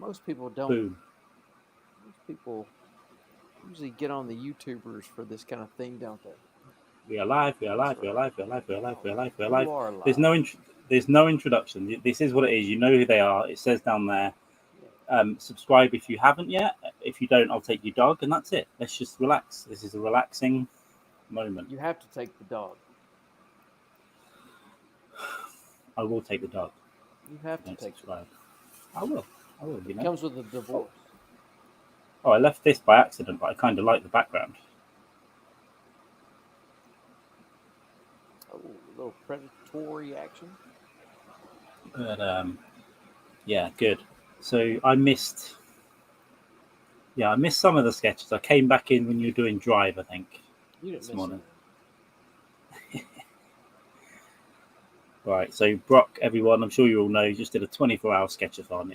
Most people don't. Boom. Most people usually get on the YouTubers for this kind of thing, don't they? We are live. We are That's live. We are right. live. We are live. We are live. We are live. We are You live. are There's live. no there's no introduction. This is what it is. You know who they are. It says down there. Yeah. Subscribe if you haven't yet. If you don't, I'll take your dog, and that's it. Let's just relax. This is a relaxing moment. You have to take the dog. I will take the dog. You have If to you don't take the dog. subscribe. I will. I will. You It know. comes with a divorce. Oh, I left this by accident, but I kind of like the background. Oh, a little predatory action. But yeah, good. So I missed. Yeah, I missed some of the sketches. I came back in when you were doing Drive, I think, You didn't this miss morning. anything. Right, so Brock, everyone, I'm sure you all know, you just did a 24-hour sketchathon.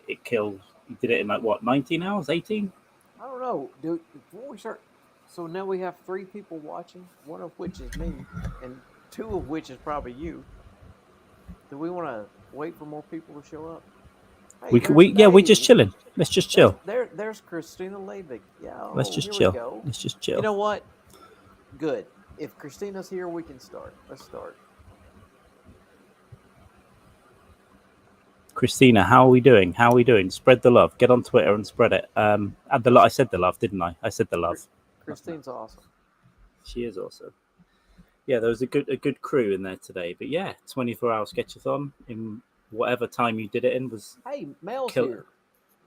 It killed. You did it in like what, 19 hours, 18? I don't know, dude. Before we start, so now we have three people watching, one of which is me, and two of which is probably you. Do we want to wait for more people to show up? Hey, there's We're just Dave. chilling. Let's just chill. There's Kristine Levine. Yeah. Let's Oh, just here we chill. go. Let's just You chill. know what? Good. If Christina's here, we can start. Let's start. Christina, how are we doing? How are we doing? Spread the love. Get on Twitter and spread it. Add the love. I said the love, didn't I? I said the love. Christine's awesome. She is awesome. Yeah, there was a good crew in there today. But yeah, 24-hour sketchathon in whatever time you did it in was Hey, Mel's killer. here.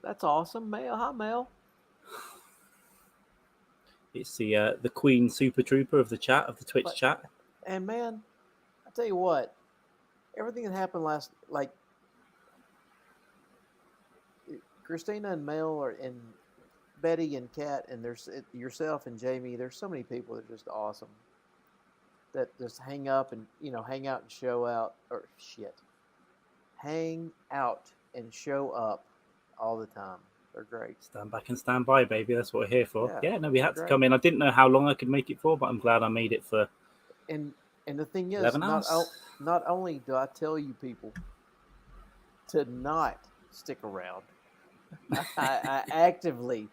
That's awesome, Mel. Hi, Mel. It's the Queen Super Trooper of the chat, of the Twitch But chat. and man, I tell you what, everything that happened like Christina and Mel are and Betty and Kat and there's yourself and Jamie. There's so many people that are just awesome. That just hang up and hang out and show out or shit, hang out and show up all the time. They're great. Stand back and stand by, baby. That's what we're here for. Yeah, Yeah, no, we they're had to great. come in. I didn't know how long I could make it for, but I'm glad I made it for And the thing is, 11 hours. not only do I tell you people to not stick around, I actively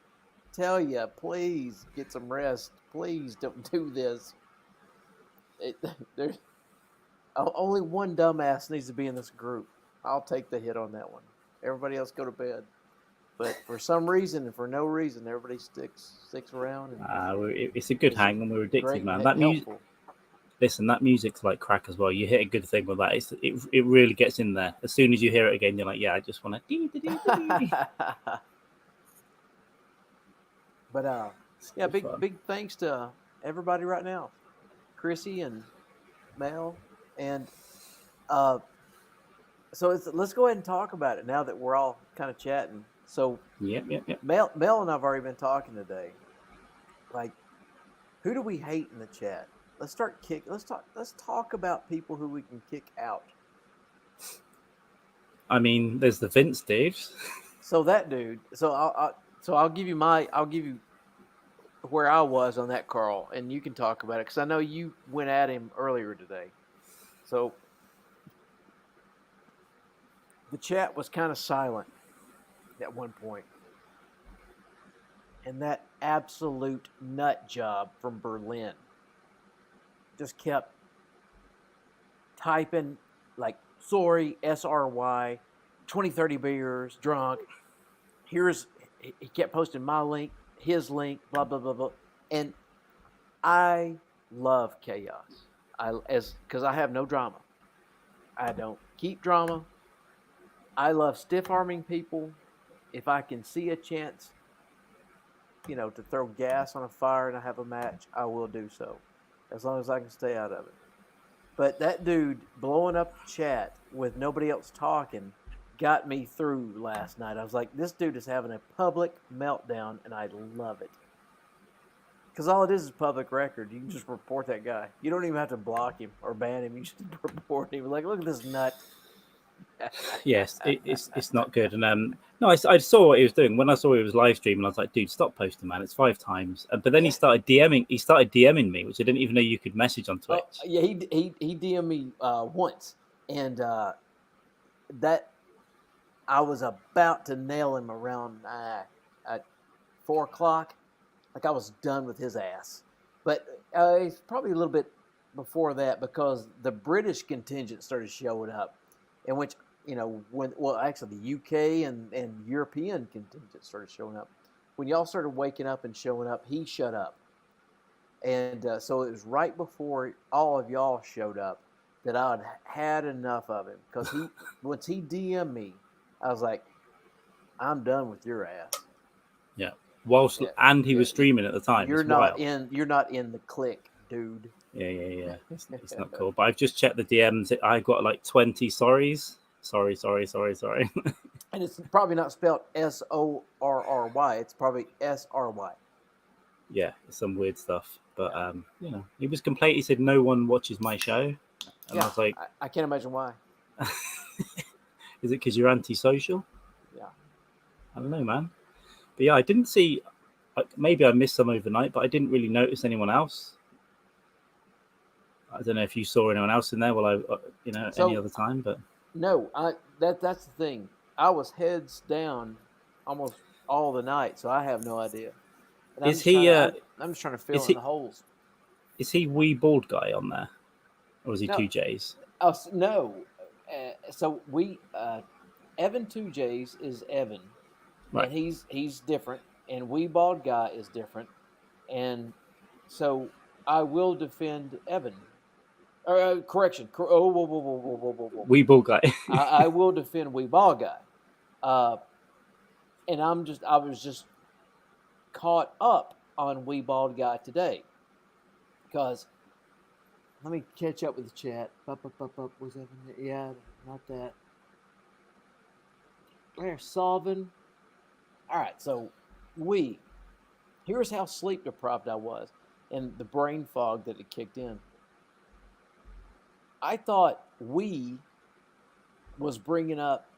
tell you, please get some rest. Please don't do this. There's only one dumbass needs to be in this group. I'll take the hit on that one. Everybody else go to bed. But for some reason and for no reason, everybody sticks around. And it's a good is hang, and we're addicted, great man. and That music, helpful. listen, that music's like crack as well. You hit a good thing with that. It really gets in there. As soon as you hear it again, you're like, yeah, I just want to. But yeah, big thanks to everybody right now, Chrissy and Mel, and so let's go ahead and talk about it now that we're all kind of chatting. So Yep. Mel and I've already been talking today. Like, who do we hate in the chat? Let's talk about people who we can kick out. I mean, there's the Vince dudes. So that dude. So I'll give you where I was on that, Carl, and you can talk about it because I know you went at him earlier today. So the chat was kind of silent at one point, and that absolute nut job from Berlin just kept typing like sorry, SRY, 20-30 beers, drunk. He kept posting my link, his link, blah blah blah blah. And I love chaos. Because I have no drama. I don't keep drama. I love stiff arming people. If I can see a chance, to throw gas on a fire and I have a match, I will do so, as long as I can stay out of it. But that dude blowing up the chat with nobody else talking got me through last night. I was like, this dude is having a public meltdown, and I love it. Because all it is public record. You can just report that guy. You don't even have to block him or ban him. You just report him. Like, look at this nut. Yes, it's not good. And no, I saw what he was doing when I saw he was live streaming. I was like, dude, stop posting, man. It's 5 times. But then he started DMing me, which I didn't even know you could message on Twitch. Yeah, he DM'd me once, and that I was about to nail him around at 4 o'clock. Like I was done with his ass. But it's probably a little bit before that because the British contingent started showing up, in which actually the UK and European contingent started showing up. When y'all started waking up and showing up, he shut up, and so it was right before all of y'all showed up that I'd had enough of him because once he DM'd me, I was like, I'm done with your ass. Yeah. Whilst and he was streaming at the time. You're not in the clique, dude. Yeah. It's not cool. But I've just checked the DMs. I got like 20 sorries. Sorry. And it's probably not spelled SORRY. It's probably SRY. Yeah, it's some weird stuff. But he was complaining. He said no one watches my show, and I was like, I can't imagine why. Is it because you're antisocial? Yeah, I don't know, man. But yeah, I didn't see. Maybe I missed some overnight, but I didn't really notice anyone else. I don't know if you saw anyone else in there. Any other time, but no, that's the thing. I was heads down almost all the night, so I have no idea. And I'm just trying to fill in the holes. Is he wee bald guy on there, or is he 2Js? Oh no. So Evan 2Js is Evan, right. And he's different, and wee bald guy is different, and so I will defend Evan. Correction. Whoa. Wee bald guy. I will defend wee bald guy. And I was just caught up on wee bald guy today, because let me catch up with the chat. Was Evan there? Yeah, not that. There's Solvin. All right, so here's how sleep deprived I was, and the brain fog that it kicked in. I thought was bringing up,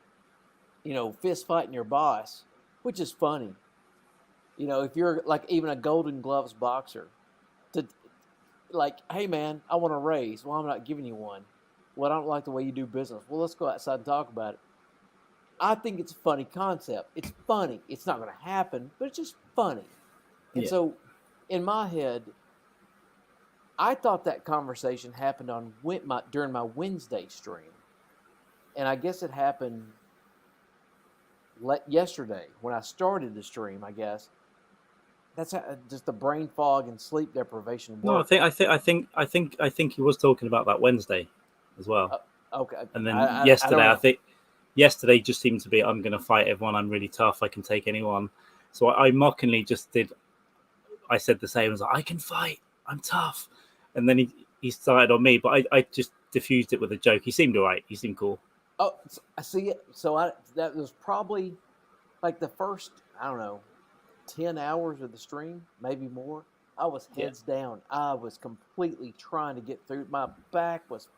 fist fighting your boss, which is funny. If you're like even a Golden Gloves boxer, hey man, I want a raise. Well, I'm not giving you one. Well, I don't like the way you do business. Well, let's go outside and talk about it. I think it's a funny concept. It's funny. It's not going to happen, but it's just funny. And so, in my head, I thought that conversation happened during my Wednesday stream, and I guess it happened yesterday when I started the stream. I guess that's just the brain fog and sleep deprivation. No, I think he was talking about that Wednesday as well. Okay, and then yesterday, I think yesterday just seemed to be, I'm going to fight everyone. I'm really tough. I can take anyone. So I mockingly just did. I said the same. I was like, I can fight. I'm tough. And then he started on me, but I just diffused it with a joke. He seemed all right. He seemed cool. Oh, I see it. So that was probably like the first, 10 hours of the stream, maybe more. I was heads down. I was completely trying to get through. My back was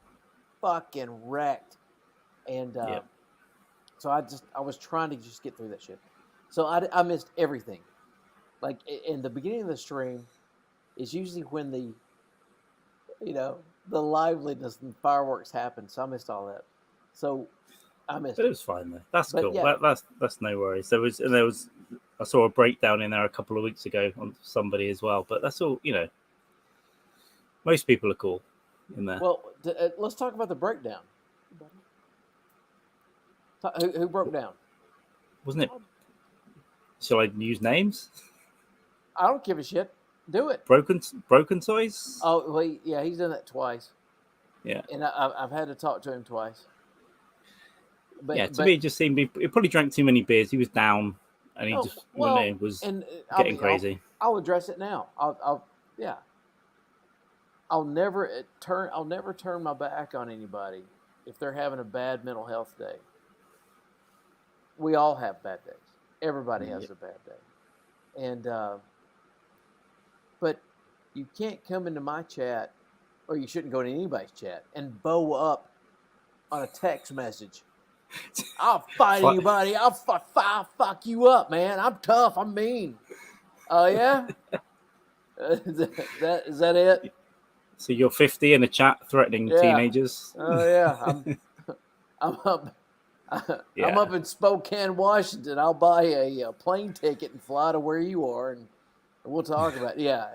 fucking wrecked. And so I was trying to just get through that shit. So I missed everything. Like in the beginning of the stream is usually when the liveliness and fireworks happen. So I missed all that. So I missed it. But it was fine though. That's cool. Yeah. That's no worries. There was I saw a breakdown in there a couple of weeks ago on somebody as well. But that's all, most people are cool in there. Well, let's talk about the breakdown. Who broke down? Wasn't it? Shall I use names? I don't give a shit. Do it. Broken Toys? Oh, well, yeah, he's done that twice. Yeah. And I've had to talk to him twice. But to me, it just seemed he probably drank too many beers. He was down, and he was getting crazy. I'll address it now. I'll never turn my back on anybody if they're having a bad mental health day. We all have bad days. Everybody has a bad day, and but you can't come into my chat, or you shouldn't go to anybody's chat and bow up on a text message. I'll fight anybody. I'll fuck you up, man. I'm tough. I'm mean. Oh yeah. Is that it? So you're 50 in a chat threatening teenagers. Oh yeah. I'm up in Spokane, Washington. I'll buy a plane ticket and fly to where you are, and we'll talk about it. Yeah.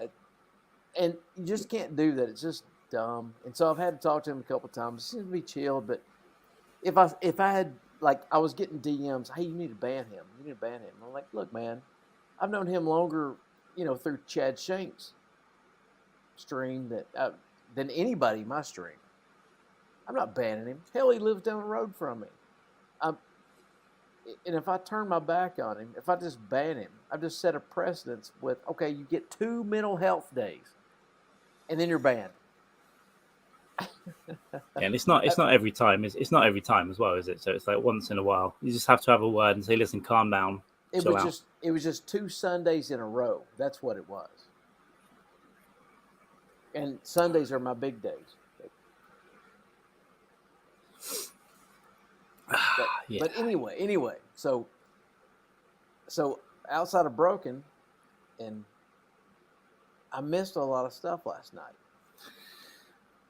And you just can't do that. It's just dumb. And so I've had to talk to him a couple of times. It seems to be chilled, but if I had, like, I was getting DMs, hey, you need to ban him. You need to ban him. I'm like, look, man, I've known him longer, through Chad Shank's stream than anybody in my stream. I'm not banning him. Hell, he lives down the road from me. And if I turn my back on him, if I just ban him, I've just set a precedence with, okay, you get 2 mental health days, and then you're banned. And it's not every time. It's not every time as well, is it? So it's like once in a while. You just have to have a word and say, listen, calm down. It was just 2 Sundays in a row. That's what it was. And Sundays are my big days. But anyway, so outside of Broken, and I missed a lot of stuff last night.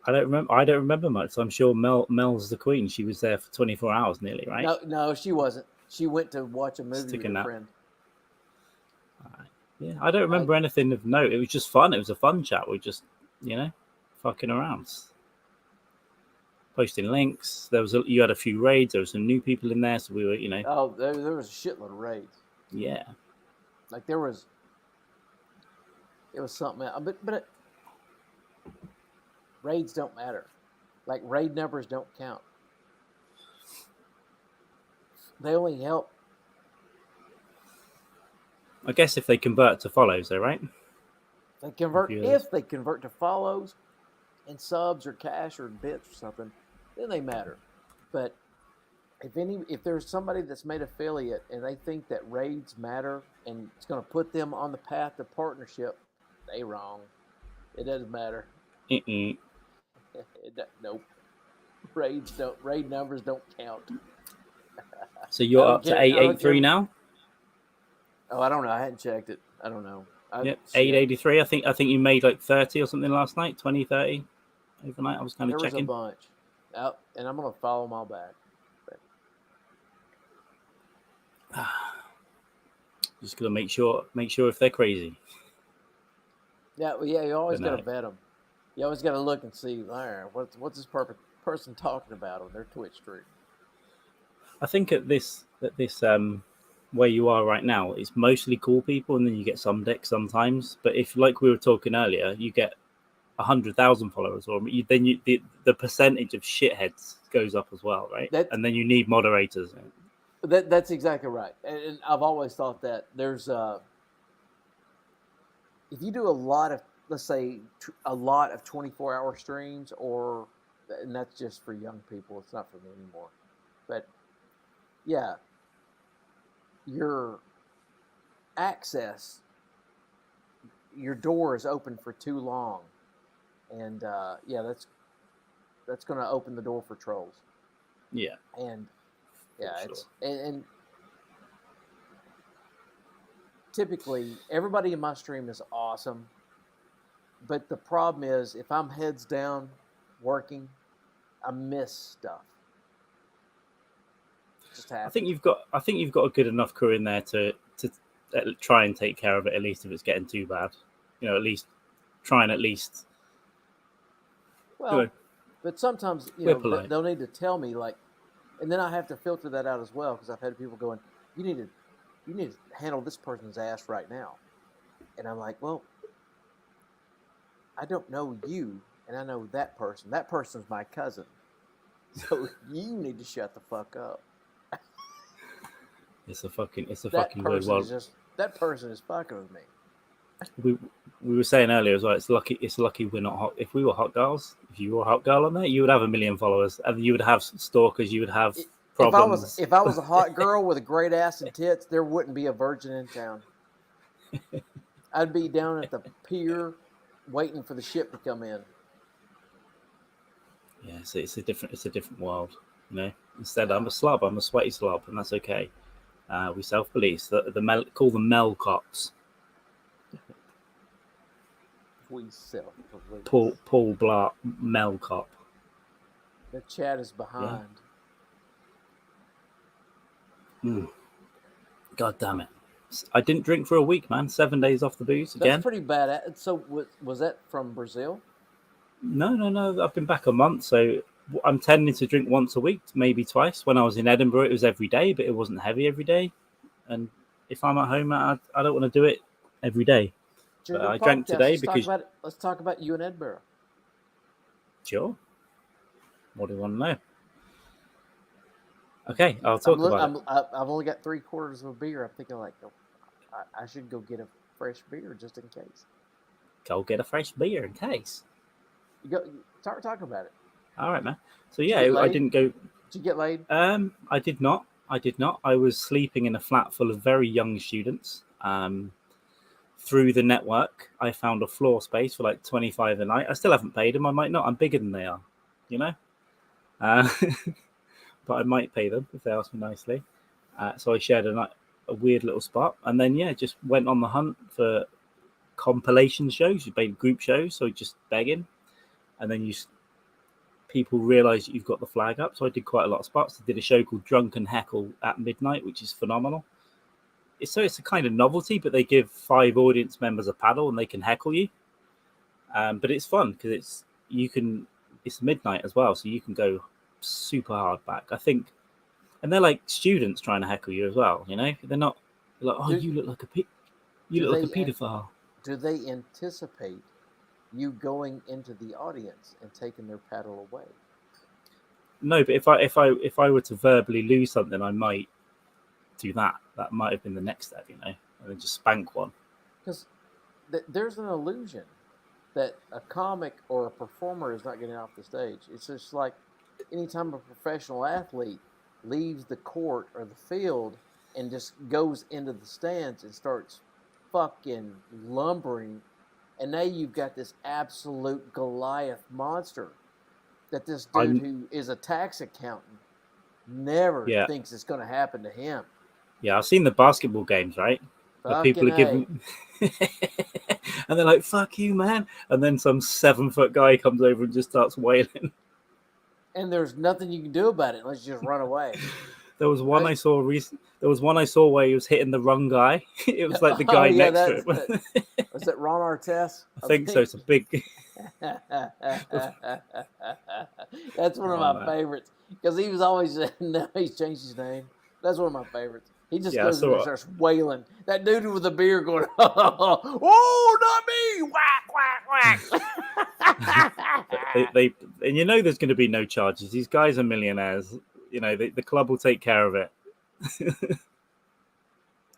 I don't remember much. So I'm sure Mel's the queen. She was there for 24 hours nearly, right? No, she wasn't. She went to watch a movie with a friend. Yeah, I don't remember anything of note. It was just fun. It was a fun chat. We just, fucking around, posting links. You had a few raids. There were some new people in there, so we were, Oh, there was a shitload of raids. Yeah. Like there was something else, but raids don't matter. Like raid numbers don't count. They only help. I guess if they convert to follows, though, right? If they convert to follows and subs or cash or bits or something, then they matter. But if there's somebody that's made affiliate and they think that raids matter and it's going to put them on the path to partnership, they wrong. It doesn't matter. Nope. Raid numbers don't count. So you're up to 883 now? Oh, I don't know. I hadn't checked it. I don't know. Yep, 883. I think you made like 30 or something last night, 20, 30 overnight. I was kind of checking. There was a bunch. And I'm going to follow them all back. Just going to make sure if they're crazy. Yeah, you always got to vet them. You always got to look and see, all right, what's this person talking about on their Twitch stream? I think at this where you are right now, it's mostly cool people, and then you get some dicks sometimes. But if, like we were talking earlier, you get 100,000 followers, or the percentage of shitheads goes up as well, right? And then you need moderators. That's exactly right. And I've always thought that there's if you do a lot of, let's say, a lot of 24-hour streams, and that's just for young people. It's not for me anymore. But yeah, your access, your door is open for too long, and that's going to open the door for trolls. Yeah, and and typically everybody in my stream is awesome, but the problem is if I'm heads down working, I miss stuff. I think you've got a good enough crew in there to try and take care of it, at least if it's getting too bad. At least try and Well, but sometimes they'll need to tell me, like, and then I have to filter that out as well, because I've had people going, you need to handle this person's ass right now, and I'm like, well, I don't know you, and I know that person. That person's my cousin, so you need to shut the fuck up. It's a fucking weird world. That person is fucking with me. We were saying earlier as well. It's lucky we're not hot. If we were hot girls, if you were a hot girl on there, you would have 1 million followers, and you would have stalkers. You would have problems. If I was a hot girl with a great ass and tits, there wouldn't be a virgin in town. I'd be down at the pier waiting for the ship to come in. Yeah, so it's a different world. Instead, I'm a slob. I'm a sweaty slob, and that's okay. We self-police. Call them Mel cops. We self-police. Paul Blart, Mel cop. The chat is behind. God damn it. I didn't drink for a week, man. 7 days off the booze again. That's pretty bad. So was that from Brazil? No. I've been back a month, so I'm tending to drink once a week, maybe twice. When I was in Edinburgh, it was every day, but it wasn't heavy every day. And if I'm at home, I don't want to do it every day. But I drank today because... Let's talk about you in Edinburgh. Sure. What do you want to know? Okay, I'll talk about it. I've only got 3/4 of a beer. I'm thinking like, I should go get a fresh beer just in case. Go get a fresh beer in case. Talk about it. All right, man. So yeah, I didn't go. Did you get laid? I did not. I was sleeping in a flat full of very young students. Through the network, I found a floor space for like $25 a night. I still haven't paid them. I might not. I'm bigger than they are, you know. But I might pay them if they ask me nicely. So I shared a weird little spot, and then just went on the hunt for compilation shows. You made group shows, so just begging, and then people realise that you've got the flag up. So I did quite a lot of spots. I did a show called Drunken Heckle at midnight, which is phenomenal. It's a kind of novelty, but they give 5 audience members a paddle and they can heckle you. But it's fun because it's midnight as well, so you can go super hard back, I think. And they're like students trying to heckle you as well, you know. They're not like, oh, you look like a pedophile. Do they anticipate you going into the audience and taking their paddle away? No, but if I were to verbally lose something, I might do that. That might have been the next step, you know, and then just spank one. Because there's an illusion that a comic or a performer is not getting off the stage. It's just like anytime a professional athlete leaves the court or the field and just goes into the stands and starts fucking lumbering, and now you've got this absolute Goliath monster that this dude who is a tax accountant never thinks it's going to happen to him. Yeah, I've seen the basketball games, right? Where people are giving, and they're like, "Fuck you, man!" And then some 7-foot guy comes over and just starts wailing. And there's nothing you can do about it unless you just run away. There was one I saw There was one I saw where he was hitting the wrong guy. It was like the guy next to him. Was it Ron Artest? I think so. It's a big. That's one of my favorites because he was always. Now he's changed his name. That's one of my favorites. He just goes in and starts wailing. That dude with the beer going, "Oh, not me!" Whack, whack, whack. they and you know there's going to be no charges. These guys are millionaires. You know the club will take care of it.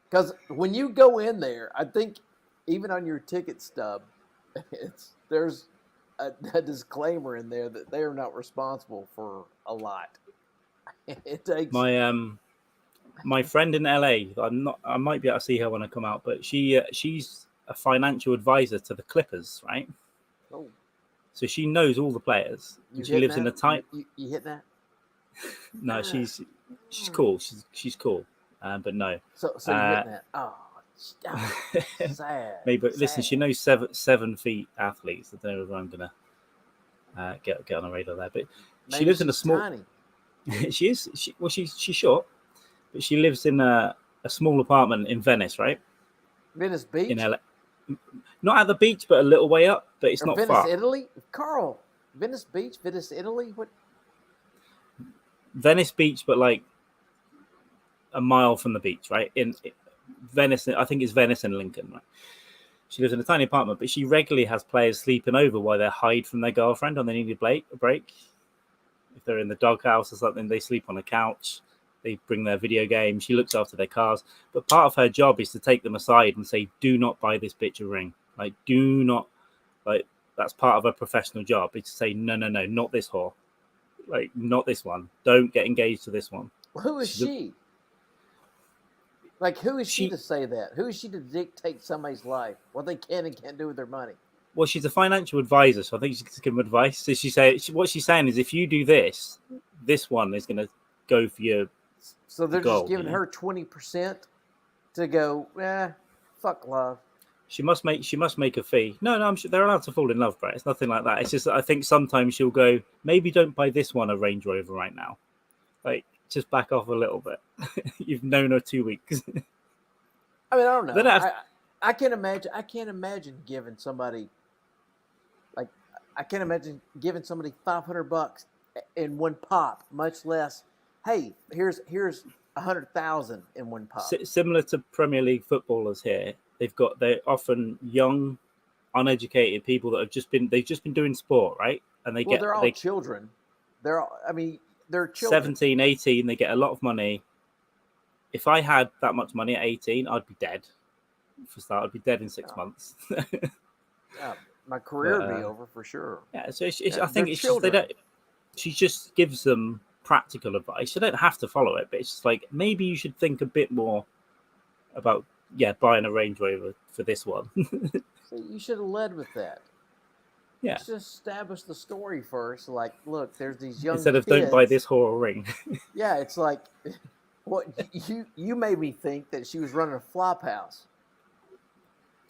Because when you go in there, I think even on your ticket stub, there's a disclaimer in there that they are not responsible for a lot. It takes my friend in LA. I might be able to see her when I come out, but she's a financial advisor to the Clippers, right? Oh, so she knows all the players. She lives in a tight. You hit that? No, she's cool. She's cool, but no. So you hit that? Oh, sad. Maybe, but listen, she knows 7 feet athletes. I don't know if I'm gonna get on the radar there, but she lives in a small. Tiny. She's short, but she lives in a small apartment in Venice, right? Venice Beach? In LA. Not at the beach, but a little way up, but it's not Venice, far. Italy? Carl, Venice Beach, Venice, Italy? What? Venice Beach, but like a mile from the beach, right? In Venice, I think it's Venice and Lincoln, right? She lives in a tiny apartment, but she regularly has players sleeping over while they hide from their girlfriend and they need a break. If they're in the doghouse or something, they sleep on a couch. They bring their video game. She looks after their cars. But part of her job is to take them aside and say, do not buy this bitch a ring. Like, do not. Like, that's part of her professional job. Is to say, no, not this whore. Like, not this one. Don't get engaged to this one. Who is she? Like, who is she to say that? Who is she to dictate somebody's life? What they can and can't do with their money? Well, she's a financial advisor, so I think she can give them advice. So what she's saying is, if you do this, this one is going to go for your. So they're just giving her 20% to go. Fuck love. She must make a fee. No, I'm sure they're allowed to fall in love, Brett. It's nothing like that. It's just that I think sometimes she'll go, maybe don't buy this one a Range Rover right now. Like, just back off a little bit. You've known her 2 weeks. I mean, I don't know. They don't have- I can't imagine. I can't imagine giving somebody I can't imagine giving somebody $500 in one pop, much less. Hey, here's 100,000 in one pop. Similar to Premier League footballers here, they're often young, uneducated people that they've just been doing sport, right? And they're all children. They're children. 17, 18, they get a lot of money. If I had that much money at 18, I'd be dead. For start, I'd be dead in 6 months. Yeah, my career would be over for sure. Yeah, so I think it's just she just gives them practical advice. You don't have to follow it, but it's just like maybe you should think a bit more about buying a Range Rover for this one. So you should have led with that. Yeah, let's just establish the story first. Like, look, there's these young instead of kids. don't buy this whore ring. Yeah, it's like what you made me think that she was running a flop house.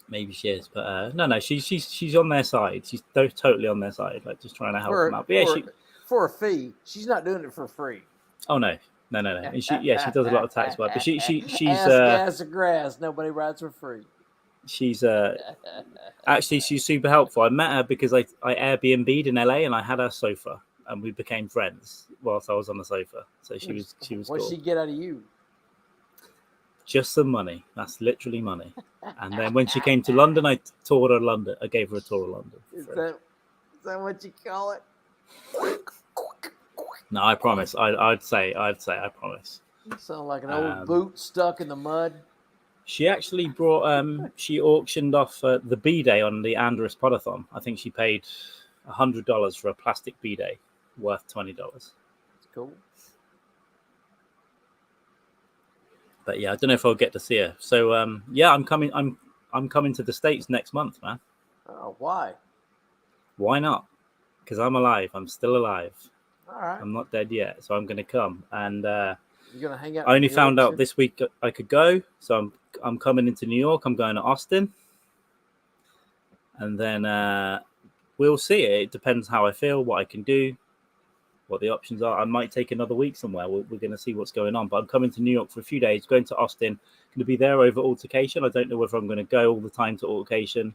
Maybe she is, but no, she's on their side. She's totally on their side, like just trying to help them out. But for a fee, she's not doing it for free. Oh no. She does a lot of tax work, but she's ass of grass. Nobody rides for free. She's actually she's super helpful. I met her because I Airbnb'd in LA and I had her sofa and we became friends whilst I was on the sofa. So she was What'd cool. she get out of you? Just some money. That's literally money. And then when she came to London, I toured her London. I gave her a tour of London. Is that what you call it? No, I promise. I'd say I promise. You sound like an old boot stuck in the mud. She actually brought. She auctioned off the B-Day on the Andrus Podathon. I think she paid $100 for a plastic B-Day worth $20. That's cool. But yeah, I don't know if I'll get to see her. So I'm coming. I'm coming to the States next month, man. Oh, why? Why not? Because I'm alive. I'm still alive. All right. I'm not dead yet, so I'm going to come. And you're going to hang out. I only found out this week I could go, so I'm coming into New York. I'm going to Austin, and then we'll see. It depends how I feel, what I can do, what the options are. I might take another week somewhere. We're going to see what's going on. But I'm coming to New York for a few days, going to Austin. Going to be there over Altercation. I don't know whether I'm going to go all the time to Altercation.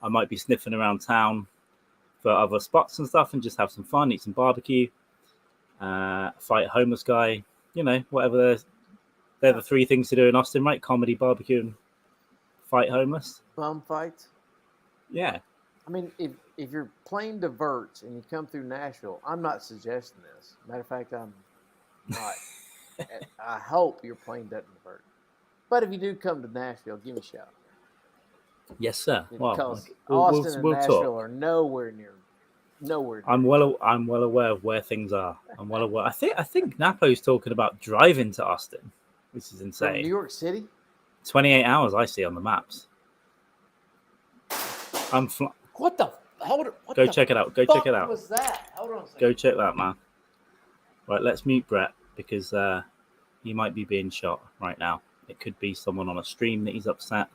I might be sniffing around town for other spots and stuff and just have some fun, eat some barbecue, fight a homeless guy, whatever. They're the three things to do in Austin, right? Comedy, barbecue, and fight homeless. Bum fights? Yeah. I mean, if your plane diverts and you come through Nashville, I'm not suggesting this. Matter of fact, I'm not. I hope your plane doesn't divert. But if you do come to Nashville, give me a shout. Yes, sir. Because Austin and Nashville are nowhere near. I'm well aware of where things are. I'm well aware. I think Napo's talking about driving to Austin, which is insane. From New York City? 28 hours I see on the maps. What the? Hold it. Go check it out. Go check it out. What was that? Hold on a second. Go check that, man. Right, let's mute Brett because he might be being shot right now. It could be someone on a stream that he's upset.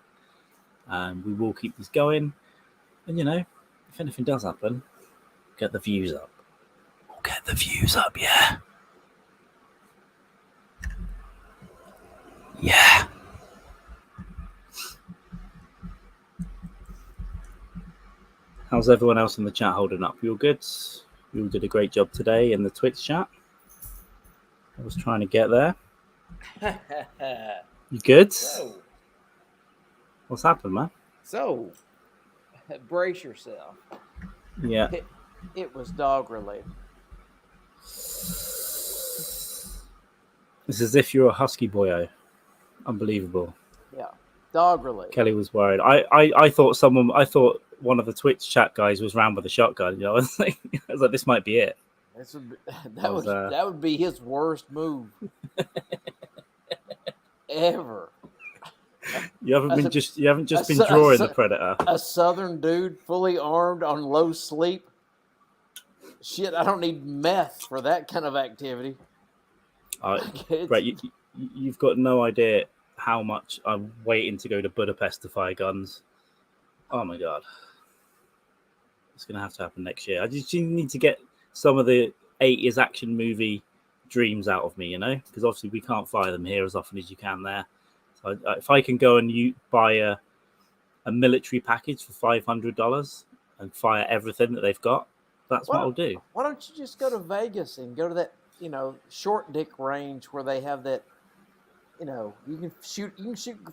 And we will keep this going. And, if anything does happen, get the views up. We'll get the views up, yeah. Yeah. How's everyone else in the chat holding up? You all good? You all did a great job today in the Twitch chat. I was trying to get there. You good? So, what's happened, man? So, brace yourself. Yeah. It was dog related. It's as if you're a husky boyo. Unbelievable. Yeah. Dog related. Kelly was worried. I thought one of the Twitch chat guys was round with a shotgun. I was like, this might be it. That would be his worst move ever. You haven't just been drawing the Predator. A southern dude fully armed on low sleep. Shit, I don't need meth for that kind of activity. Right, you've got no idea how much I'm waiting to go to Budapest to fire guns. Oh my god, it's gonna have to happen next year. I just need to get some of the 80s action movie dreams out of me, you know, because obviously we can't fly them here as often as you can there. So if I can go and buy a military package for $500 and fire everything that they've got, that's what I'll do. Why don't you just go to Vegas and go to that, short dick range where they have that, you can shoot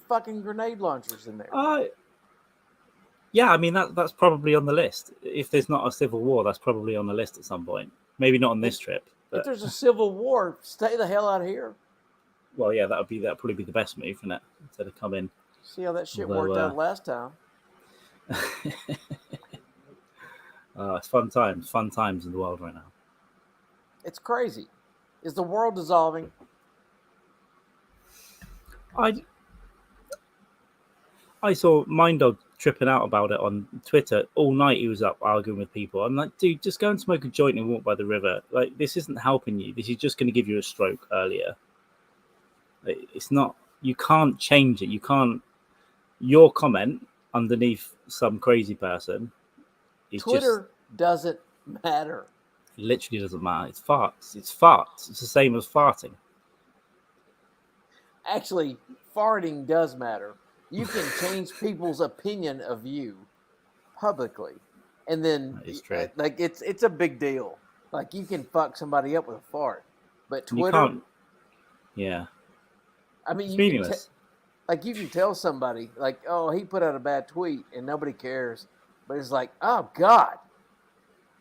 fucking grenade launchers in there. Yeah, I mean that's probably on the list. If there's not a civil war, that's probably on the list at some point. Maybe not on this trip. But... If there's a civil war, stay the hell out of here. Well, yeah, that'd probably be the best move, isn't it? Instead of come in. See how that shit worked out last time. It's fun times in the world right now. It's crazy. Is the world dissolving? I saw Mind Dog tripping out about it on Twitter all night. He was up arguing with people. I'm like, dude, just go and smoke a joint and walk by the river. Like, this isn't helping you. This is just going to give you a stroke earlier. It's not. You can't change it. You can't. Your comment underneath some crazy person is Twitter doesn't matter. It literally doesn't matter. It's farts. It's farts. It's the same as farting. Actually, farting does matter. You can change people's opinion of you publicly, and then like it's a big deal. Like, you can fuck somebody up with a fart, but Twitter, you can't. Yeah. I mean, it's meaningless. You can tell somebody, like, oh, he put out a bad tweet, and nobody cares, but it's like, oh God,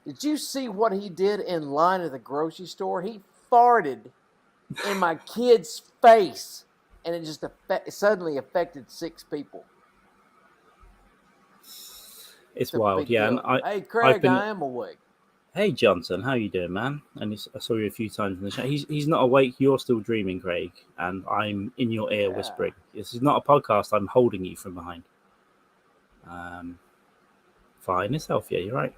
did you see what he did in line at the grocery store? He farted in my kid's face. And it just suddenly affected 6 people. It's wild, yeah. And hey, Craig, I am awake. Hey, Johnson, how you doing, man? And I saw you a few times in the chat. He's not awake. You're still dreaming, Craig. And I'm in your ear whispering. This is not a podcast. I'm holding you from behind. Fine yourself, yeah, you're right.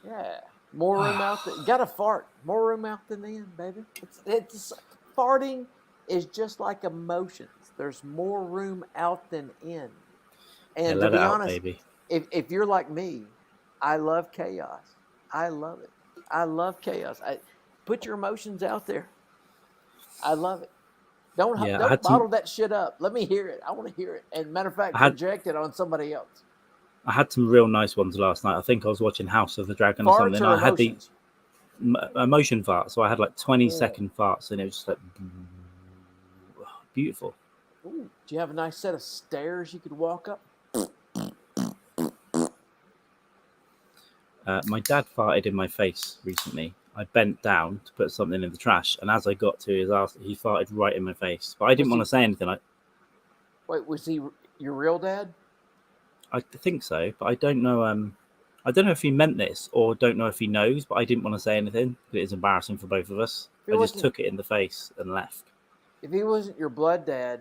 Yeah, more room out there. You got to fart. More room out than in, baby. It's farting. Is just like emotions. There's more room out than in. And to be honest, if you're like me, I love chaos. I love it. I love chaos. Put your emotions out there. I love it. Don't bottle that shit up. Let me hear it. I want to hear it. And matter of fact, project it on somebody else. I had some real nice ones last night. I think I was watching House of the Dragon or something. I had the emotion farts. So I had like 20-second farts, and it was just like... beautiful. Ooh, do you have a nice set of stairs you could walk up? My dad farted in my face recently. I bent down to put something in the trash, and as I got to his ass, he farted right in my face. But I didn't want to say anything. Wait, was he your real dad? I think so, but I don't know. I don't know if he meant this or don't know if he knows. But I didn't want to say anything because it's embarrassing for both of us. I just took it in the face and left. If he wasn't your blood dad,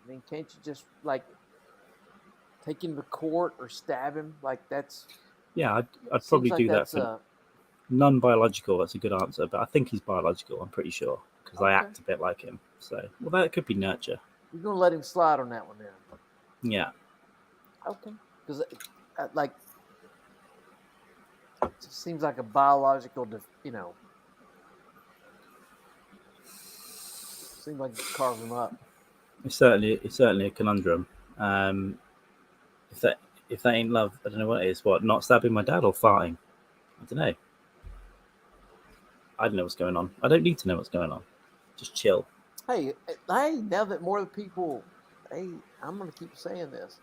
I mean, can't you just, like, take him to court or stab him? Like, that's... Yeah, I'd probably do that for non-biological. That's a good answer, but I think he's biological, I'm pretty sure, because I act a bit like him. So, well, that could be nurture. You're going to let him slide on that one then? Yeah. Okay. Because, like, it just seems like a biological, seems like you carve them up. It's certainly a conundrum. If that ain't love, I don't know what it is. What, not stabbing my dad or farting? I don't know. I don't know what's going on. I don't need to know what's going on. Just chill. Hey, now that more people, I'm going to keep saying this.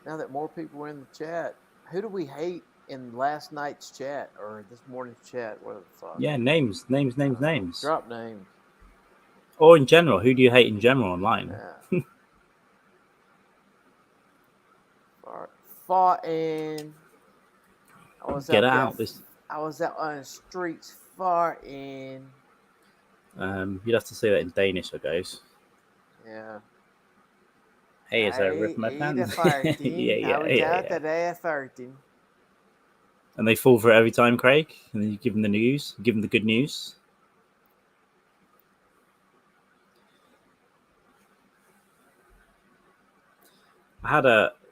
Now that more people are in the chat, who do we hate in last night's chat or this morning's chat? Whatever the fuck. Yeah, names. Drop names. Or in general, who do you hate in general online? Yeah. Farting. Get out. I was out on the streets farting. You'd have to say that in Danish, I guess. Yeah. Hey, is that rip my pants? Farting. And they fall for it every time, Craig. And then you give them the news, give them the good news. I had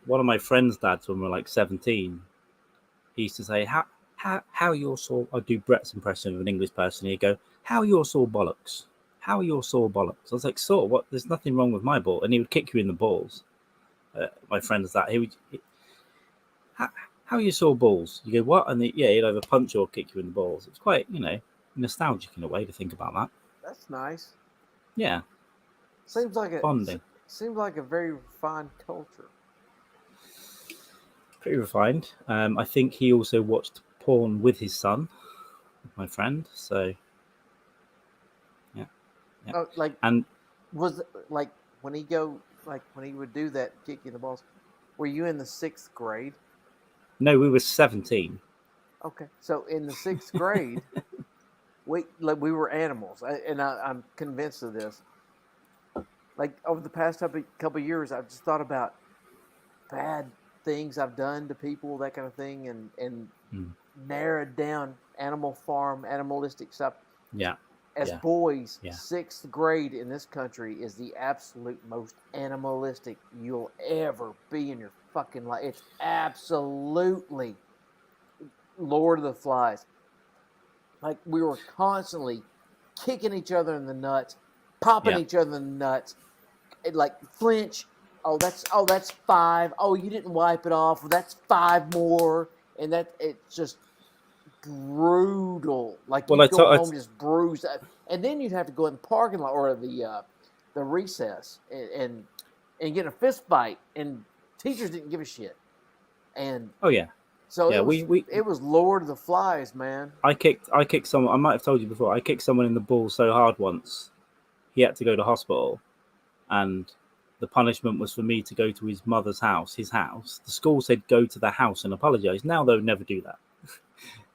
one of my friends' dads when we were like 17. He used to say, "How you're so." I'd do Brett's impression of an English person. He'd go, "How you're so bollocks." how are your sore bollocks? I was like, sore? What? There's nothing wrong with my ball. And he would kick you in the balls. My friend's that. How are your sore balls? You go, what? And he'd either punch you or kick you in the balls. It's quite, nostalgic in a way to think about that. That's nice. Yeah. Seems like bonding. Seems like a very refined culture. Pretty refined. I think he also watched porn with his son, my friend. So, yeah. Oh, like, and was like when he would do that, kick you in the balls. Were you in the 6th grade? no, we were 17. Okay, so in the 6th grade, we were animals, I'm convinced of this. Like over the past couple of years, I've just thought about bad things I've done to people, that kind of thing, and narrowed down animalistic stuff. Yeah. As boys, Yeah. 6th grade in this country is the absolute most animalistic you'll ever be in your fucking life. It's absolutely Lord of the Flies. Like, we were constantly kicking each other in the nuts, popping each other in the nuts, like flinch. Oh, that's 5. Oh, you didn't wipe it off. Well, that's 5 more, and it's just brutal. Like, you'd go home just bruised, and then you'd have to go in the parking lot or the recess and get a fist fight, and teachers didn't give a shit. And so it was Lord of the Flies, man. I kicked someone. I might have told you before. I kicked someone in the balls so hard once, he had to go to hospital, and the punishment was for me to go to his mother's house, his house. The school said go to the house and apologize. Now they would never do that.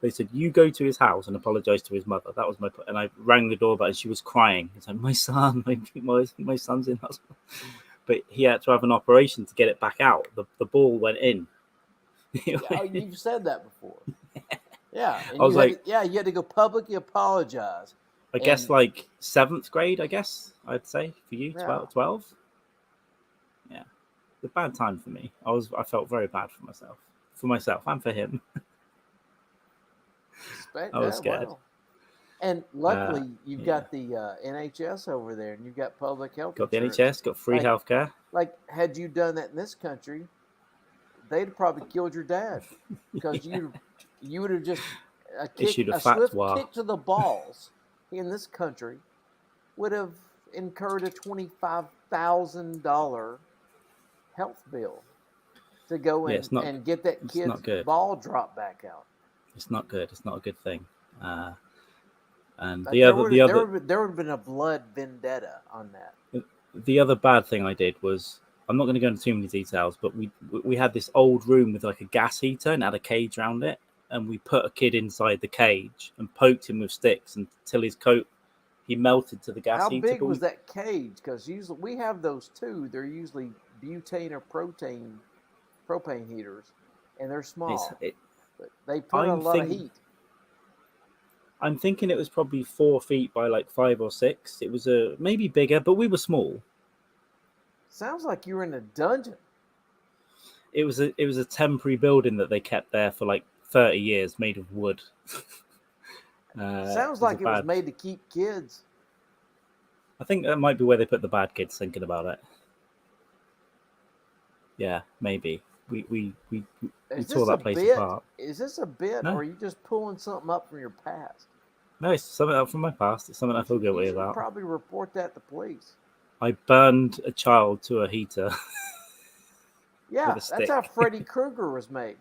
They said you go to his house and apologize to his mother. That was and I rang the doorbell and she was crying. It's like, my son, my son's in hospital. But he had to have an operation to get it back out. The ball went in. You've said that before. Yeah, and I was you had to go publicly apologize. I guess like 7th grade. I guess I'd say for you, 12. Yeah, it's a bad time for me. I felt very bad for myself and for him. I was scared. Well. And luckily, you've got the NHS over there, and you've got public health. Got the NHS, got free healthcare. Like, had you done that in this country, they'd have probably killed your dad, because you would have just a swift kick to the balls in this country would have incurred a $25,000 health bill to go in and get that kid's ball dropped back out. It's not good. It's not a good thing. And there would have been a blood vendetta on that. The other bad thing I did was, I'm not going to go into too many details, but we had this old room with like a gas heater and had a cage around it, and we put a kid inside the cage and poked him with sticks until his coat, he melted to the gas heater. How big was that cage? Because usually we have those too. They're usually butane or propane heaters, and they're small. But they put a lot of heat. I'm thinking it was probably 4 feet by like 5 or 6. It was maybe bigger, but we were small. Sounds like you were in a dungeon. It was a temporary building that they kept there for like 30 years, made of wood. Sounds like it was made to keep kids. I think that might be where they put the bad kids, thinking about it. Yeah, maybe. We tore that place apart. Is this a bit, or are you just pulling something up from your past? No, it's something up from my past. It's something I feel guilty about. Probably report that to police. I burned a child to a heater. Yeah, that's how Freddy Krueger was made.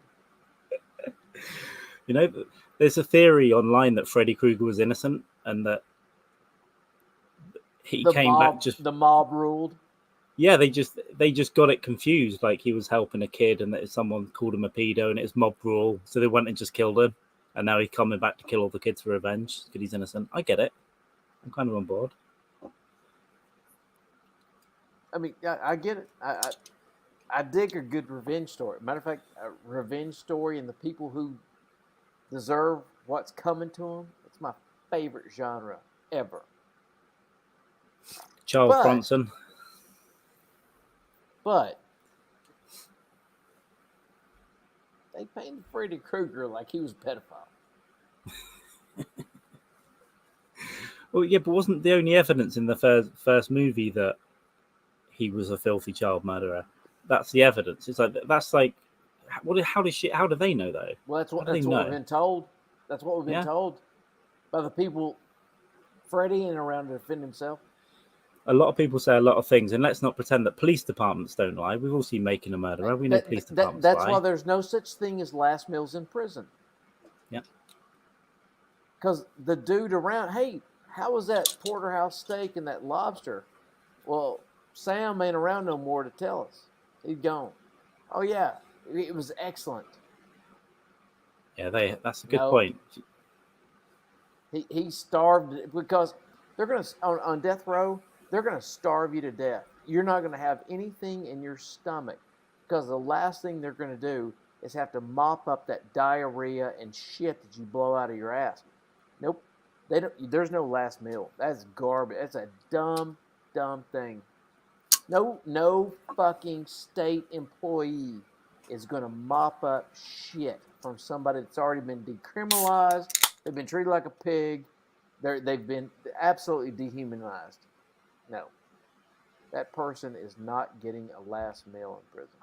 There's a theory online that Freddy Krueger was innocent and that he came back the mob ruled. Yeah, they just got it confused. Like he was helping a kid, and that someone called him a pedo, and it was mob rule. So they went and just killed him, and now he's coming back to kill all the kids for revenge because he's innocent. I get it. I'm kind of on board. I mean, I get it. I dig a good revenge story. Matter of fact, a revenge story and the people who deserve what's coming to them. It's my favorite genre ever. Charles Bronson. But they painted Freddy Krueger like he was a pedophile. Well, yeah, but wasn't the only evidence in the first movie that he was a filthy child murderer? That's the evidence. It's like that's like, what? How do they know though? Well, How do that's they what know? we've been told. That's what we've been Yeah. told by the people Freddie and around to defend himself. A lot of people say a lot of things, and let's not pretend that police departments don't lie. We've all seen Making a Murderer. We know police departments That's lie. why there's no such thing as last meals in prison. Yeah. Because the dude around, hey, how was that porterhouse steak and that lobster? Well, Sam ain't around no more to tell us. He's gone. Oh yeah, it was excellent. Yeah, that's a good No. point. He starved because they're gonna on death row. They're gonna starve you to death. You're not gonna have anything in your stomach because the last thing they're gonna do is have to mop up that diarrhea and shit that you blow out of your ass. Nope, they don't. There's no last meal. That's garbage. That's a dumb thing. No fucking state employee is gonna mop up shit from somebody that's already been decriminalized. They've been treated like a pig. They've been absolutely dehumanized. No, that person is not getting a last meal in prison.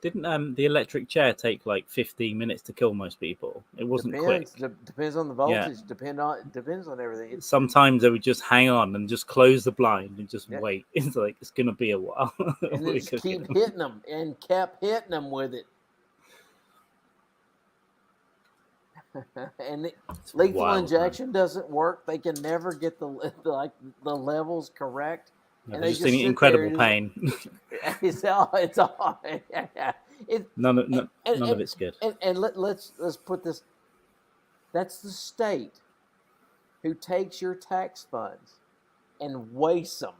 Didn't the electric chair take like 15 minutes to kill most people? It wasn't quick. Depends on the voltage. Depends on everything. Sometimes they would just hang on and just close the blind and just Yeah. wait. It's like it's gonna be a while. And then just keep hitting them and kept hitting them with it. And lethal injection doesn't work. They can never get the levels correct. No, and they're they just in incredible pain. It's all. None of it's good. And let's put this. That's the state who takes your tax funds and wastes them.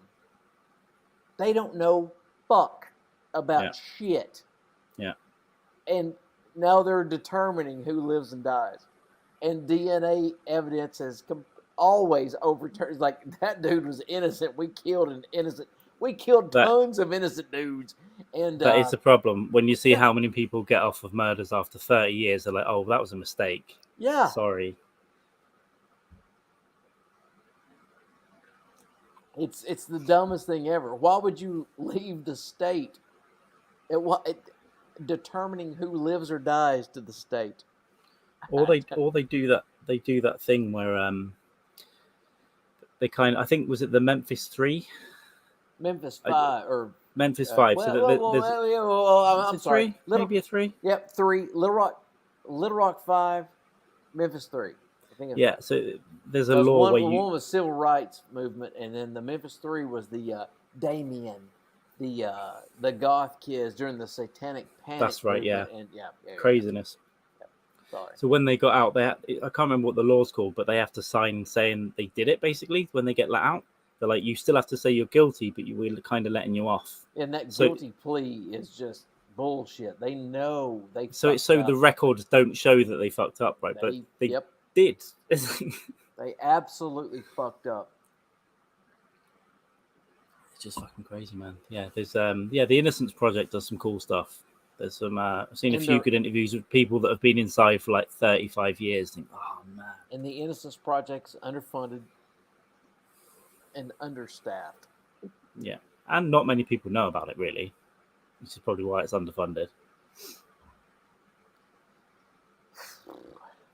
They don't know fuck about shit. Yeah. And now they're determining who lives and dies. And DNA evidence has always overturned. Like, that dude was innocent. We killed tons of innocent dudes. And that is the problem. When you see how many people get off of murders after 30 years, they're like, oh, that was a mistake. Yeah. Sorry. It's the dumbest thing ever. Why would you leave the state? Determining who lives or dies to the state. Or they do that thing where they kind of, I think, was it the Memphis 3? Memphis 5 or Memphis 5. I'm sorry. Maybe a 3. Yep, 3. Little Rock 5, Memphis 3. I think. Yeah, so there's a law where one was civil rights movement, and then the Memphis 3 was the Damien, the goth kids during the Satanic Panic. That's right. movement. Yeah. And Craziness. Yeah. Sorry. So when they got out, I can't remember what the law's called, but they have to sign saying they did it. Basically, when they get let out, they're like, you still have to say you're guilty, but we're kind of letting you off. And that guilty plea is just bullshit. They know they. So the records don't show that they fucked up, right? But they did. They absolutely fucked up. It's just fucking crazy, man. Yeah, there's the Innocence Project does some cool stuff. There's some I've seen a few good interviews with people that have been inside for like 35 years. Think, oh man. And the Innocence Project's underfunded and understaffed. Yeah, and not many people know about it really, which is probably why it's underfunded.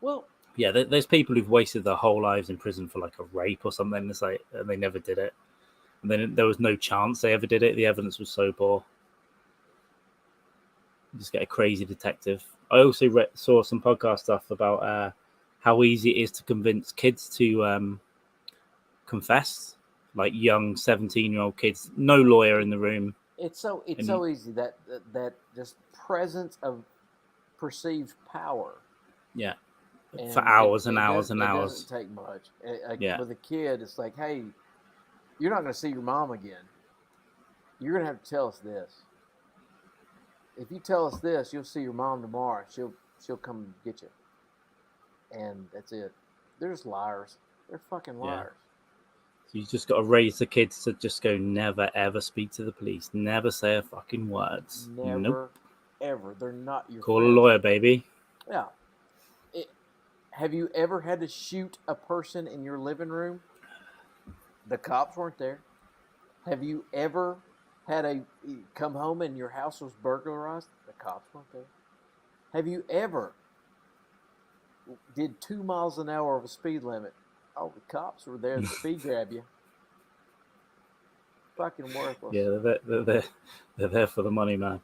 Well. Yeah, there's people who've wasted their whole lives in prison for like a rape or something. It's like, and they never did it. And then there was no chance they ever did it. The evidence was so poor. You just get a crazy detective. I also saw some podcast stuff about how easy it is to convince kids to confess, like young 17-year-old kids. No lawyer in the room. It's so easy that just presence of perceived power. Yeah. For hours and hours and hours. It doesn't take much. With a kid, it's like, hey, you're not going to see your mom again. You're going to have to tell us this. If you tell us this, you'll see your mom tomorrow. She'll come get you. And that's it. They're just liars. They're fucking liars. So you just got to raise the kids to just go, never ever speak to the police. Never say a fucking words. Never, ever. They're not your Call friends. a lawyer, baby. Yeah. Have you ever had to shoot a person in your living room? The cops weren't there. Have you ever had a come home and your house was burglarized? The cops weren't there. Have you ever did 2 miles an hour of a speed limit? Oh, the cops were there to speed grab you. Fucking worthless. Yeah, they're there for the money, man.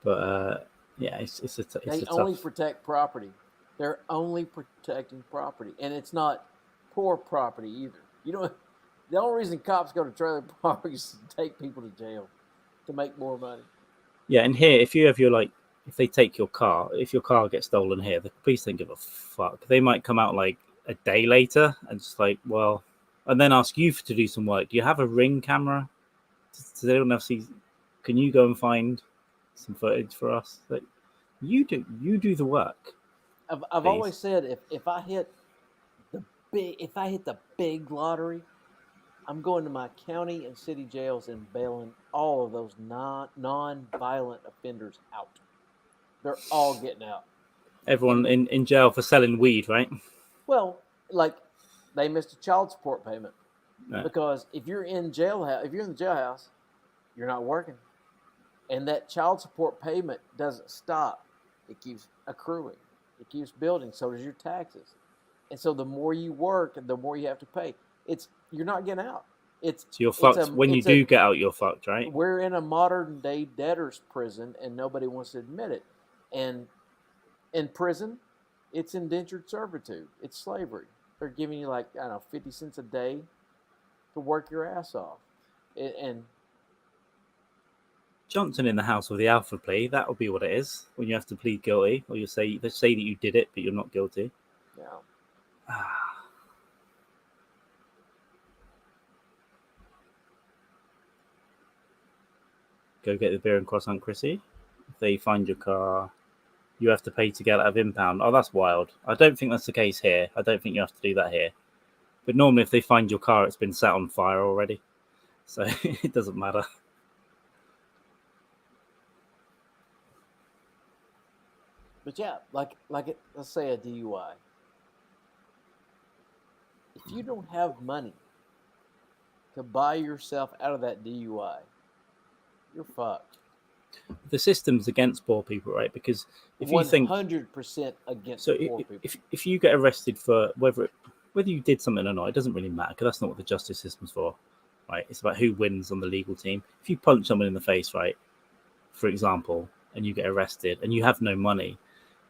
But yeah, it's a They tough. only protect property. They're only protecting property, and it's not poor property either. You know, the only reason cops go to trailer parks is to take people to jail to make more money. Yeah, and here, if you have if they take your car, if your car gets stolen here, the police don't give a fuck. They might come out like a day later and just like, well, and then ask you to do some work. Do you have a Ring camera? So they don't have to see. Can you go and find some footage for us? Like, you do the work. I've always said if I hit the big lottery, I'm going to my county and city jails and bailing all of those non-violent offenders out. They're all getting out. Everyone in jail for selling weed, right? Well, like they missed a child support payment Yeah. because if you're in the jailhouse, you're not working, and that child support payment doesn't stop. It keeps accruing. It keeps building. So does your taxes, and so the more you work, the more you have to pay. You're not getting out. So you're fucked. When you do get out, you're fucked, right? We're in a modern day debtor's prison, and nobody wants to admit it. And in prison, it's indentured servitude. It's slavery. They're giving you 50 cents a day to work your ass off. And Johnson in the house with the alpha plea, that will be what it is when you have to plead guilty, or they say that you did it, but you're not guilty. yeah. Go get the beer and croissant, Chrissy. If they find your car, you have to pay to get out of impound. Oh, that's wild. I don't think that's the case here. I don't think you have to do that here. But normally if they find your car, it's been set on fire already. So it doesn't matter. But yeah, let's say a DUI. If you don't have money to buy yourself out of that DUI, you're fucked. The system's against poor people, right? Because if you think 100% against so, poor people. if you get arrested for whether you did something or not, it doesn't really matter because that's not what the justice system's for, right? It's about who wins on the legal team. If you punch someone in the face, right, for example, and you get arrested and you have no money,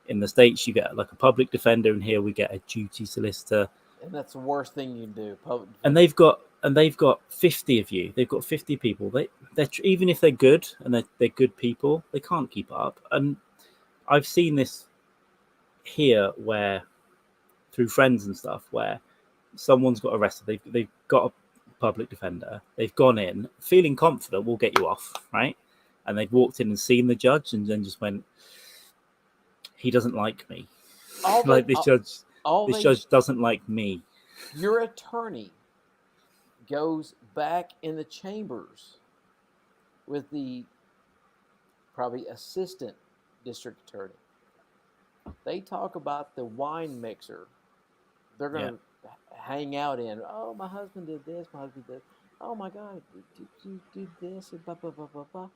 in the States you get like a public defender, and here we get a duty solicitor. And that's the worst thing you can do. And they've got 50 of you. They've got 50 people. They're even if they're good and they're good people, they can't keep up. And I've seen this here where through friends and stuff where someone's got arrested. They've got a public defender. They've gone in feeling confident we'll get you off, right? And they've walked in and seen the judge and then just went, he doesn't like me. This judge doesn't like me. Your attorney goes back in the chambers with the probably assistant district attorney. They talk about the wine mixer they're going to hang out in. Oh, my husband did this. My husband did. Oh my God, did you do this? And blah blah blah blah blah.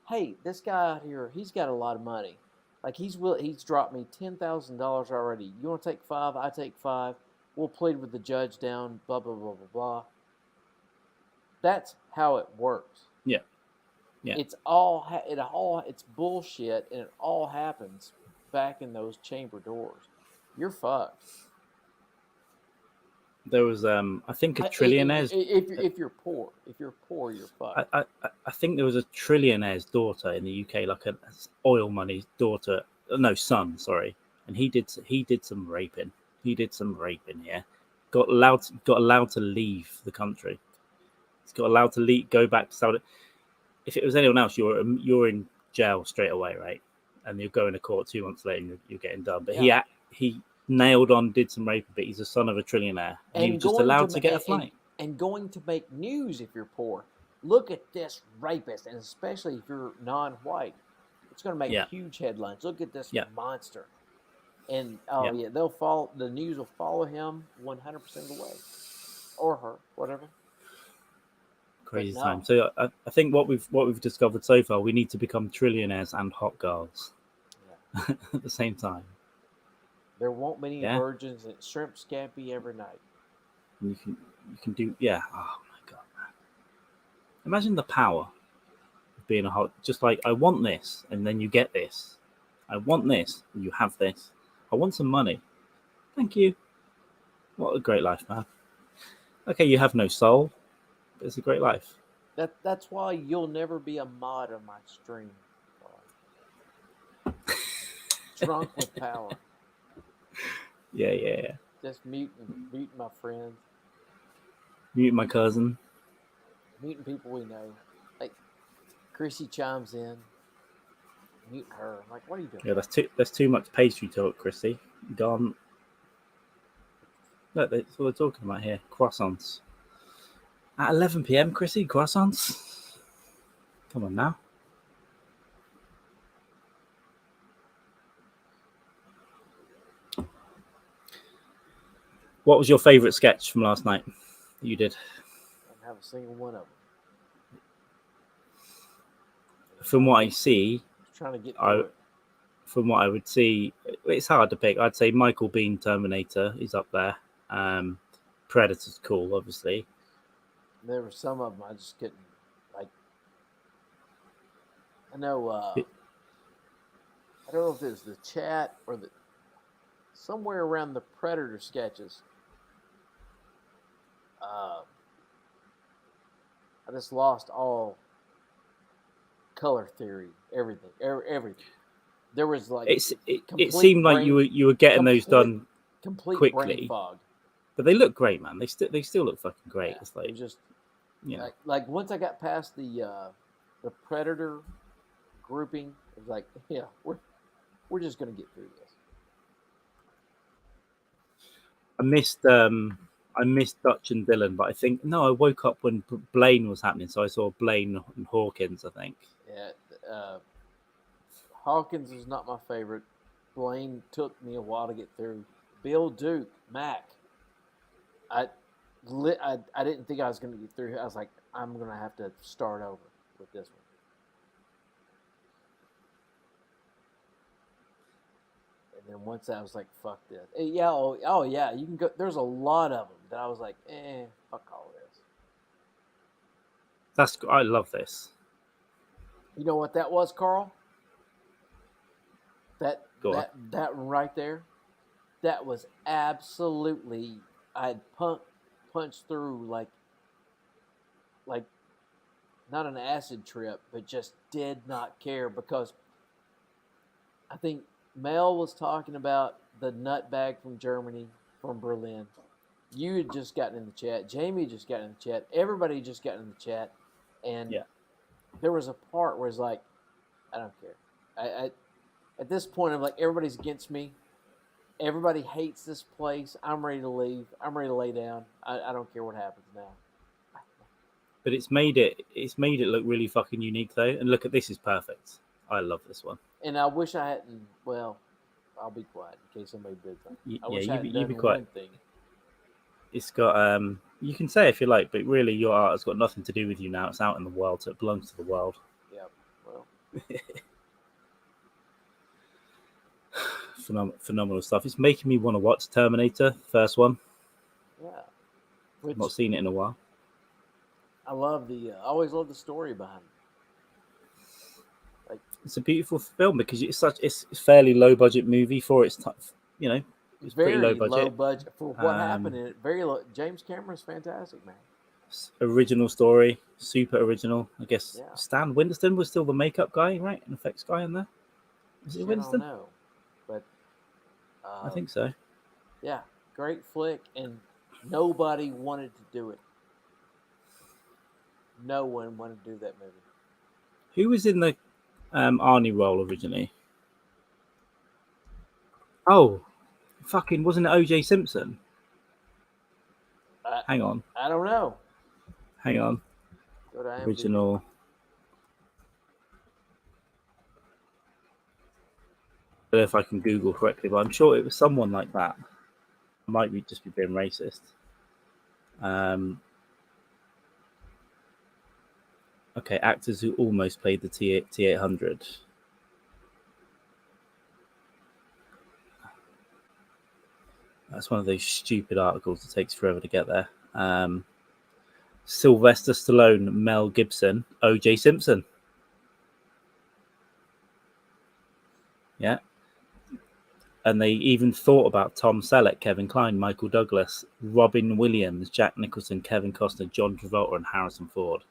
Hey, this guy out here, he's got a lot of money. Like he's dropped me $10,000 already. You want to take 5? I take 5. We'll plead with the judge down. Blah blah blah blah blah. That's how it works. Yeah. Yeah. It's bullshit, and it all happens back in those chamber doors. You're fucked. There was, I think, a trillionaire's. If you're poor, you're fucked. I think there was a trillionaire's daughter in the UK, like an oil money's daughter, no son, sorry, and he did some raping. Yeah, got allowed to leave the country. He's got allowed to go back to Saudi. If it was anyone else, you're in jail straight away, right? And you're going to court 2 months later, and you're getting done. But he nailed on, did some raping, but he's the son of a trillionaire, and he was just allowed to get a flight. And going to make news if you're poor. Look at this rapist, and especially if you're non-white, it's going to make huge headlines. Look at this monster. And Yeah. yeah, they'll follow. The news will follow him 100% of the way, or her, whatever. But Crazy time. no, So I think what we've discovered so far, we need to become trillionaires and hot girls yeah, at the same time. there won't be any Yeah, virgins at shrimp scampi every night. and you can do yeah. Oh my god, man! Imagine the power of being a hot. Just like I want this, and then you get this. I want this, and you have this. I want some money. Thank you. What a great life, man. Okay, you have no soul, but it's a great life. That's why you'll never be a mod on my stream. Drunk with power, Yeah, yeah, yeah. just muting my friends, Mute my cousin. muting people we know. Like Chrissy chimes in, mute her. I'm like, what are you doing? Yeah, that's too much pastry talk, Chrissy. Gone. Look, that's what we're talking about here. Croissants. At 11 p.m., Chrissy, croissants? Come on now. What was your favourite sketch from last night that you did? I don't have a single one of them. From what I see, Trying to get through it. from what I would see, it's hard to pick. I'd say Michael Biehn Terminator is up there. Predator's cool, obviously. There were some of them I just couldn't like. I know. I don't know if it was the chat or the somewhere around the Predator sketches. I just lost all color theory, everything. There was like it seemed like you were getting those done complete quickly, brain fog. But they look great, man. They still look fucking great. Yeah, it's like just you know. like once I got past the Predator grouping, it was like, yeah, we're just gonna get through this. I missed Dutch and Dylan, but I think I woke up when Blaine was happening, so I saw Blaine and Hawkins. I think. Yeah, Hawkins is not my favorite. Blaine took me a while to get through. Bill Duke, Mac. I didn't think I was going to get through. I was like, I'm going to have to start over with this one. And then once I was like, fuck this. Yeah, oh yeah, you can go. There's a lot of them that I was like, fuck all this. I love this. You know what that was, Carl? That one right there, that was absolutely. I had punched through like not an acid trip, but just did not care because I think Mel was talking about the nut bag from Germany, from Berlin. You had just gotten in the chat. Jamie had just gotten in the chat. Everybody just got in the chat, and there was a part where it's like, I don't care. I at this point, I'm like, everybody's against me. Everybody hates this place. I'm ready to leave. I'm ready to lay down. I don't care what happens now. But it's made it look really fucking unique though. And look at this, is perfect. I love this one. And I wish I hadn't. Well, I'll be quiet in case somebody bids on. I wish I hadn't you done be quiet. one thing. It's got you can say if you like, but really your art has got nothing to do with you now. It's out in the world, so it belongs to the world. Yeah. Well. Phenomenal stuff. It's making me want to watch Terminator, first one. Yeah. I've not seen it in a while. I always love the story behind it. Like, it's a beautiful film because it's a fairly low budget movie for its time. It's very pretty low budget for what happened in it. Very low. James Cameron's fantastic, man. Original story, super original. I guess Yeah. Stan Winston was still the makeup guy, right? An effects guy in there. Was it Winston? I don't know, but I think so. Yeah, great flick, and nobody wanted to do it. No one wanted to do that movie. Who was in the Arnie role originally? Oh, fucking wasn't it O.J. Simpson? Hang on. I don't know. Hang on. Original. don't know if I can Google correctly, but I'm sure it was someone like that. I might be just be being racist. Okay, actors who almost played the T800. That's one of those stupid articles that takes forever to get there. Sylvester Stallone, Mel Gibson, O.J. Simpson. Yeah. And they even thought about Tom Selleck, Kevin Kline, Michael Douglas, Robin Williams, Jack Nicholson, Kevin Costner, John Travolta, and Harrison Ford.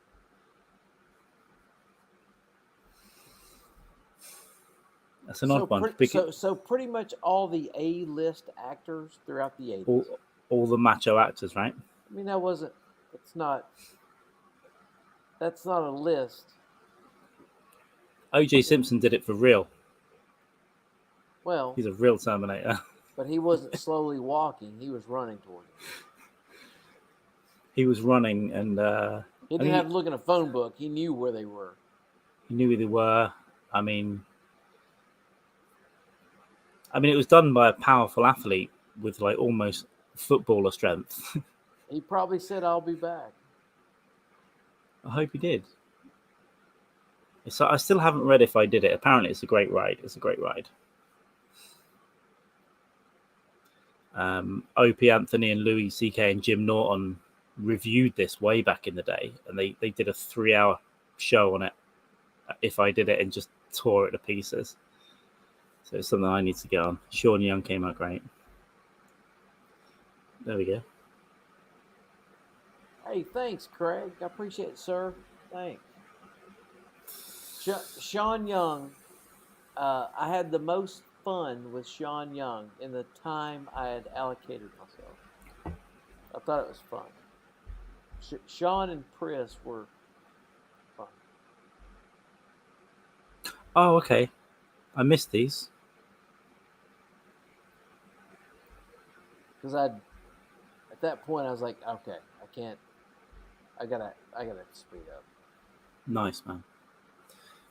That's an odd one. So pretty much all the A-list actors throughout the 80s. All the macho actors, right? I mean, that's not a list. O.J. Simpson did it for real. Well, he's a real Terminator. But he wasn't slowly walking; he was running toward it. He was running, and he didn't have to look in a phone book. He knew where they were. He knew who they were. I mean, it was done by a powerful athlete with like almost footballer strength. He probably said, "I'll be back." I hope he did. So I still haven't read If I Did It. Apparently, it's a great ride. Opie Anthony and Louis C.K. and Jim Norton reviewed this way back in the day, and they did a 3-hour show on it. If I Did It, and just tore it to pieces. So it's something I need to get on. Sean Young came out great. There we go. Hey, thanks, Craig. I appreciate it, sir. Thanks. Sean Young, I had the most fun with Sean Young in the time I had allocated myself. I thought it was fun. Sean and Chris were fun. Oh, okay. I missed these. Because at that point I was like, okay, I can't. I gotta speed up. Nice, man.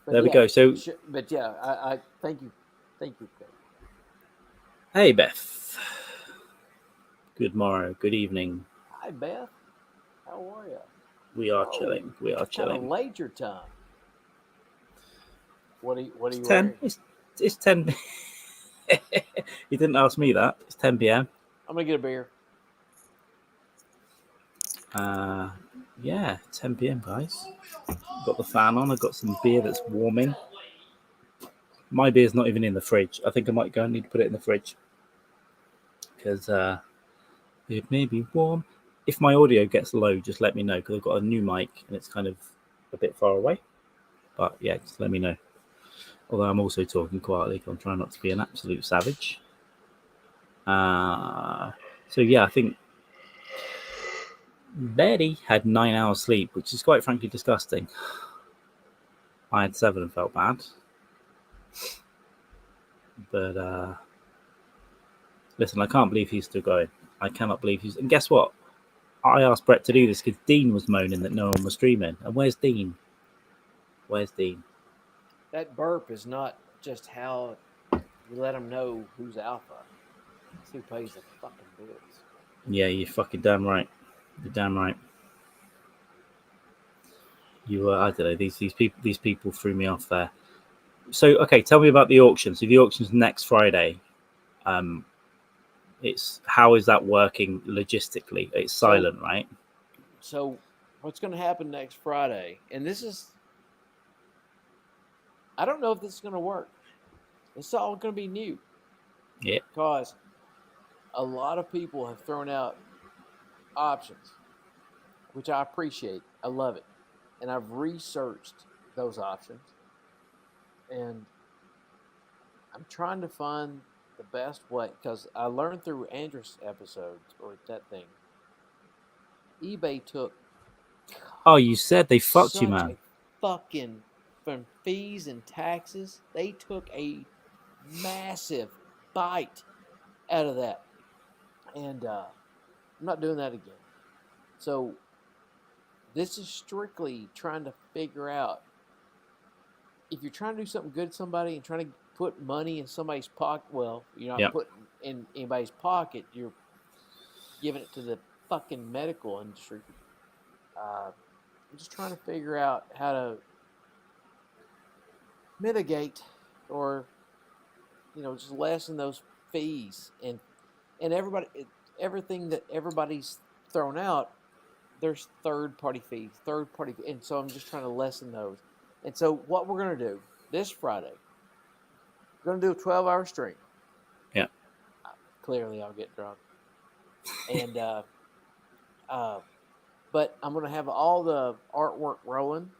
But there we go. So, but yeah, I thank you. Hey, Beth. Good morrow. Good evening. Hi, Beth. How are you? We are chilling. Kind of late your time. What are you 10. wearing? It's 10. You didn't ask me that. It's 10 p.m. I'm gonna get a beer. Yeah, 10 p.m. guys. Got the fan on. I've got some beer that's warming. My beer's not even in the fridge. I think I might go and need to put it in the fridge because it may be warm. If my audio gets low, just let me know because I've got a new mic and it's kind of a bit far away. But yeah, just let me know. Although I'm also talking quietly, I'm trying not to be an absolute savage. So yeah, I think Betty had 9 hours sleep, which is quite frankly disgusting. I had 7 and felt bad. But listen, I can't believe he's still going. I cannot believe he's... And guess what? I asked Brett to do this because Dean was moaning that no one was streaming. And where's Dean? That burp is not just how you let them know who's alpha. It's who pays the fucking bills. Yeah, you're fucking damn right. You're damn right. I don't know. These people threw me off there. So, okay, tell me about the auction. So the auction's next Friday. It's how is that working logistically? It's silent, right? So what's going to happen next Friday? And this is, I don't know if this is going to work. It's all going to be new. Yeah. Because a lot of people have thrown out options, which I appreciate. I love it. And I've researched those options. And I'm trying to find the best way, because I learned through Andrew's episodes, or that thing, eBay took... Oh, you said they fucked you, man. Fucking, from fees and taxes, they took a massive bite out of that. And I'm not doing that again. So this is strictly trying to figure out, if you're trying to do something good to somebody and trying to put money in somebody's pocket. Well, you're not Yep. putting in anybody's pocket. You're giving it to the fucking medical industry. I'm just trying to figure out how to mitigate or just lessen those fees and everything that everybody's thrown out. There's third party fees, and so I'm just trying to lessen those. And so what we're gonna do this Friday, we're gonna do a 12-hour stream. Yeah. Clearly, I'll get drunk, and but I'm gonna have all the artwork rolling,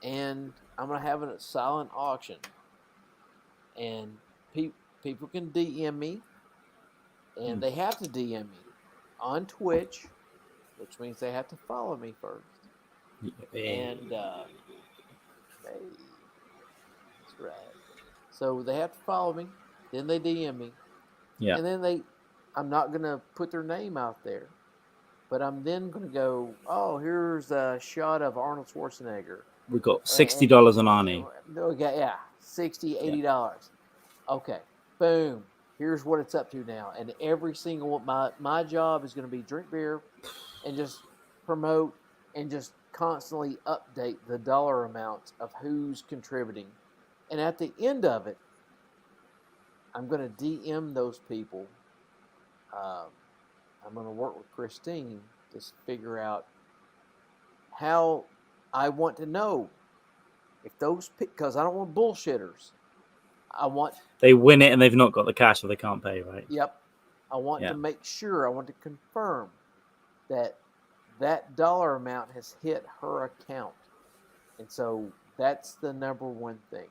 and I'm gonna have it at silent auction, and people can DM me, and they have to DM me on Twitch, which means they have to follow me first. And hey, that's right. So they have to follow me, then they DM me, Yeah. and then I'm not gonna put their name out there, but I'm then gonna go, oh, here's a shot of Arnold Schwarzenegger. We got $60 on Arnie. Okay, yeah, $60, $80. Okay, boom. Here's what it's up to now, and every single my job is going to be drink beer, and just promote and just constantly update the dollar amounts of who's contributing, and at the end of it, I'm going to DM those people. I'm going to work with Kristine to figure out how I want to know if those, because I don't want bullshitters. I want they win it and they've not got the cash or they can't pay, right? Yep. I want to make sure, I want to confirm that dollar amount has hit her account. And so that's the number one thing.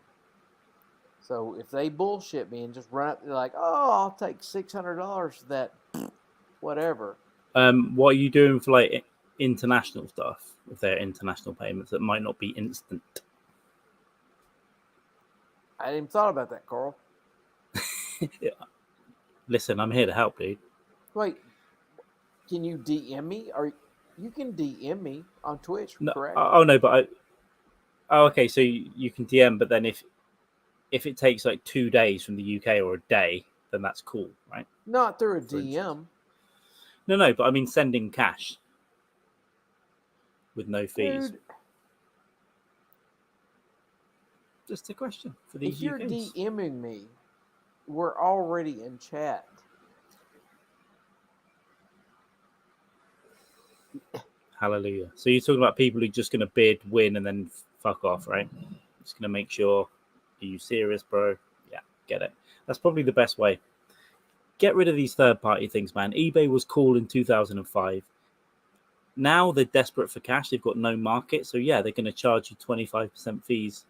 So if they bullshit me and just run up, they're like, oh, I'll take $600 for that, whatever. What are you doing for like international stuff? If they're international payments that might not be instant. I hadn't even thought about that, Carl. Yeah. Listen, I'm here to help, dude. Wait, can you DM me? Or you can DM me on Twitch, no, correct? Oh no, but okay, so you can DM, but then if it takes like 2 days from the UK or a day, then that's cool, right? Not through a DM. No, but I mean sending cash with no fees. Dude, just a question for these if you're UKs. DMing me, we're already in chat. Hallelujah. So you're talking about people who are just going to bid, win, and then fuck off, right? Just going to make sure. Are you serious, bro? Yeah, get it. That's probably the best way. Get rid of these third-party things, man. eBay was cool in 2005. Now they're desperate for cash. They've got no market. So, yeah, they're going to charge you 25% fees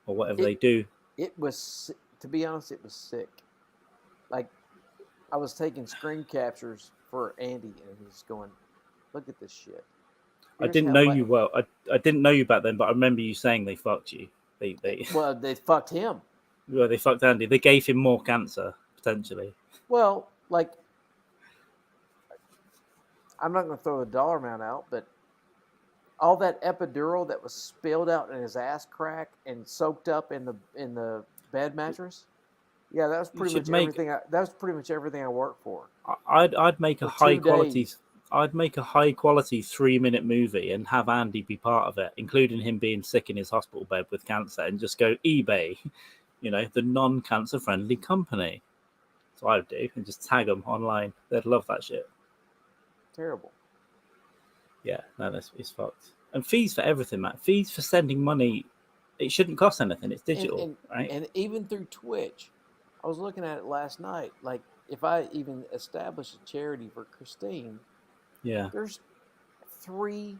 or whatever they do. It was, to be honest, it was sick. Like, I was taking screen captures for Andy, and he's going, look at this shit. I didn't know you well. I didn't know you back then, but I remember you saying they fucked you. Well, they fucked him. Well, they fucked Andy. They gave him more cancer, potentially. Well, like, I'm not going to throw the dollar amount out, but all that epidural that was spilled out in his ass crack and soaked up in the bed mattress. Yeah, that was pretty much everything. That was pretty much everything I worked for. I'd make a high quality. I'd make a high quality 3-minute movie and have Andy be part of it, including him being sick in his hospital bed with cancer, and just go eBay, the non-cancer friendly company. That's what I would do, and just tag them online. They'd love that shit. Terrible. Yeah, no, it's fucked. And fees for everything, Matt. Fees for sending money, it shouldn't cost anything. It's digital, right? And even through Twitch, I was looking at it last night. Like, if I even establish a charity for Kristine, yeah, there's 3%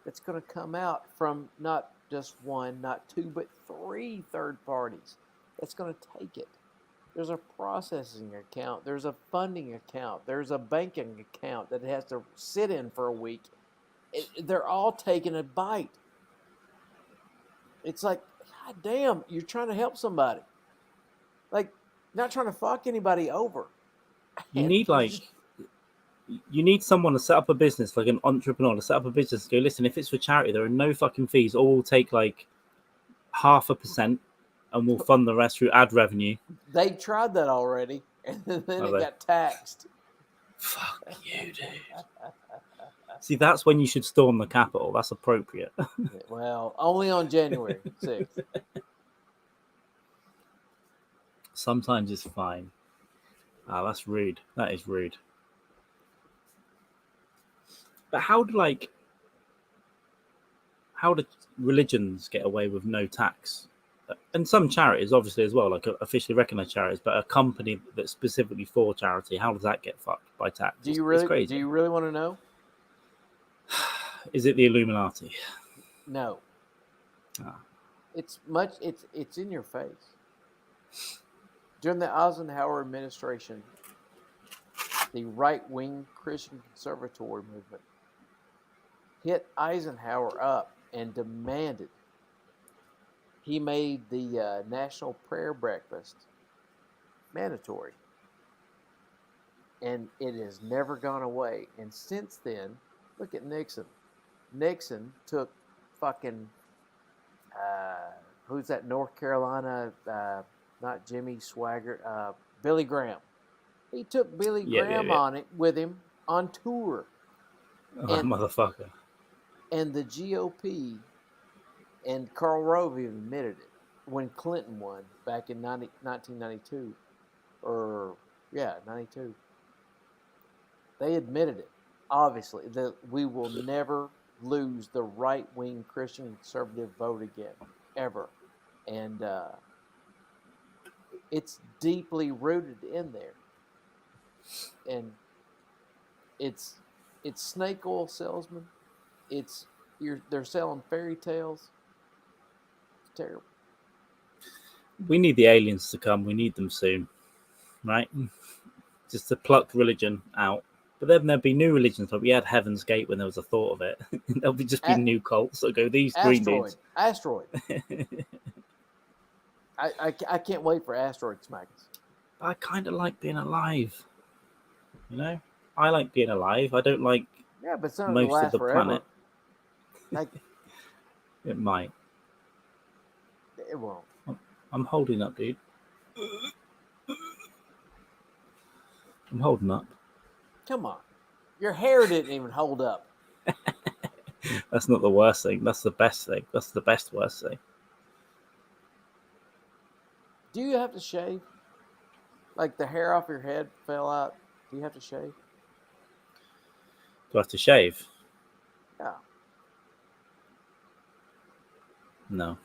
that's going to come out from not just one, not two, but 3 third parties that's going to take it. There's a processing account. There's a funding account. There's a banking account that it has to sit in for a week. They're all taking a bite. It's like, God damn, you're trying to help somebody. Like, not trying to fuck anybody over. You need someone to set up a business, like an entrepreneur to set up a business. Go, listen, if it's for charity, there are no fucking fees. Or we'll take like 0.5%, and we'll fund the rest through ad revenue. They tried that already, and then it got taxed. Fuck you, dude. See, that's when you should storm the Capitol. That's appropriate. Well, only on January 6th. Sometimes it's fine. That's rude. That is rude. But how do religions get away with no tax? And some charities, obviously, as well, like officially recognized charities, but a company that's specifically for charity, how does that get fucked by tax? Do you really? It's crazy. Do you really want to know? Is it the Illuminati? No. It's in your face. During the Eisenhower administration, the right-wing Christian conservatory movement hit Eisenhower up and demanded he made the National Prayer Breakfast mandatory. And it has never gone away. And since then, look at Nixon. Nixon took fucking, who's that North Carolina, not Jimmy Swaggart, Billy Graham. He took Billy Graham on it with him on tour. Oh, and, motherfucker. And the GOP and Karl Rove even admitted it when Clinton won back in 1992. 92. They admitted it, obviously, that we will never lose the right-wing Christian conservative vote again, ever. And it's deeply rooted in there. And it's snake oil salesmen. They're selling fairy tales. It's terrible. We need the aliens to come. We need them soon, right? Just to pluck religion out. But then there'll be new religions. Like we had Heaven's Gate when there was a thought of it. There'll be just be new cults that go, these green dudes. Asteroid. I can't wait for Asteroid to smack us. I kind of like being alive. You know? I like being alive. I don't like but it's not most of the forever. planet. Like, it might. It won't. I'm holding up, dude. I'm holding up. Come on. Your hair didn't even hold up. That's not the worst thing. That's the best thing. That's the best worst thing. Do you have to shave? Like the hair off your head fell out. Do you have to shave? Do I have to shave? Yeah. No.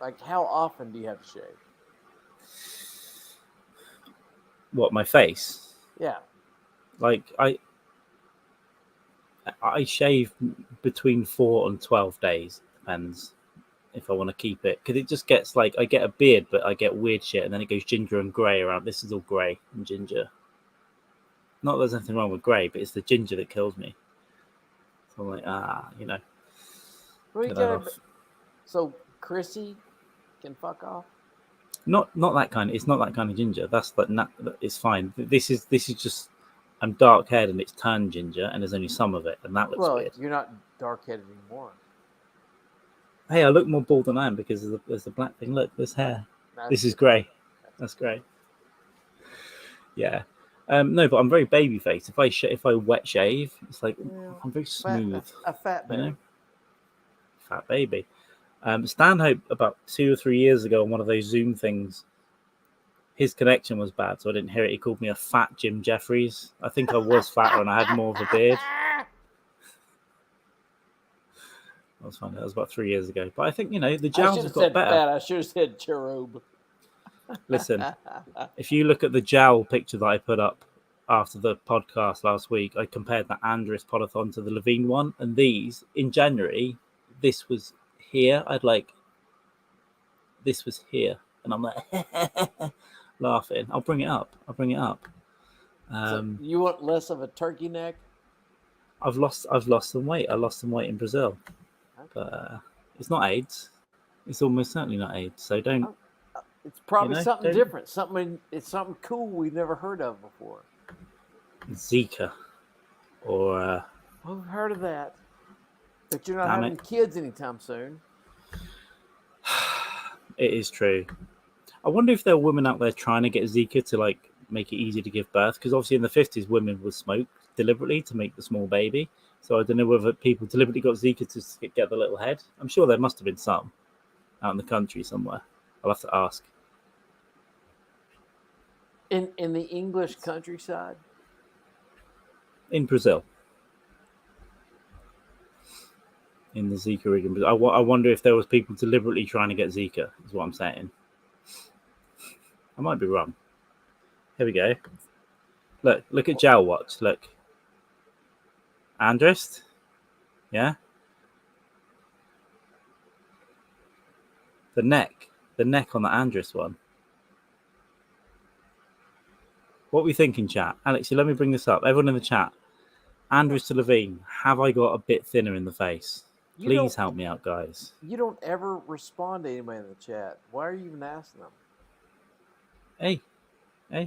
Like, how often do you have to shave? What, my face? Yeah. Like, I shave between 4 and 12 days. Depends if I want to keep it. Because it just gets like, I get a beard, but I get weird shit. And then it goes ginger and grey around. This is all grey and ginger. Not that there's anything wrong with grey, but it's the ginger that kills me. So I'm like, you know. So Chrissy can fuck off? Not that kind. It's not that kind of ginger. That's like it's fine. This is just I'm dark haired and it's turned ginger and there's only some of it and that looks weird. You're not dark headed anymore. Hey, I look more bald than I am because there's the black thing. Look, there's hair. This is grey. That's grey. Yeah. No, but I'm very baby faced. If I wet shave, it's like I'm very smooth. A fat baby. You know? Fat baby. Stanhope about 2 or 3 years ago on one of those Zoom things, his connection was bad, so I didn't hear it. He called me a fat Jim Jeffries. I think I was fatter and I had more of a beard. That was fun. That was about 3 years ago. But I think, the jowls have got better. Fat. I should have said cherub. Listen, if you look at the jowl picture that I put up after the podcast last week, I compared the Andres Podathon to the Levine one. And these, in January, this was here. This was here. And I'm like, laughing. I'll bring it up. So you want less of a turkey neck? I've lost some weight. I lost some weight in Brazil. Okay. But it's not AIDS. It's almost certainly not AIDS. So don't. It's probably something different. It's something cool we've never heard of before. Zika. Or I've heard of that. But you're not Damn having it. kids anytime soon. It is true. I wonder if there are women out there trying to get Zika to like make it easy to give birth, because obviously in the 50s women would smoke deliberately to make the small baby. So I don't know whether people deliberately got Zika to get the little head. I'm sure there must have been some out in the country somewhere. I'll have to ask. In the English countryside? In Brazil. In the Zika region. I wonder if there was people deliberately trying to get Zika, is what I'm saying. I might be wrong. Here we go. Look at Jowl Watch. Look. Andrist? Yeah? The neck on the Andrist one. What are we thinking, chat? Alex, let me bring this up. Everyone in the chat. Andrist Levine, have I got a bit thinner in the face? Please help me out, guys. You don't ever respond to anybody in the chat. Why are you even asking them? Hey,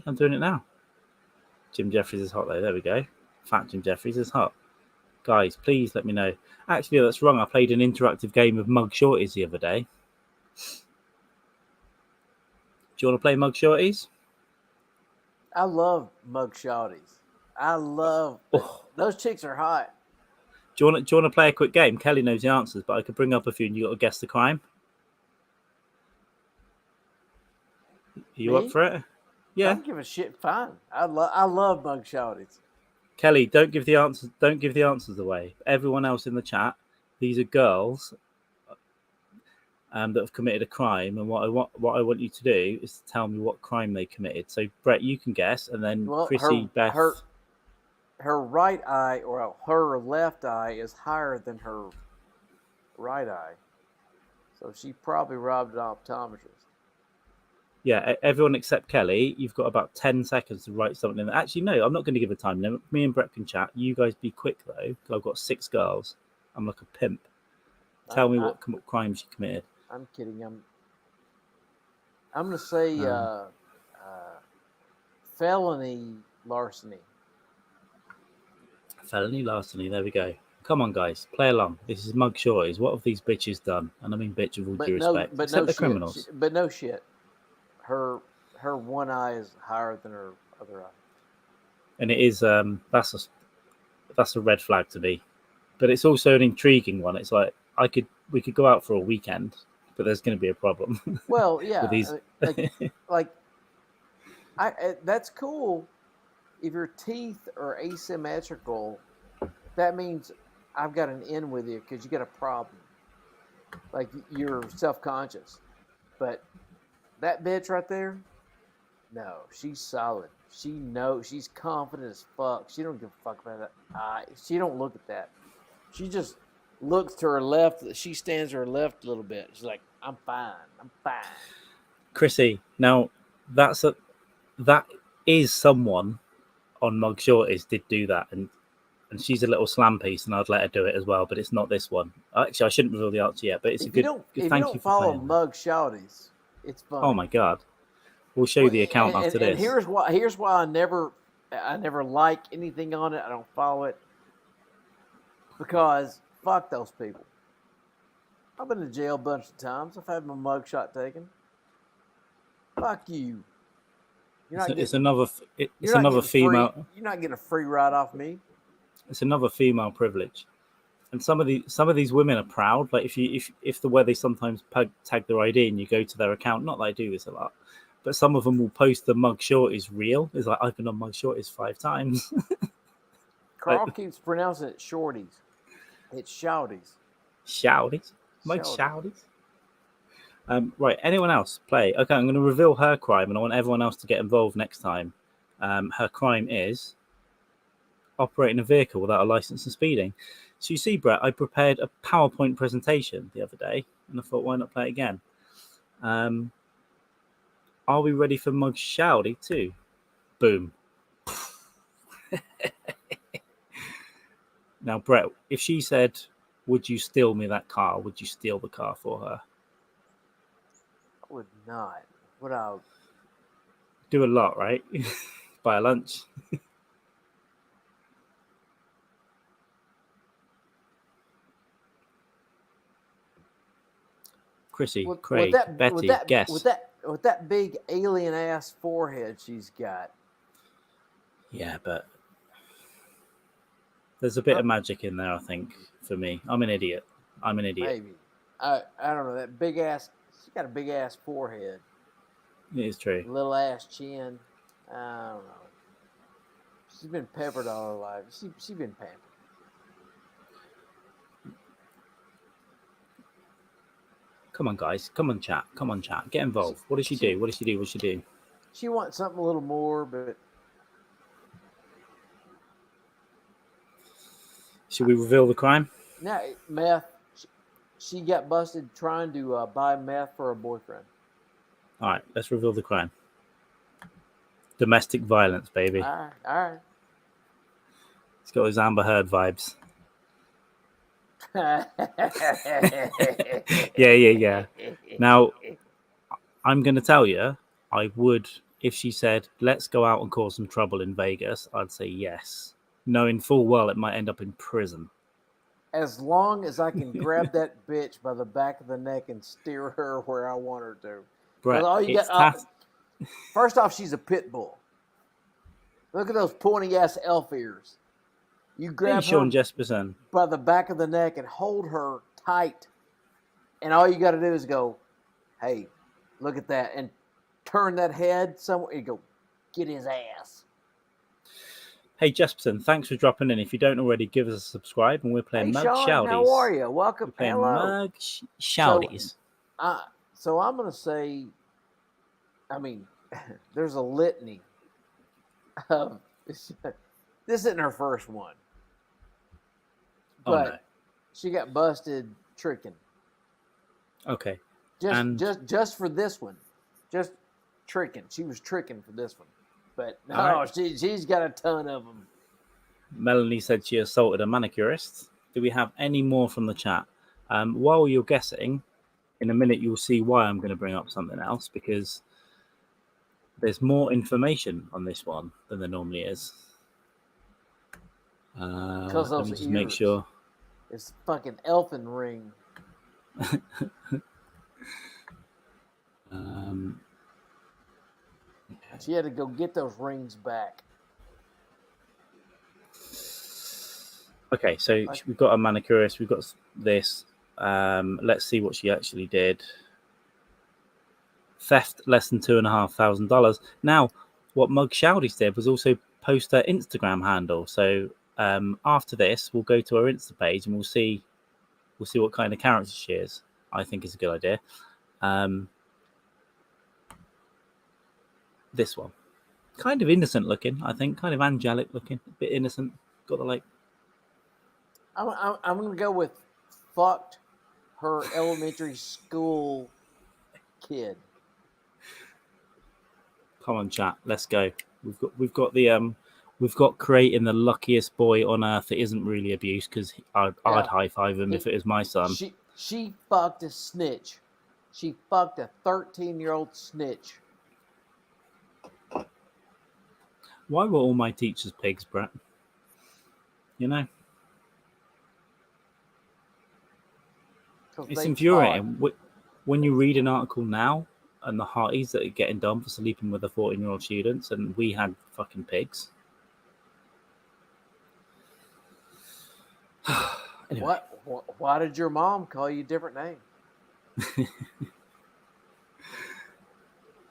I'm doing it now. Jim Jeffries is hot though. There we go. Fat Jim Jeffries is hot. Guys, please let me know. Actually, that's wrong. I played an interactive game of Mug Shorties the other day. Do you want to play Mug Shorties? I love mug shotties. I love those chicks are hot. Do you want to play a quick game? Kelly knows the answers, but I could bring up a few and you got to guess the crime. Are you up for it? Yeah. I don't give a shit. Fine. I love mug shotties. Kelly, don't give the answers. Don't give the answers away. Everyone else in the chat, these are girls that have committed a crime, and what I want you to do is to tell me what crime they committed. So Brett, you can guess, and then Chrissy, Beth. Her right eye, or her left eye, is higher than her right eye, so she probably robbed an optometrist. Yeah, everyone except Kelly, you've got about 10 seconds to write something. Actually, no, I'm not going to give a time limit. Me and Brett can chat. You guys be quick, though, because I've got 6 girls. I'm like a pimp. Tell me what crimes you committed. I'm kidding. I'm going to say felony larceny. Felony larceny, there we go. Come on, guys, play along. This is Mug Shorties. What have these bitches done? And I mean bitch with all due respect. Except the criminals. But no shit. Her one eye is higher than her other eye. And it is that's a red flag to me. But it's also an intriguing one. It's like we could go out for a weekend, but there's going to be a problem. Well, yeah, with these. That's cool. If your teeth are asymmetrical, that means I've got an in with you because you got a problem. Like you're self-conscious. But that bitch right there, no, she's solid. She's confident as fuck. She don't give a fuck about that eye. She don't look at that. She just looks to her left. She stands to her left a little bit. She's like, I'm fine. Chrissy, now that is someone on Mug Shorties did do that, and she's a little slam piece, and I'd let her do it as well, but it's not this one. Actually, I shouldn't reveal the answer yet, but it's if you don't follow Mug Shorties, it's fun. Oh my god, we'll show you the account after this. And here's why I never like anything on it. I don't follow it because fuck those people. I've been to jail a bunch of times. I've had my mugshot taken. Fuck you. It's another female. You're not getting a free ride off me. It's another female privilege, and some of these women are proud. Like if the way they sometimes tag their ID and you go to their account. Not that I do this a lot, but some of them will post the Mug Shorties reel. It's like I've been on Mug Shorties 5 times. Carl keeps pronouncing it shorties. It's shouties. Shouties. Mug Shouties. Right, anyone else play? Okay, I'm going to reveal her crime, and I want everyone else to get involved next time. Her crime is operating a vehicle without a license and speeding. So you see, Brett, I prepared a PowerPoint presentation the other day, and I thought, why not play it again? Are we ready for Mug Shouty too? Boom. Now, Brett, if she said, would you steal me that car? Would you steal the car for her? I would not. Would I? Do a lot, right? Buy a lunch. Chrissy, with Craig, that Betty, guess. with that big alien ass forehead she's got. Yeah, but there's a bit of magic in there, I think, for me. I'm an idiot. Maybe. I don't know, that big ass. She's got a big ass forehead, It is true. little ass chin. I don't know. She's been peppered all her life. She's been pampered. Come on, guys. Come on, chat. Get involved. What does she do? What does she do? She wants something a little more, but should we reveal the crime? now meth. She got busted trying to buy meth for her boyfriend. All right, let's reveal the crime. Domestic violence, baby. All right. It's got those Amber Heard vibes. Yeah. Now, I'm going to tell you, I would, if she said, let's go out and cause some trouble in Vegas, I'd say yes, knowing full well it might end up in prison. As long as I can grab that bitch by the back of the neck and steer her where I want her to. Brett, all you got, first off, she's a pit bull. Look at those pointy ass elf ears. You grab Sean her Jesperson by the back of the neck and hold her tight. And all you got to do is go, hey, look at that. And turn that head somewhere. You go, get his ass. Hey, Jesperson, thanks for dropping in. If you don't already, give us a subscribe. And we're playing Mug Sean, Shouties. how are you? Welcome. We're playing Hello. Mug Shouties. So I'm going to say, I mean, there's a litany of, this isn't her first one. But no. she got busted tricking. Okay. Just for this one. Just tricking. She was tricking for this one. But no, right. She's got a ton of them. Melanie said she assaulted a manicurist. Do we have any more from the chat? While you're guessing, in a minute you'll see why I'm going to bring up something else, because there's more information on this one than there normally is. Let me just make sure. It's fucking elfin ring. She had to go get those rings back. Okay, so we've got a manicurist. We've got this. Let's see what she actually did. Theft less than $2,500. Now, what Mug Shouties did was also post her Instagram handle. So after this, we'll go to her Insta page and we'll see what kind of character she is. I think it's a good idea. This one, kind of innocent looking, I think, kind of angelic looking, a bit innocent. Got the like. I'm gonna go with fucked her elementary school kid. Come on, chat, let's go. We've got creating the luckiest boy on earth that isn't really abuse, because I'd high five him if it was my son. She fucked a snitch. She fucked a 13-year-old snitch. Why were all my teachers pigs, Brett? You know? It's infuriating. When you read an article now and the hearties that are getting done for sleeping with the 14-year-old students, and we had fucking pigs. Anyway. Why did your mom call you a different name?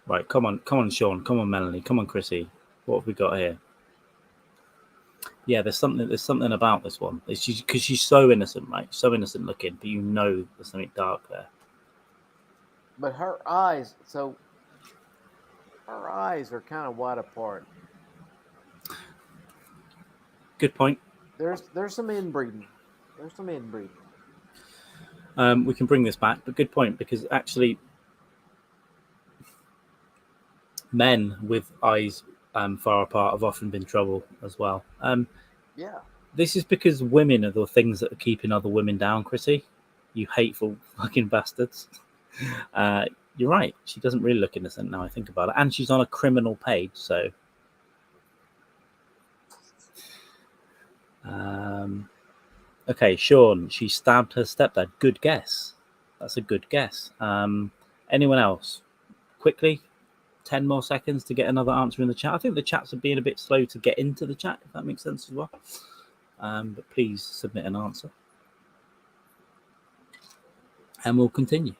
Right, come on, Sean. Come on, Melanie. Come on, Chrissy. What have we got here? Yeah, there's something about this one. It's because she's so innocent, right? So innocent looking, but you know there's something dark there. But her eyes are kind of wide apart. Good point. There's some inbreeding. We can bring this back, but good point, because actually men with eyes far apart have often been trouble as well. Yeah. This is because women are the things that are keeping other women down, Chrissy. You hateful fucking bastards. You're right. She doesn't really look innocent now I think about it. And she's on a criminal page, so... Okay, Sean, she stabbed her stepdad. Good guess. That's a good guess. Anyone else? Quickly, 10 more seconds to get another answer in the chat. I think the chats are being a bit slow to get into the chat, if that makes sense as well. But please submit an answer. And we'll continue.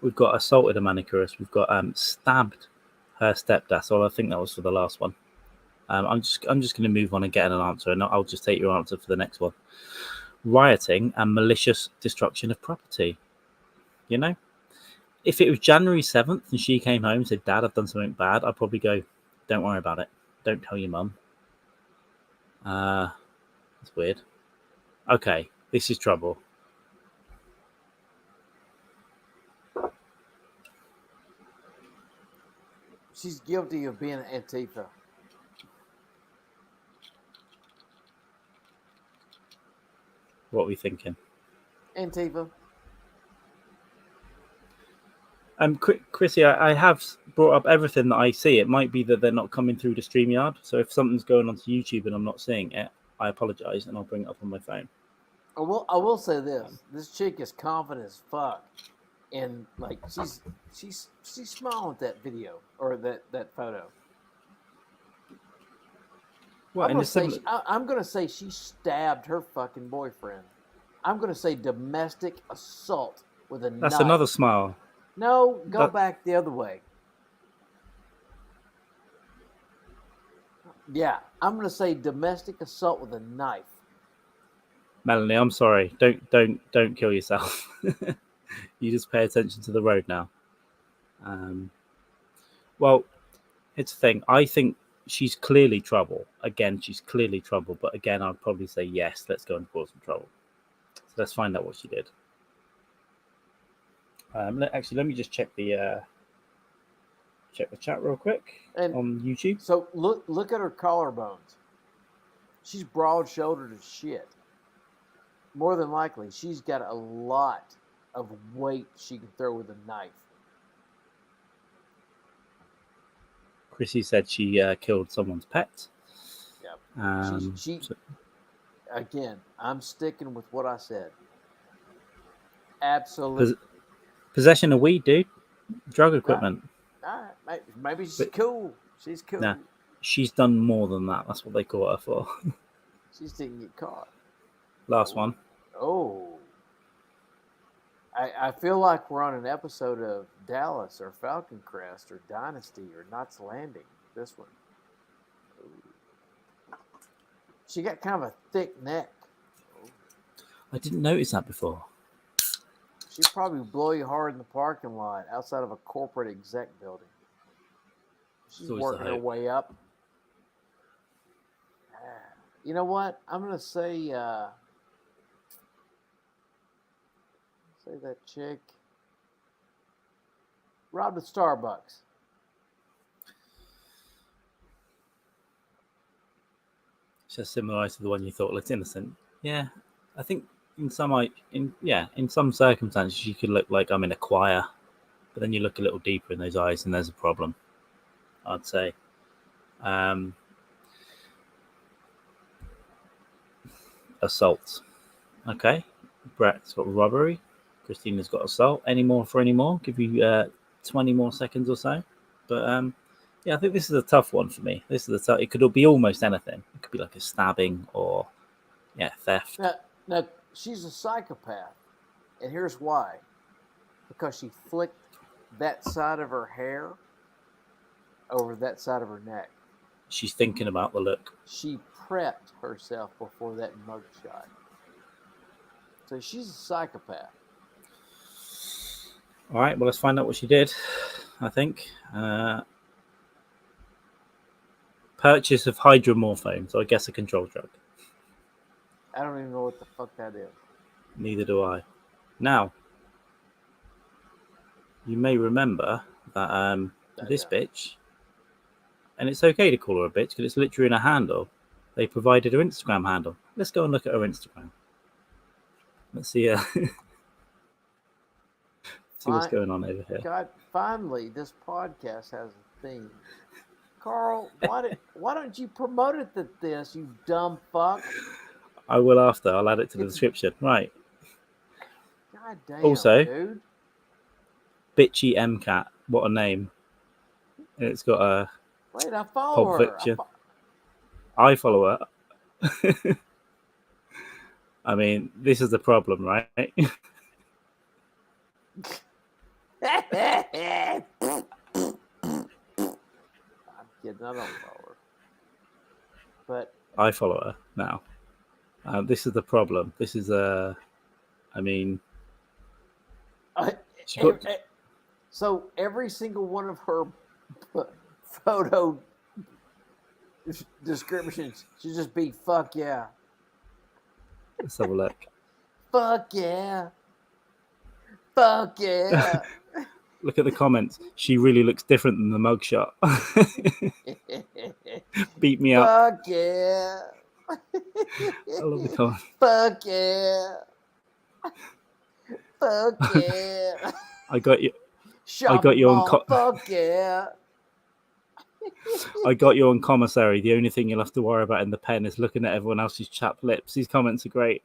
We've got assaulted a manicurist. We've got stabbed her stepdad. So I think that was for the last one. I'm just going to move on and get an answer, and I'll just take your answer for the next one. Rioting and malicious destruction of property. You know, if it was January 7th and she came home and said, "Dad, I've done something bad," I'd probably go, "Don't worry about it. Don't tell your mum." That's weird. Okay, this is trouble. She's guilty of being an Antifa. What are we thinking? Antifa. Chrissy, I have brought up everything that I see. It might be that they're not coming through the StreamYard. So if something's going onto YouTube and I'm not seeing it, I apologize and I'll bring it up on my phone. I will say this: this chick is confident as fuck, and like she's smiling at that video or that photo. Well, I'm gonna say she stabbed her fucking boyfriend. I'm gonna say domestic assault with a knife. That's another smile. No, go back the other way. Yeah, I'm gonna say domestic assault with a knife. Melanie, I'm sorry. Don't kill yourself. You just pay attention to the road now. Well, it's the thing. I think she's clearly trouble. Again, she's clearly trouble. But again, I'd probably say yes. Let's go and cause some trouble. So let's find out what she did. Let me just check the chat real quick on YouTube. So look at her collarbones. She's broad-shouldered as shit. More than likely, she's got a lot of weight she can throw with a knife. Chrissy said she killed someone's pet. Yep. Again, I'm sticking with what I said. Absolutely. Possession of weed, dude. Drug equipment. Right. Maybe she's cool. She's cool. Nah, she's done more than that. That's what they caught her for. She just didn't get caught. Last one. Oh. I feel like we're on an episode of Dallas or Falcon Crest or Dynasty or Knots Landing. This one. Ooh. She got kind of a thick neck. I didn't notice that before. She'd probably blow you hard in the parking lot outside of a corporate exec building. She's working her way up. You know what? I'm going to say that chick robbed a Starbucks. It's just similar to the one you thought looked innocent. Yeah, I think in some circumstances you could look like I'm in a choir, but then you look a little deeper in those eyes and there's a problem, I'd say. Assault. Okay. Brett's got robbery. Christina's got assault. Any more? Give you 20 more seconds or so. But I think this is a tough one for me. It could be almost anything. It could be like a stabbing or theft. Now she's a psychopath, and here's why: because she flicked that side of her hair over that side of her neck. She's thinking about the look. She prepped herself before that mugshot. So she's a psychopath. All right, well, let's find out what she did, I think. Purchase of hydromorphone, so I guess a control drug. I don't even know what the fuck that is. Neither do I. Now, you may remember that this bitch, and it's okay to call her a bitch because it's literally in a handle. They provided her Instagram handle. Let's go and look at her Instagram. Let's see what's going on over here. God, finally, this podcast has a theme. Carl, why don't you promote it to this, you dumb fuck? I will after. I'll add it to the description. Right. God God damn, Also, dude. Bitchy MCat. What a name. And it's got a Wait, I follow Pulp her. Fiction. I follow her. I mean, this is the problem, right? I'm kidding. I don't follow her. But I follow her now. This is the problem. This is I mean, she got. so every single one of her photo descriptions should just be "fuck yeah." Let's have a look. Fuck yeah. Fuck yeah. Look at the comments. She really looks different than the mugshot. Beat me up. Fuck yeah. I love the comment. Fuck yeah. Fuck yeah. I got you. Shopping you on mall. Fuck yeah. I got you on commissary. The only thing you'll have to worry about in the pen is looking at everyone else's chapped lips. These comments are great.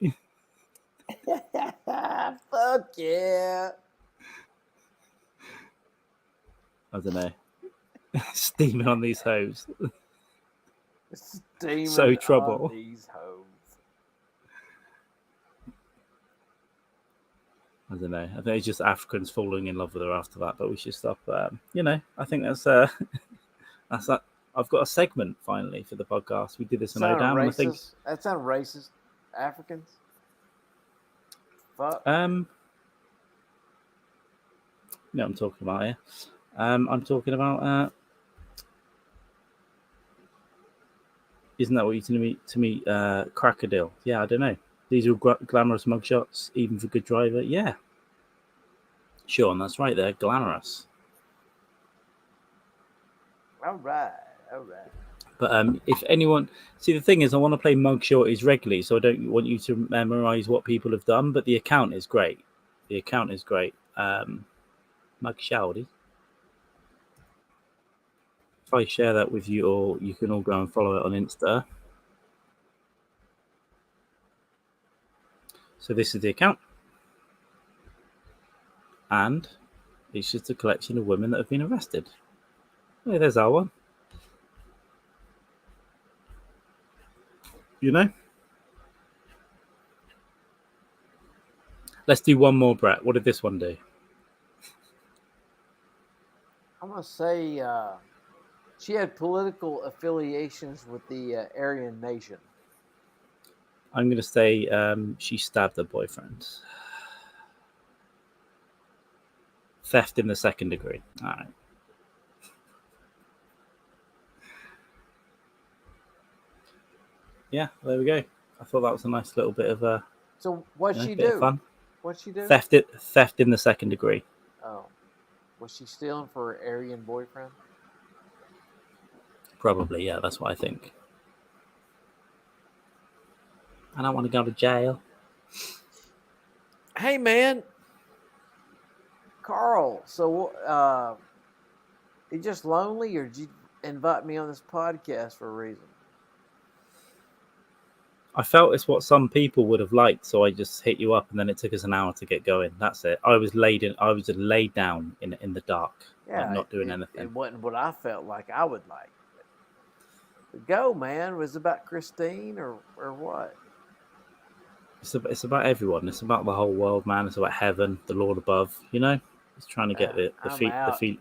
Fuck yeah. I don't know. Steaming on these hoes. Steaming So trouble. on these hoes. I don't know. I think it's just Africans falling in love with her after that. But we should stop. I think that's that's that. I've got a segment finally for the podcast. We did this in Comedown. I think that sounds racist. Africans. Fuck. I'm talking about here. I'm talking about. Isn't that what you to me? Crocodile. Yeah, I don't know. These are glamorous mugshots, even for good driver. Yeah, sure, and that's right. They're glamorous. All right. But if anyone, see, the thing is, I want to play mugshorties regularly, so I don't want you to memorize what people have done. But the account is great. Mugshorty. If I share that with you all, you can all go and follow it on Insta. So this is the account. And it's just a collection of women that have been arrested. Oh, there's our one. You know? Let's do one more, Brett. What did this one do? I'm going to say she had political affiliations with the Aryan Nation. I'm going to say she stabbed her boyfriend. Theft in the second degree. All right. Yeah, there we go. I thought that was a nice little bit of So what'd she do? Fun. What'd she do? Theft in the second degree. Oh. Was she stealing for her Aryan boyfriend? Probably, yeah, that's what I think. I don't want to go to jail. Hey, man. Carl, so you just lonely, or did you invite me on this podcast for a reason? I felt it's what some people would have liked, so I just hit you up, and then it took us an hour to get going. That's it. I was laid down in the dark, like not doing anything. It wasn't what I felt like I would like. But go, man. Was it about Kristine or what? It's about everyone. It's about the whole world, man. It's about heaven, the Lord above. You know, it's trying to get the feet.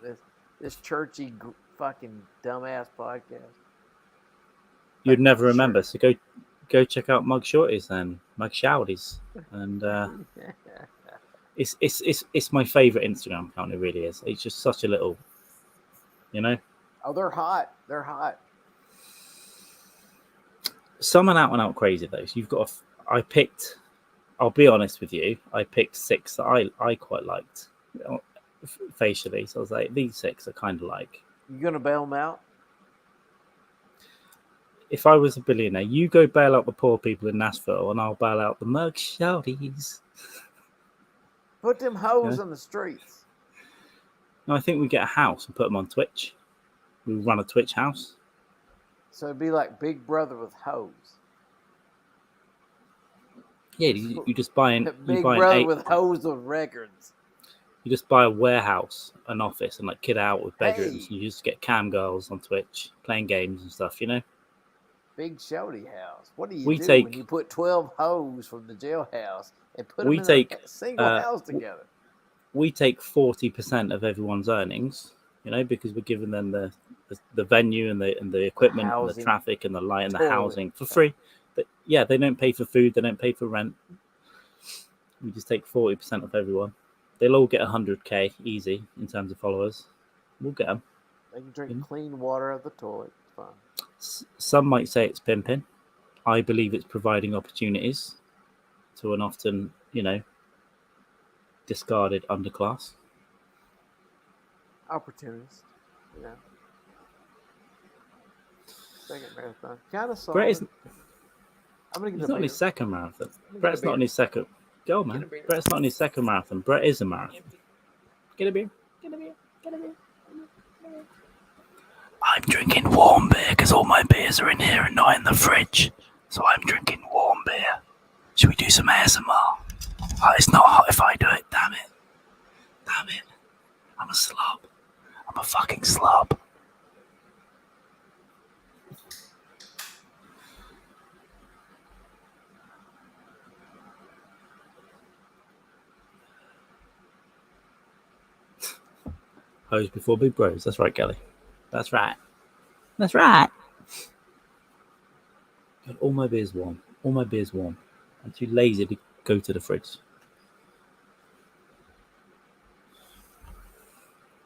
This churchy fucking dumbass podcast. You'd never remember. So go check out Mugshorties then, Mugshorties, and it's my favorite Instagram account. It really is. It's just such a little, you know. Oh, they're hot. They're hot. Some are out and out crazy though. So you've got. I'll be honest with you. I picked 6 that I quite liked, facially. So I was like, these 6 I kind of like. You gonna bail them out? If I was a billionaire, you go bail out the poor people in Nashville, and I'll bail out the Mugshorties. Put them hoes on the streets. No, I think we get a house and put them on Twitch. We run a Twitch house. So it'd be like Big Brother with hoes. Yeah, you just buy you Big buy Brother with hoes of records. you just buy a warehouse, an office, and like kid out with bedrooms. Hey. And you just get cam girls on Twitch playing games and stuff. You know. Big Shody house. What do you We do take- when you put 12 hoes from the jailhouse and put them We in take, a single house together? We take 40% of everyone's earnings, you know, because we're giving them the venue and the equipment and the housing, traffic and the light and the toilet. housing for free. But yeah, they don't pay for food, they don't pay for rent. We just take 40% of everyone. They'll all get 100K easy in terms of followers. We'll get them. They can drink clean water out of the toilet. It's fine. Some might say it's pimping. I believe it's providing opportunities to an often, you know, discarded underclass. Opportunist, you know. Second marathon. Kind of Brett solid. I'm going to get He's a not in his beer. second marathon. get Brett's a not in beer. his second. Go, man. Brett's not in his second marathon. Brett is a marathon. Get a beer. Get a beer. Get a beer. I'm drinking warm beer because all my beers are in here and not in the fridge. So I'm drinking warm beer. Should we do some ASMR? Oh, it's not hot if I do it. Damn it. Damn it. I'm a slob. I'm a fucking slob. Hoes before big bros. That's right, Kelly. That's right. That's right. God, all my beer's warm. All my beer's warm. I'm too lazy to go to the fridge.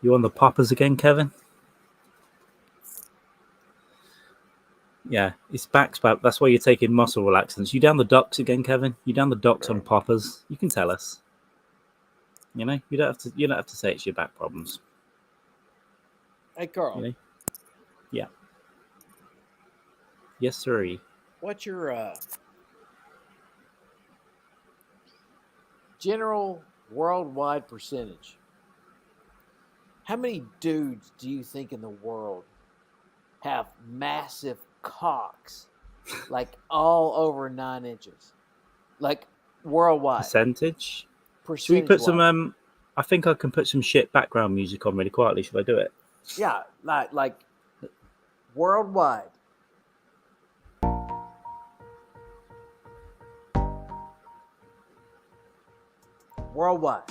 You on the poppers again, Kevin? Yeah, it's back. That's why you're taking muscle relaxants. You down the docks again, Kevin? You down the docks on poppers? You can tell us. You know, you don't have to. You don't have to say it's your back problems. Hey, Carl. You know? Yeah. Yes, sir. What's your general worldwide percentage? How many dudes do you think in the world have massive cocks, like all over 9 inches, like worldwide? Percentage? Should we put some? I think I can put some shit background music on really quietly. Should I do it? Yeah, like worldwide. Worldwide.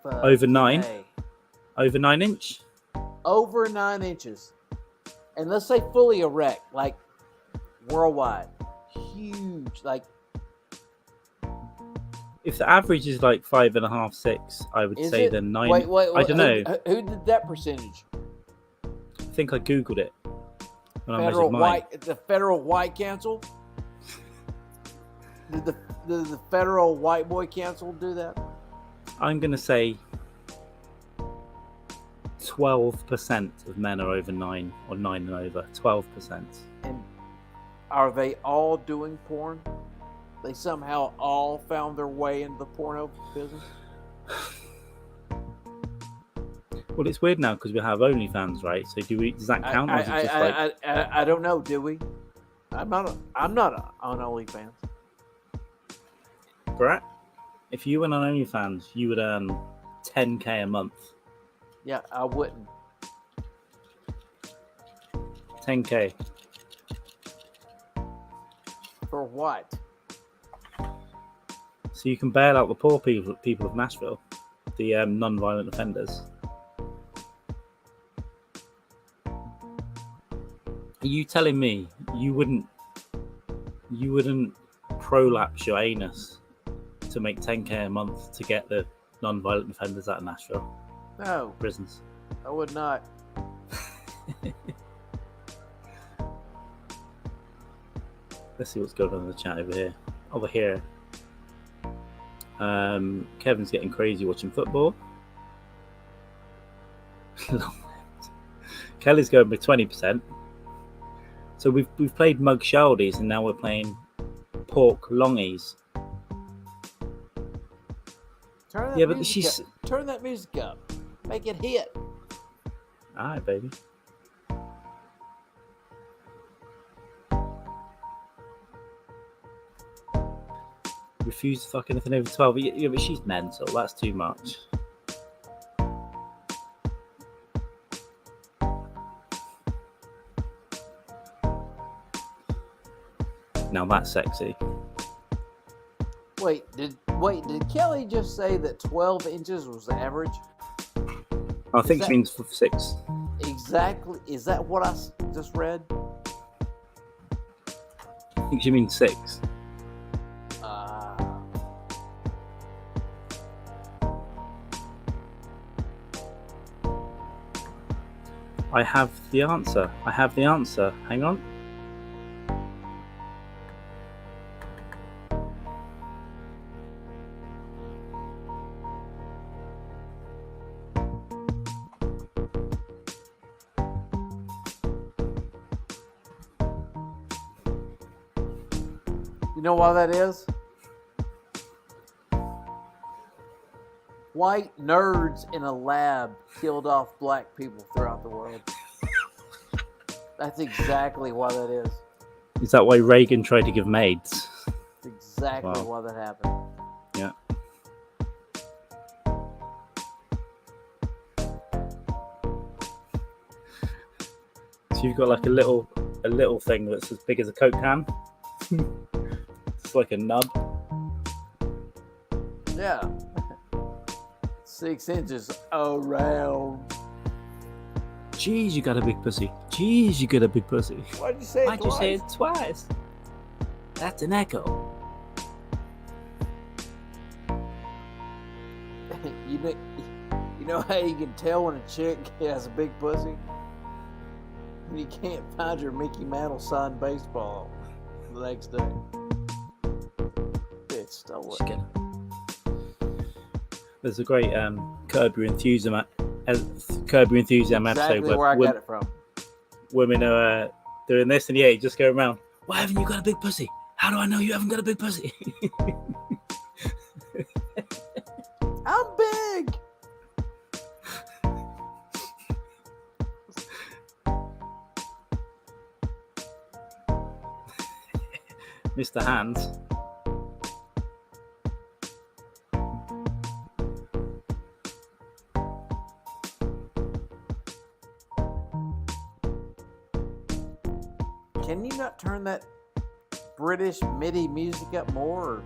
Over 9? Over 9 inch? Over 9 inches. And let's say fully erect, like worldwide. Huge. Like, if the average is like 5.5, 6, I would say then 9. Wait, I don't know. Who did that percentage? I think I googled it when I Federal measured mine. the Federal White Council? Did the Federal White Boy Council do that? I'm going to say 12% of men are over 9 or 9 and over. 12%. And are they all doing porn? They somehow all found their way into the porno business? Well, it's weird now because we have OnlyFans, right? So does that count? I don't know. Do we? I'm not on OnlyFans. Brett, if you went on OnlyFans, you would earn 10K a month. Yeah, I wouldn't. 10K. For what? So you can bail out the poor people of Nashville, the non-violent offenders. Are you telling me you wouldn't prolapse your anus to make 10K a month to get the non-violent offenders out of Nashville No, prisons? I would not. Let's see what's going on in the chat over here. Over here. Kevin's getting crazy watching football. Kelly's going with 20%. So we've played mug shaldies and now we're playing pork longies. Turn that music up. Make it hit. Alright, baby. Refuse to fuck anything over 12. Yeah, but she's mental. That's too much. Now that's sexy. Wait, did Kelly just say that 12 inches was the average? I think she means 6. Exactly. Is that what I just read? I think she means 6. I have the answer. Hang on. You know why that is? White nerds in a lab killed off black people throughout the world. That's exactly why that is. Is that why Reagan tried to give maids? That's exactly why that happened. Yeah. So you've got like a little thing that's as big as a Coke can. It's like a nub. Yeah. 6 inches around. Jeez, you got a big pussy. Jeez, you got a big pussy. Why'd you say it Why'd twice? you say it twice? That's an echo. You know how you can tell when a chick has a big pussy? When you can't find your Mickey Mantle signed baseball the next day. Bitch stole it. There's a great Curb Your Enthusiasm episode where I got it from. Women are doing this, and you just go around. Why haven't you got a big pussy? How do I know you haven't got a big pussy? I'm big. Mr. Hands. Can you not turn that British MIDI music up more?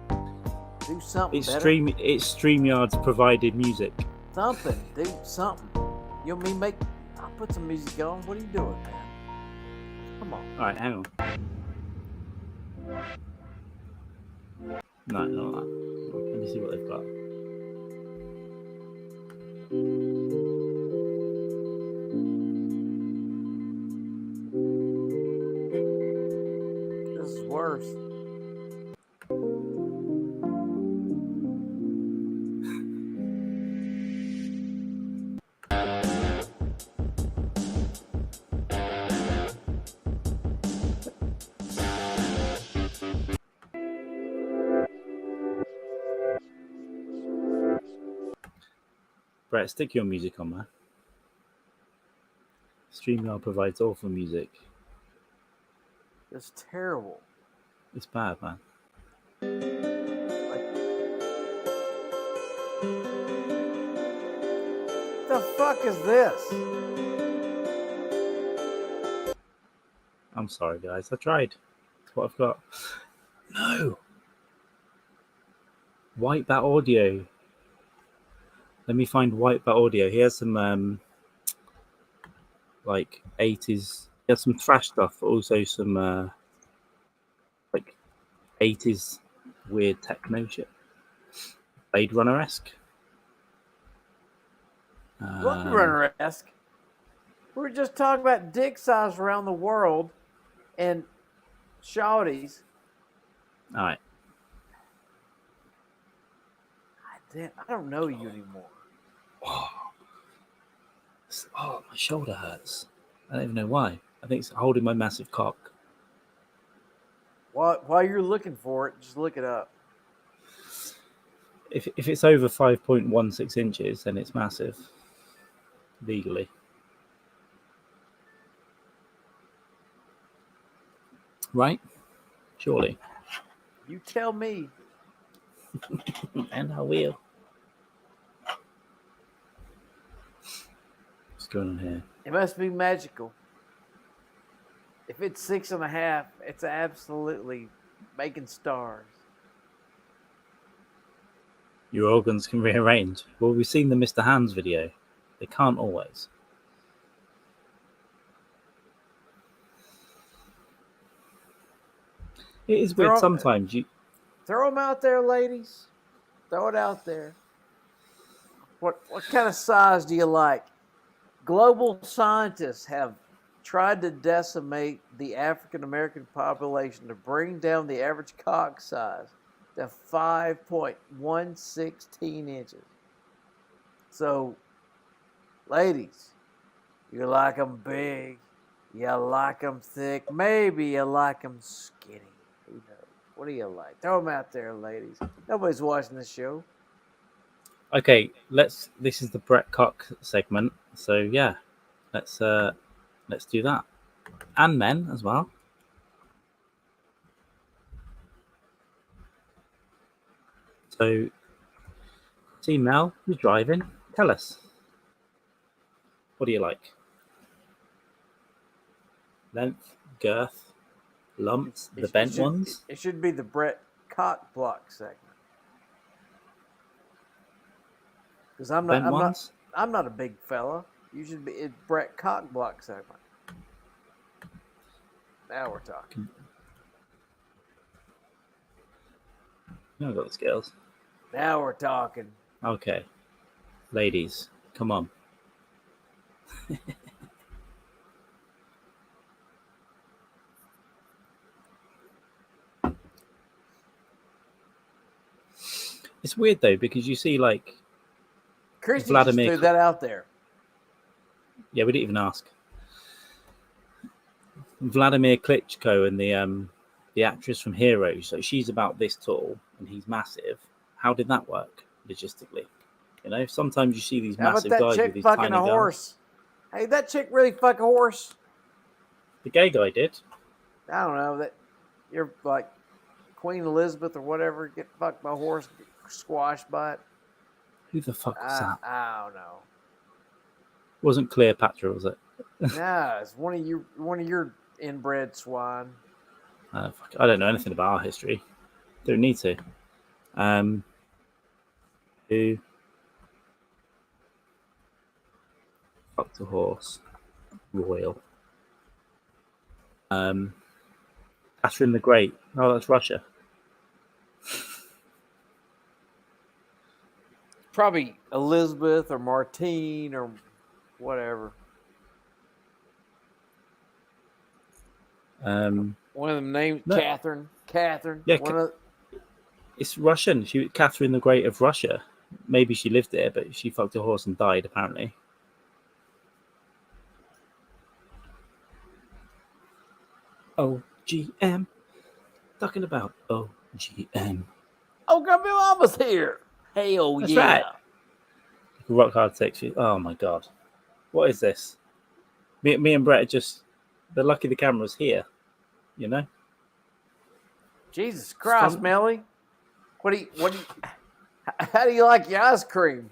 Or do something better? It's StreamYard's provided music. Something. Do something. You know me? I'll put some music on. What are you doing, man? Come on. All right, hang on. No, not that. Let me see what they've got. This is worse. Brett, stick your music on, man. StreamYard provides awful music. It's terrible. It's bad, man. The fuck is this? I'm sorry, guys. I tried. That's what I've got. No. WhiteBatAudio. Let me find WhiteBatAudio. He has some like 80s. He has some thrash stuff, but also some like 80s weird techno shit. Blade Runner-esque. Blade Runner-esque. We were just talking about dick size around the world and shawties. All right. Damn, I don't know you anymore. Oh, my shoulder hurts. I don't even know why. I think it's holding my massive cock. While you're looking for it, just look it up. If it's over 5.16 inches, then it's massive. Legally. Right? Surely. You tell me. And I will. What's going on here? It must be magical. If it's 6.5, it's absolutely making stars. Your organs can rearrange. Well, we've seen the Mr. Hands video. They can't always. It is weird. Sometimes you throw them out there, ladies. Throw it out there. What kind of size do you like? Global scientists have tried to decimate the African American population to bring down the average cock size to 5.116 inches. So, ladies, you like them big, you like them thick, maybe you like them skinny. Who knows? What do you like? Throw them out there, ladies. Nobody's watching this show. Okay, this is the Brett Cock segment. So yeah, let's do that. And men as well. So see Mel, you're driving. Tell us. What do you like? Length, girth, lumps, the bent ones? It should be the Brett Cock block segment. Because I'm not a big fella. You should be it's Brett Cock block segment. Now we're talking. No, I've got the skills. Now we're talking. Okay. Ladies, come on. It's weird though, because you see like Kristine just threw that out there. Yeah, we didn't even ask. Vladimir Klitschko and the actress from Heroes, so she's about this tall and he's massive. How did that work logistically? You know, sometimes you see these massive guys with these tiny guns. Horse. Hey, that chick really fuck a horse? The gay guy did. I don't know. That you're like Queen Elizabeth or whatever, get fucked by a horse, get squashed by it. Who the fuck was that? I don't know. Wasn't Cleopatra, was it? Nah, it's one of your inbred swine. I don't know anything about our history. Don't need to. Who fucked a horse? Royal. Catherine the Great. Oh, that's Russia. Probably Elizabeth or Martine or whatever. One of them named Catherine. Catherine. Yeah, it's Russian. Catherine the Great of Russia. Maybe she lived there, but she fucked a horse and died, apparently. OGM. Talking about OGM. Oh, God, my mama's here. Hell That's yeah. Right. Rock hard sex. Oh my god. What is this? Me and Brett are just, they're lucky the camera's here, you know? Jesus Christ, Melly. How do you like your ice cream?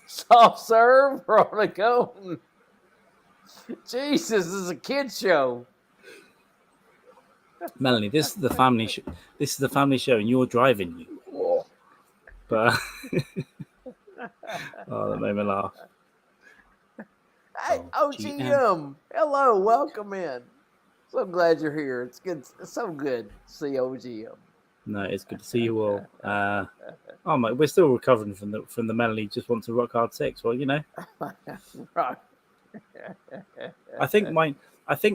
Soft serve or on a cone? Jesus, this is a kid show. Melanie, this is the family show. This is the family show, and you're driving. You. But oh, that made me laugh. Hey, OGM. Hello, welcome in. So glad you're here. It's good. It's so good to see OGM. No, it's good to see you all. Oh my, we're still recovering from the Melanie just wants to rock hard sex. Well, you know. Right. I think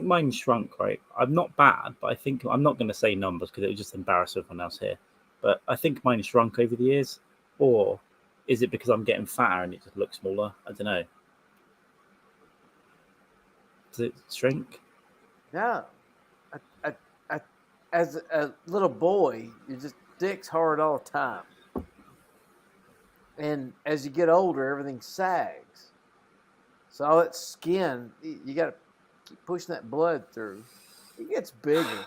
mine shrunk, right? I'm not bad, but I think I'm not going to say numbers because it would just embarrass everyone else here. But I think mine shrunk over the years, or is it because I'm getting fatter and it just looks smaller? I don't know. Does it shrink? No. As a little boy, your just dick's hard all the time, and as you get older, everything sags. So all that skin, you got to keep pushing that blood through, it gets bigger.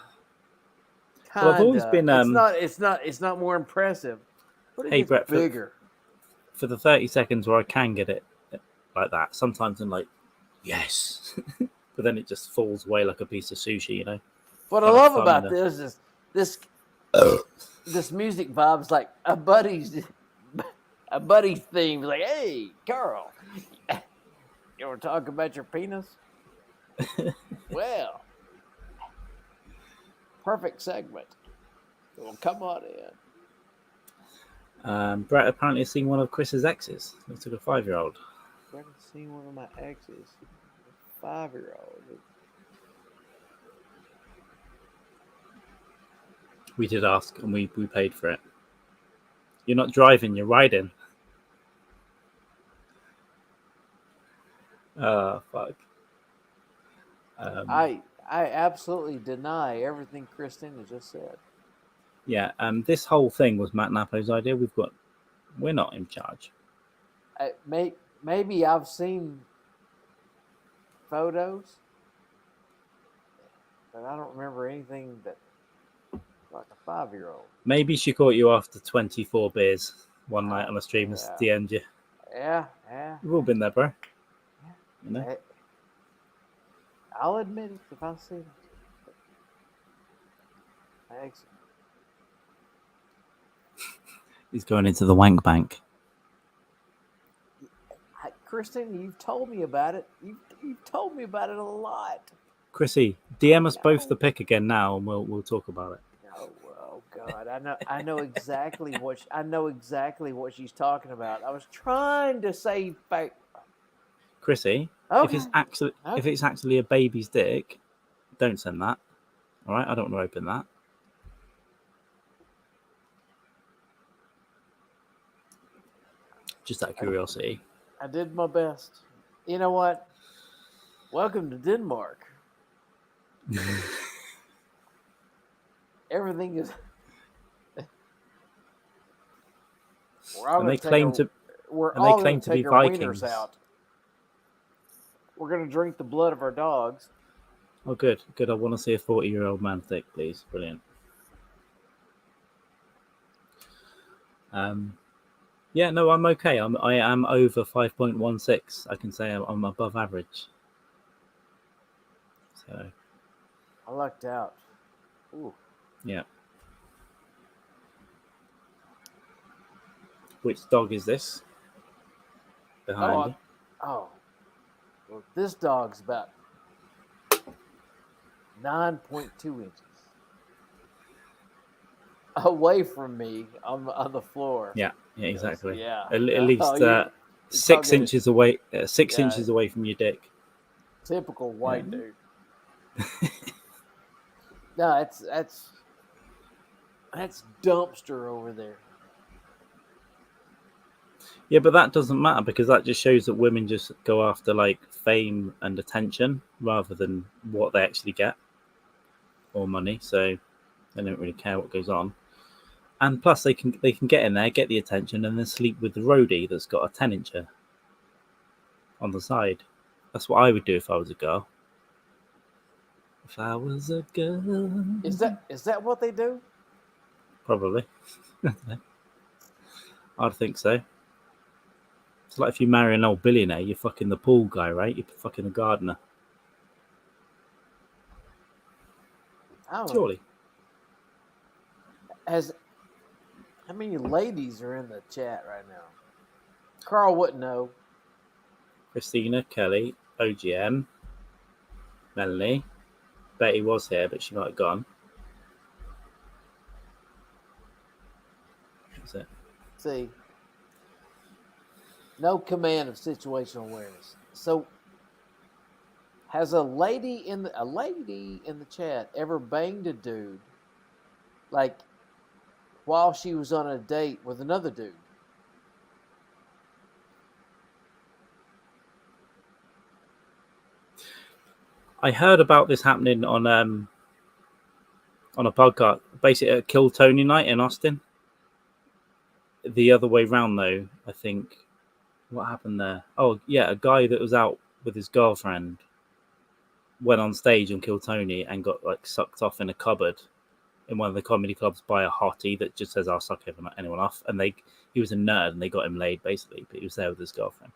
Well, I've always Kinda. been. It's not more impressive, but it Hey, gets Brett, bigger. for the 30 seconds where I can get it like that, sometimes I'm like, yes, but then it just falls away like a piece of sushi, you know. What I Kind of love fun about in this is this music vibe's like a buddy's theme. Like, hey, Carl, you want to talk about your penis? Well, perfect segment. Well, come on in. Brett apparently has seen one of Chris's exes. Looks like a 5-year-old. Brett has seen one of my exes, a 5-year-old. We did ask, and we paid for it. You're not driving, you're riding. Oh, fuck. I absolutely deny everything Kristine just said. Yeah, this whole thing was Matt Napo's idea. We're not in charge. Maybe I've seen photos, but I don't remember anything that like a 5-year-old. Maybe she caught you after 24 beers one night on a stream and DM'd you. Yeah. We've all been there, bro. Yeah. You know? I'll admit it if I see it. Thanks. He's going into the wank bank. Kristine, you've told me about it. You've told me about it a lot. Chrissy, DM us both the pic again now, and we'll talk about it. Oh God, I know exactly what she's talking about. I was trying to say Chrissy, okay. if it's actually a baby's dick, don't send that. All right, I don't want to open that. Just out of curiosity. I did my best. You know what? Welcome to Denmark. Everything is. And they claim to be Vikings. Out. We're going to drink the blood of our dogs. Oh, good. I want to see a 40-year-old man thick, please. Brilliant. Yeah, no, I'm okay. I am over 5.16. I can say I'm above average. So. I lucked out. Ooh. Yeah. Which dog is this? Behind you. Oh. Well, this dog's about 9.2 inches away from me on the floor. Yeah, exactly. Yeah. At least 6 inches away. 6 inches away from your dick. Typical white dude. No, that's dumpster over there. Yeah, but that doesn't matter because that just shows that women just go after like fame and attention rather than what they actually get or money. So they don't really care what goes on. And plus, they can get in there, get the attention, and then sleep with the roadie that's got a 10-incher on the side. That's what I would do if I was a girl. If I was a girl. Is that what they do? Probably. I'd think so. It's like if you marry an old billionaire, you're fucking the pool guy, right? You're fucking the gardener. Surely. How many ladies are in the chat right now? Carl wouldn't know. Christina, Kelly, OGM, Melanie. Betty was here, but she might have gone. That's it. See. No command of situational awareness. So, has a lady in the chat ever banged a dude, like, while she was on a date with another dude? I heard about this happening on a podcast, basically at Kill Tony night in Austin. The other way round, though, I think. What happened there? Oh, yeah, a guy that was out with his girlfriend went on stage and killed Tony and got like sucked off in a cupboard in one of the comedy clubs by a hottie that just says, "I'll suck anyone off." And he was a nerd and they got him laid basically, but he was there with his girlfriend.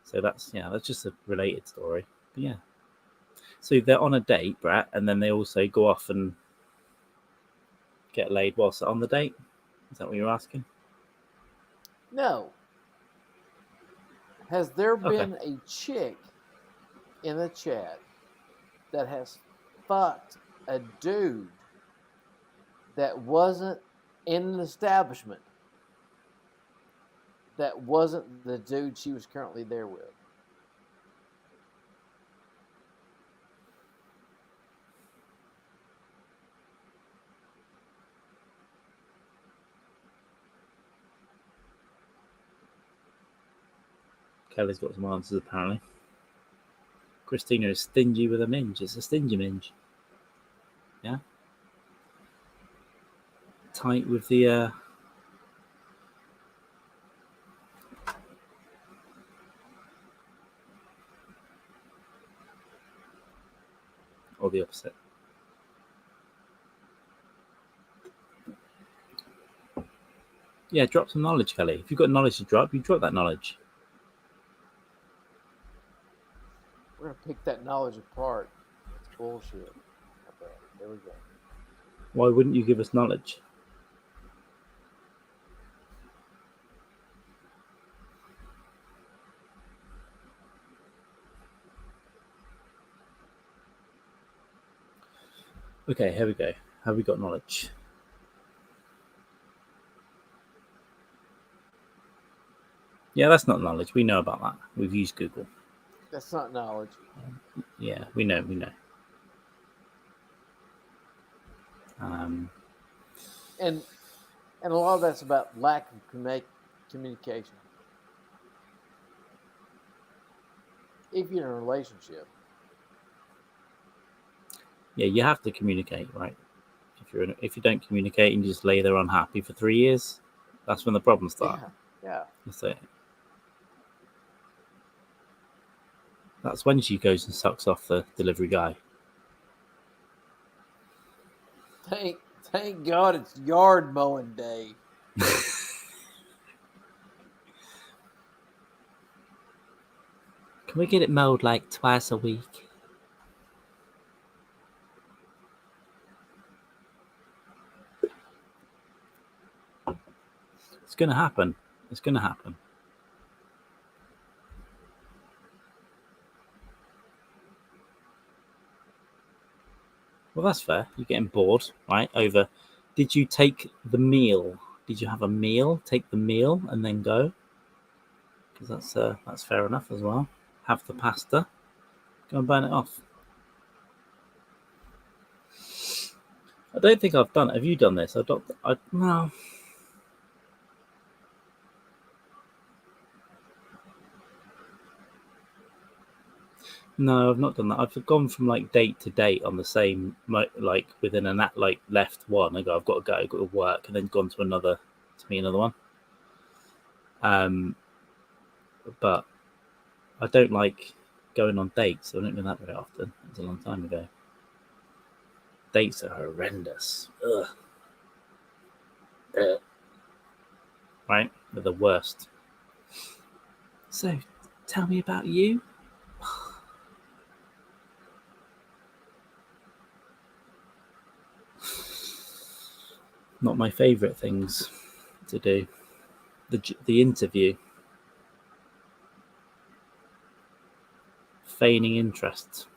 So that's just a related story. But yeah. So they're on a date, Brett, and then they also go off and get laid whilst on the date. Is that what you're asking? No. Has there been a chick in the chat that has fucked a dude that wasn't in an establishment, that wasn't the dude she was currently there with? Kelly's got some answers apparently. Christina is stingy with a minge. It's a stingy minge. Yeah. Tight with the or the opposite. Yeah, drop some knowledge, Kelly. If you've got knowledge to drop, you drop that knowledge. We're going to pick that knowledge apart. It's bullshit. Okay, there we go. Why wouldn't you give us knowledge? Okay, here we go. Have we got knowledge? Yeah, that's not knowledge. We know about that. We've used Google. That's not knowledge. Yeah, we know. And a lot of that's about lack of communication. If you're in a relationship. Yeah, you have to communicate, right? If you don't communicate and you just lay there unhappy for 3 years, that's when the problems start. Yeah. That's it. That's when she goes and sucks off the delivery guy. Thank God it's yard mowing day. Can we get it mowed like twice a week? It's going to happen. It's going to happen. Well, that's fair. You're getting bored, right? Over, did you take the meal? Did you have a meal? Take the meal and then go? Because that's fair enough as well. Have the pasta. Go and burn it off. I don't think I've done it. Have you done this? No. No, I've not done that. I've gone from like date to date on the same, like within a left one. I go, I've got to go, I've got to work, and then gone to another one. But I don't like going on dates. I don't do that very often. It's a long time ago. Dates are horrendous. Ugh. Right? They're the worst. So, tell me about you. Not my favourite things to do. The interview. Feigning interest.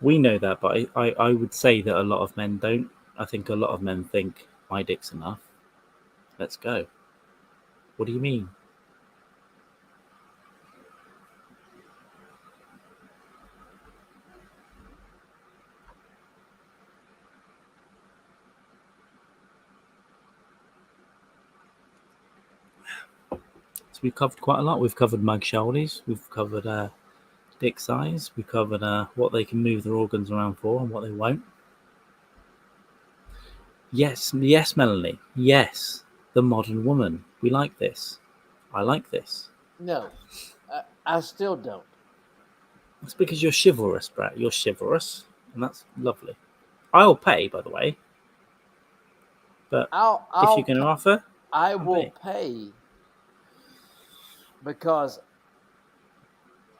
We know that, but I would say that a lot of men don't. I think a lot of men think, my dick's enough. Let's go. What do you mean? So we've covered quite a lot. We've covered mug shoulders. We've covered dick size. We've covered what they can move their organs around for and what they won't. Yes, Melanie. Yes, the modern woman. We like this. I like this. No, I still don't. It's because you're chivalrous, Brett. You're chivalrous, and that's lovely. I'll pay, by the way. But if you're going to offer, I I'll will pay. pay because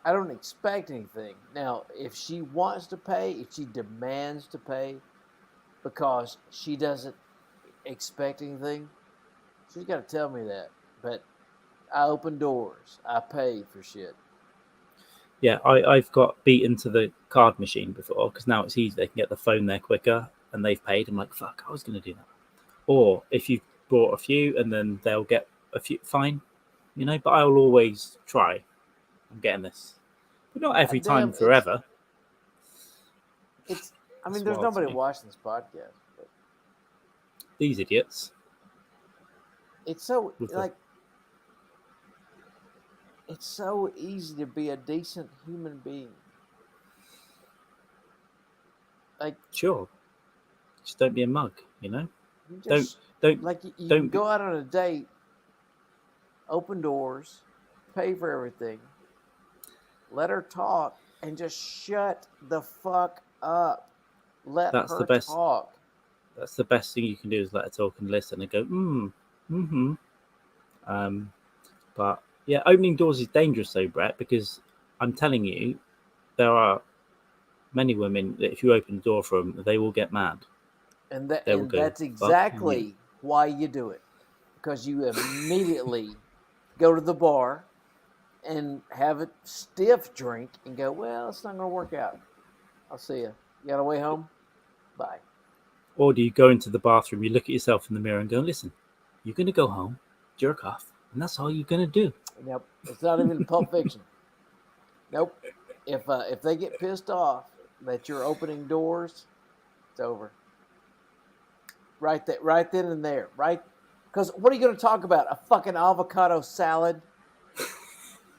I don't expect anything. Now, if she wants to pay, if she demands to pay because she doesn't expect anything, she's got to tell me that. But I open doors. I pay for shit. Yeah, I've got beaten to the card machine before because now it's easy. They can get the phone there quicker, and they've paid. I'm like, fuck, I was going to do that. Or if you've bought a few, and then they'll get a few, fine, But I'll always try. I'm getting this, but not every time Damn, forever. it's. I mean, It's there's wild to nobody me. watching this podcast, but These idiots. it's so With the- like it's so easy to be a decent human being. Like Sure, just don't be a mug. you just Don't like you don't can go out on a date, open doors, pay for everything, let her talk, and just shut the fuck up. Let That's her the best. talk. That's the best thing you can do is let her talk and listen and go, mm-hmm. But yeah, opening doors is dangerous though, Brett, because I'm telling you, there are many women that if you open the door for them, they will get mad. And They will go, that's fuck you. exactly why you do it. Because you immediately go to the bar and have a stiff drink and go, well, it's not going to work out. I'll see you. You got a way home? Bye. Or do you go into the bathroom, you look at yourself in the mirror and go, listen, you're going to go home, jerk off, and that's all you're going to do. Nope. It's not even Pulp Fiction. Nope. If they get pissed off that you're opening doors, it's over. Right then and there. Right? Because what are you going to talk about? A fucking avocado salad?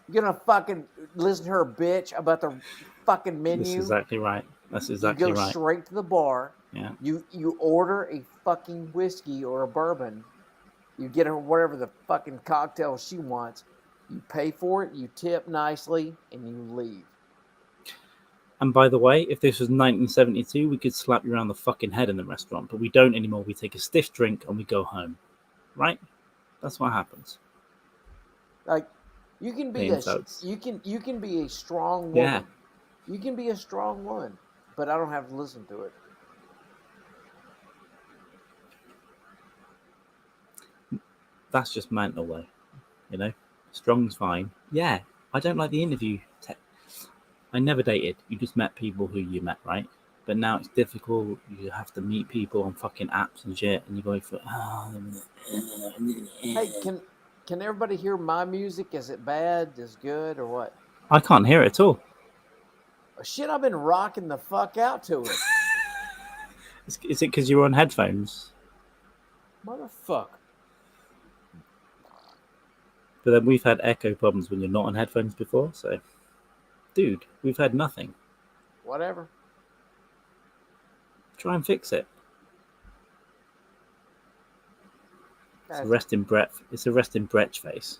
You're going to fucking listen to her bitch about the fucking menu? That's exactly right. That's exactly you go right. straight to the bar. Yeah. You order a fucking whiskey or a bourbon. You get her whatever the fucking cocktail she wants. You pay for it, you tip nicely, and you leave. And by the way, if this was 1972, we could slap you around the fucking head in the restaurant, but we don't anymore. We take a stiff drink and we go home. Right? That's what happens. Like you can be you can be a strong woman. Yeah. You can be a strong woman, but I don't have to listen to it. That's just mental way, Strong's fine. Yeah, I don't like the interview. I never dated. You just met people who you met, right? But now it's difficult. You have to meet people on fucking apps and shit, and you're going for. Hey, can everybody hear my music? Is it bad? Is good or what? I can't hear it at all. Shit, I've been rocking the fuck out to it. Is it because you're on headphones? Motherfucker. But then we've had echo problems when you're not on headphones before, so. Dude, we've had nothing. Whatever. Try and fix it. It's a rest in breath. It's a rest in Brett's face.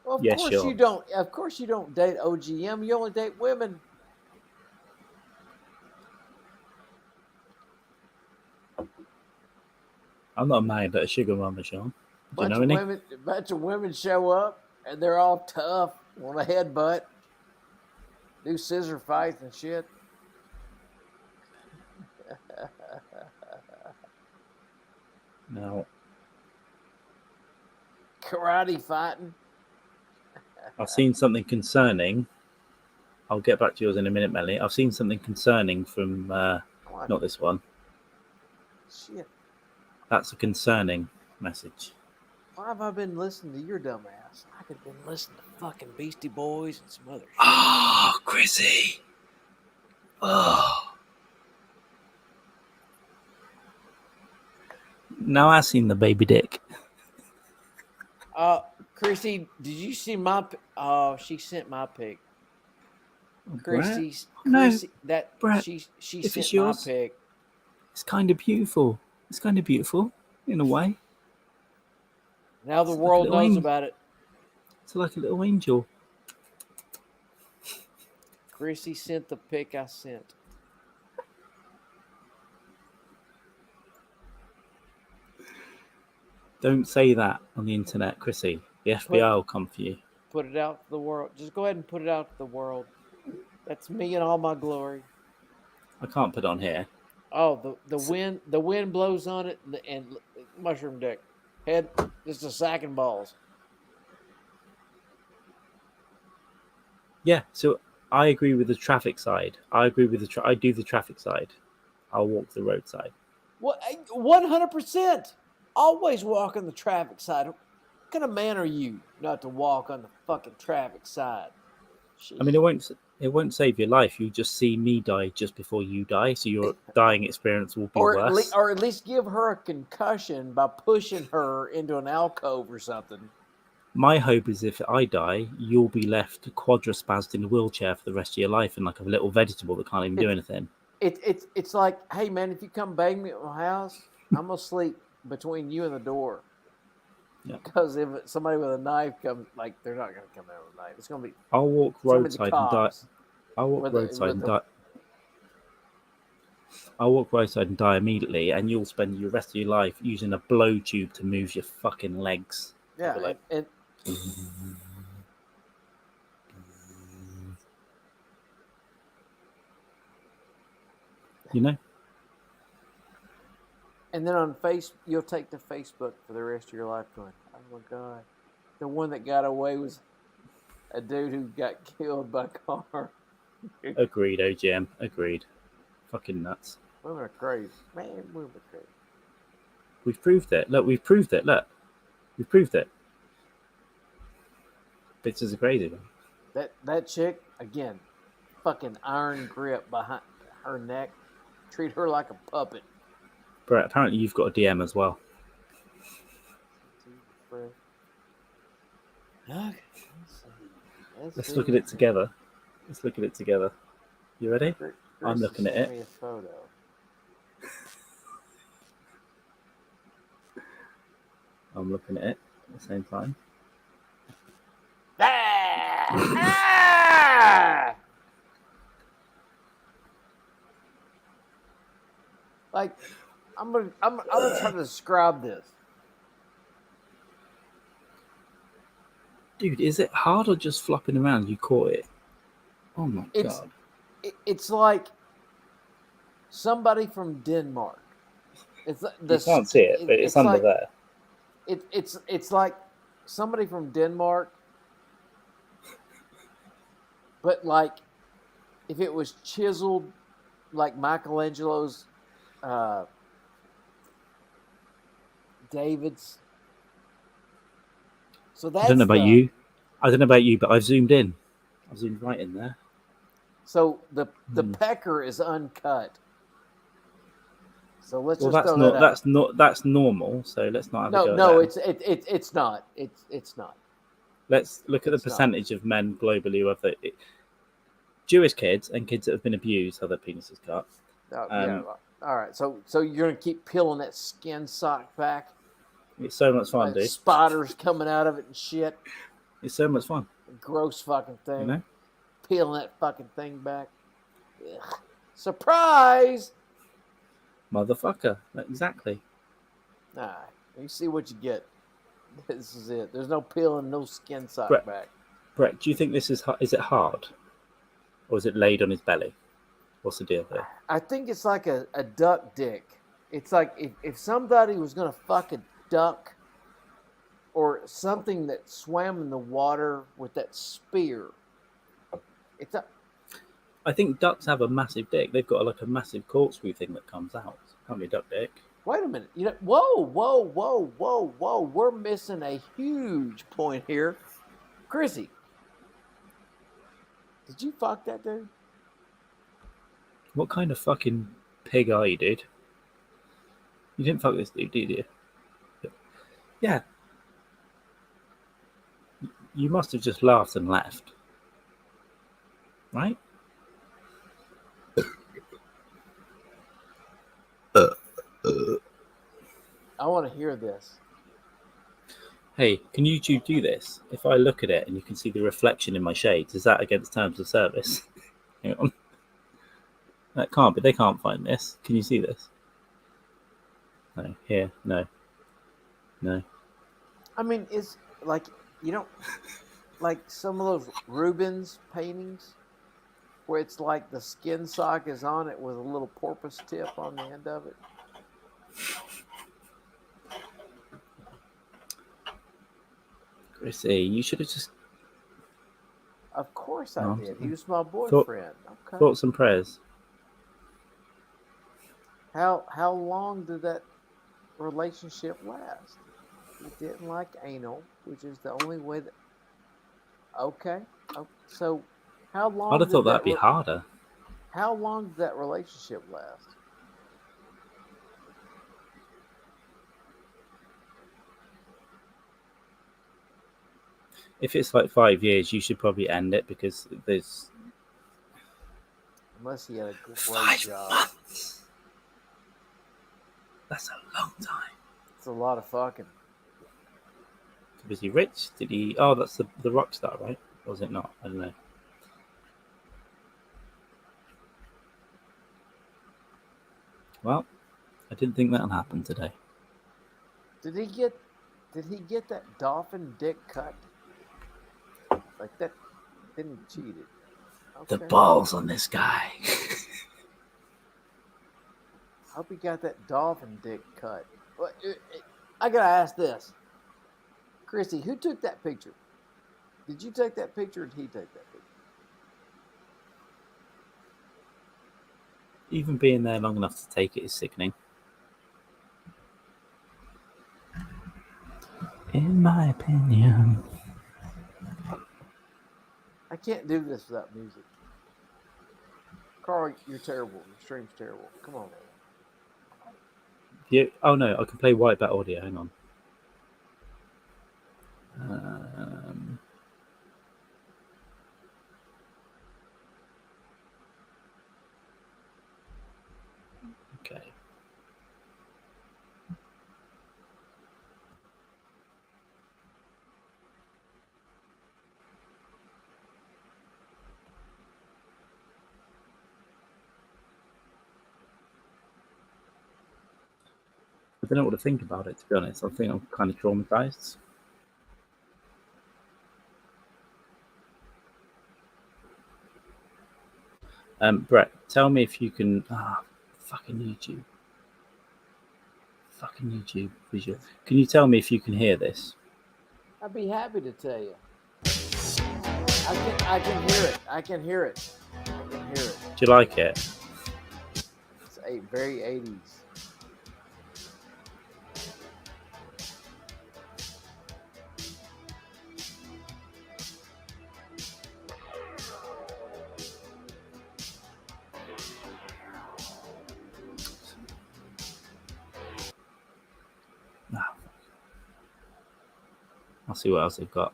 Well, Yeah, sure. you don't. Of course, you don't date OGM. You only date women. I'm not mad at a sugar mama, Sean. Do you know any? A bunch of women show up and they're all tough, want a headbutt, do scissor fights and shit. No. Karate fighting. I've seen something concerning. I'll get back to yours in a minute, Melly. I've seen something concerning from not this one. Shit. That's a concerning message. Why have I been listening to your dumb ass? I could have been listening to fucking Beastie Boys and some other shit. Oh, Chrissy. Oh. Now I've seen the baby dick. Chrissy, did you see my? Oh, she sent my pic. Oh, Chrissy's no, Chrissy that Brett, she if sent it's my yours, pic. it's kind of beautiful. It's kind of beautiful in a way. Now the It's like a world little knows angel. about it. It's like a little angel. Chrissy sent the pic I sent. Don't say that on the internet, Chrissy. The FBI will come for you. Put it out to the world. Just go ahead and put it out to the world. That's me in all my glory. I can't put it on here. Oh, the wind blows on it and mushroom dick head just a sack and balls. Yeah, so I agree with the traffic side. I agree with I do the traffic side. I'll walk the road side. What 100%. Always walk on the traffic side. What kind of man are you not to walk on the fucking traffic side? I mean, it won't save your life. You just see me die just before you die, so your dying experience will be worse. Or at least give her a concussion by pushing her into an alcove or something. My hope is if I die, you'll be left quadraspased in a wheelchair for the rest of your life and like a little vegetable that can't even do anything. It's like, hey man, if you come bang me at my house, I'm gonna sleep between you and the door. Yeah. Because if somebody with a knife comes, like they're not gonna come out with a knife. It's gonna be. I'll walk roadside and die. I'll walk roadside and die. I'll walk roadside and die immediately, and you'll spend the rest of your life using a blow tube to move your fucking legs. Yeah, like, and you know. And then on you'll take to Facebook for the rest of your life going, oh my God. The one that got away was a dude who got killed by a car. Agreed, OGM. Agreed. Fucking nuts. Women are crazy. Man, women are crazy. We've proved it. Look, we've proved it. Look. We've proved it. Bitches are crazy. That chick, again, fucking iron grip behind her neck. Treat her like a puppet. Brett, apparently you've got a DM as well. Okay. Let's look at it together. You ready? I'm looking at it. Me a photo. I'm looking at it at the same time. Like, I'm gonna try to describe this. Dude, is it hard or just flopping around? You caught it. Oh my God. It's like somebody from Denmark. It's you can't see it, but it's under like, there. It's like somebody from Denmark, but like if it was chiseled like Michelangelo's David's. So that's I don't know about you, but I've zoomed in. I've zoomed right in there. So the pecker is uncut. So let's just that's throw not that out. that's normal. So let's not have a go. No, at that. it's not. It's not. Let's look at the percentage of men globally who have Jewish kids and kids that have been abused have their penises cut. Yeah. All right. So you're gonna keep peeling that skin sock back. It's so much fun, dude. Spotters coming out of it and shit. It's so much fun. Gross fucking thing. You know? Peeling that fucking thing back. Ugh. Surprise! Motherfucker. Exactly. All right. You see what you get. This is it. There's no peeling, no skin sock back. Brett, do you think this is it hard? Or is it laid on his belly? What's the deal here? I think it's like a duck dick. It's like if somebody was going to fuck a duck or something that swam in the water with that spear. I think ducks have a massive dick. They've got like a massive corkscrew thing that comes out. Can't be a duck dick. Wait a minute. Whoa. We're missing a huge point here. Chrissy, did you fuck that dude? What kind of fucking pig are you, dude? You didn't fuck this dude, did you? Yeah. You must have just laughed and left, right? I want to hear this. Hey, can YouTube do this? If I look at it and you can see the reflection in my shades, is that against terms of service? Hang on. That can't be. They can't find this. Can you see this? No. Here. No. No. I mean, it's like, you know, like some of those Rubens paintings where it's like the skin sock is on it with a little porpoise tip on the end of it. Chrissy, you should have just Of course I No, did. He was my boyfriend. Okay. thoughts and prayers. How long did that relationship last? He didn't like anal, which is the only way that. Okay. So, how long? I'd have did thought that'd be harder. How long did that relationship last? If it's like 5 years, you should probably end it because there's. Unless he had a great 5 job. months. That's a long time. It's a lot of fucking. Was he rich? Did he? Oh, that's the rock star, right? Or was it not? I don't know. Well, I didn't think that'd happen today. Did he get that dolphin dick cut? Like that? Then he cheated. Okay. The balls on this guy. I hope he got that dolphin dick cut. But I gotta ask this, Christy, who took that picture? Did you take that picture, or did he take that picture? Even being there long enough to take it is sickening. In my opinion. I can't do this without music. Carl, you're terrible. Your stream's terrible. Come on, man. Yeah. Oh no, I can play WhiteBatAudio. Hang on. Okay. I don't know what to think about it, to be honest. I think I'm kind of traumatized. Brett, tell me if you can. Fucking YouTube. Fucking YouTube visual. Can you tell me if you can hear this? I'd be happy to tell you. I can hear it. I can hear it. Do you like it? It's very 80s. I'll see what else they've got.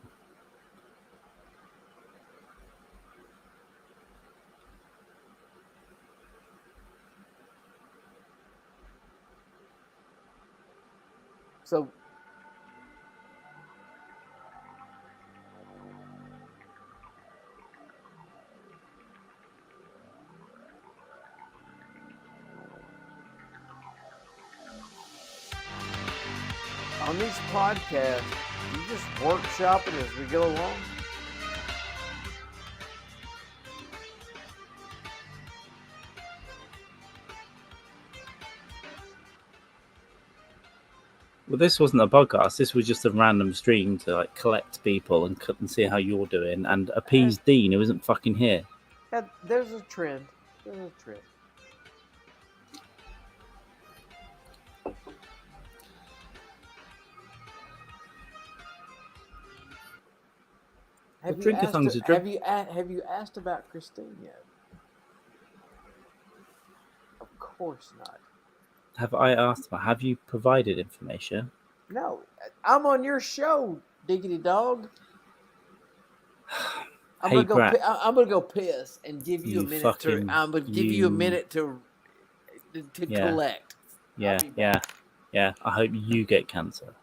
So, on these podcasts, you just workshopping as we go along? Well, this wasn't a podcast. This was just a random stream to like collect people and see how you're doing and appease Dean, who isn't fucking here. Yeah, there's a trend. Have you asked about Kristine yet? Of course not. Have I asked about? Have you provided information? No, I'm on your show, diggity dog. Hey, Brat, I'm gonna go piss and give you a you minute fucking. to. I'm gonna give you a minute to Yeah. collect. Yeah, yeah, yeah. I hope you get cancer.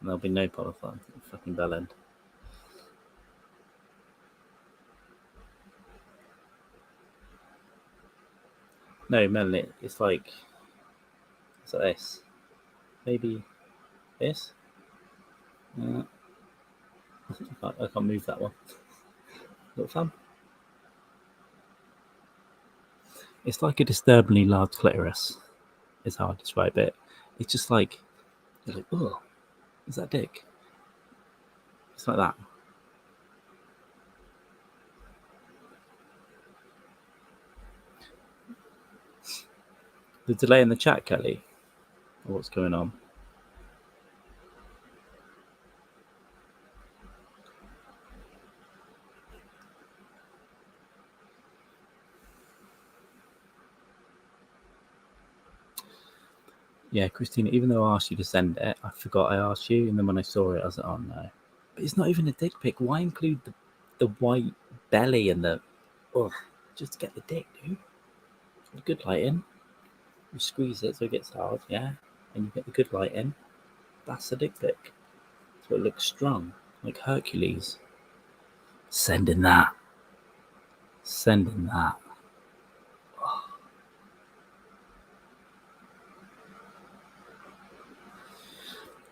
And there'll be no polyphone. Fucking bell end. No, Melanie, it's like this. Maybe this. I can't move that one. Look fun. It's like a disturbingly large clitoris. Is how I describe it. It's just like you're like, oh, is that dick? It's like that. The delay in the chat, Kelly. What's going on? Yeah, Christina, even though I asked you to send it, I forgot I asked you, and then when I saw it, I was like, oh no. But it's not even a dick pic. Why include the white belly and the... Oh, just to get the dick, dude. Good lighting. You squeeze it so it gets hard, yeah? And you get the good light in. That's a dick pic. So it looks strong, like Hercules. Sending that. Sending that.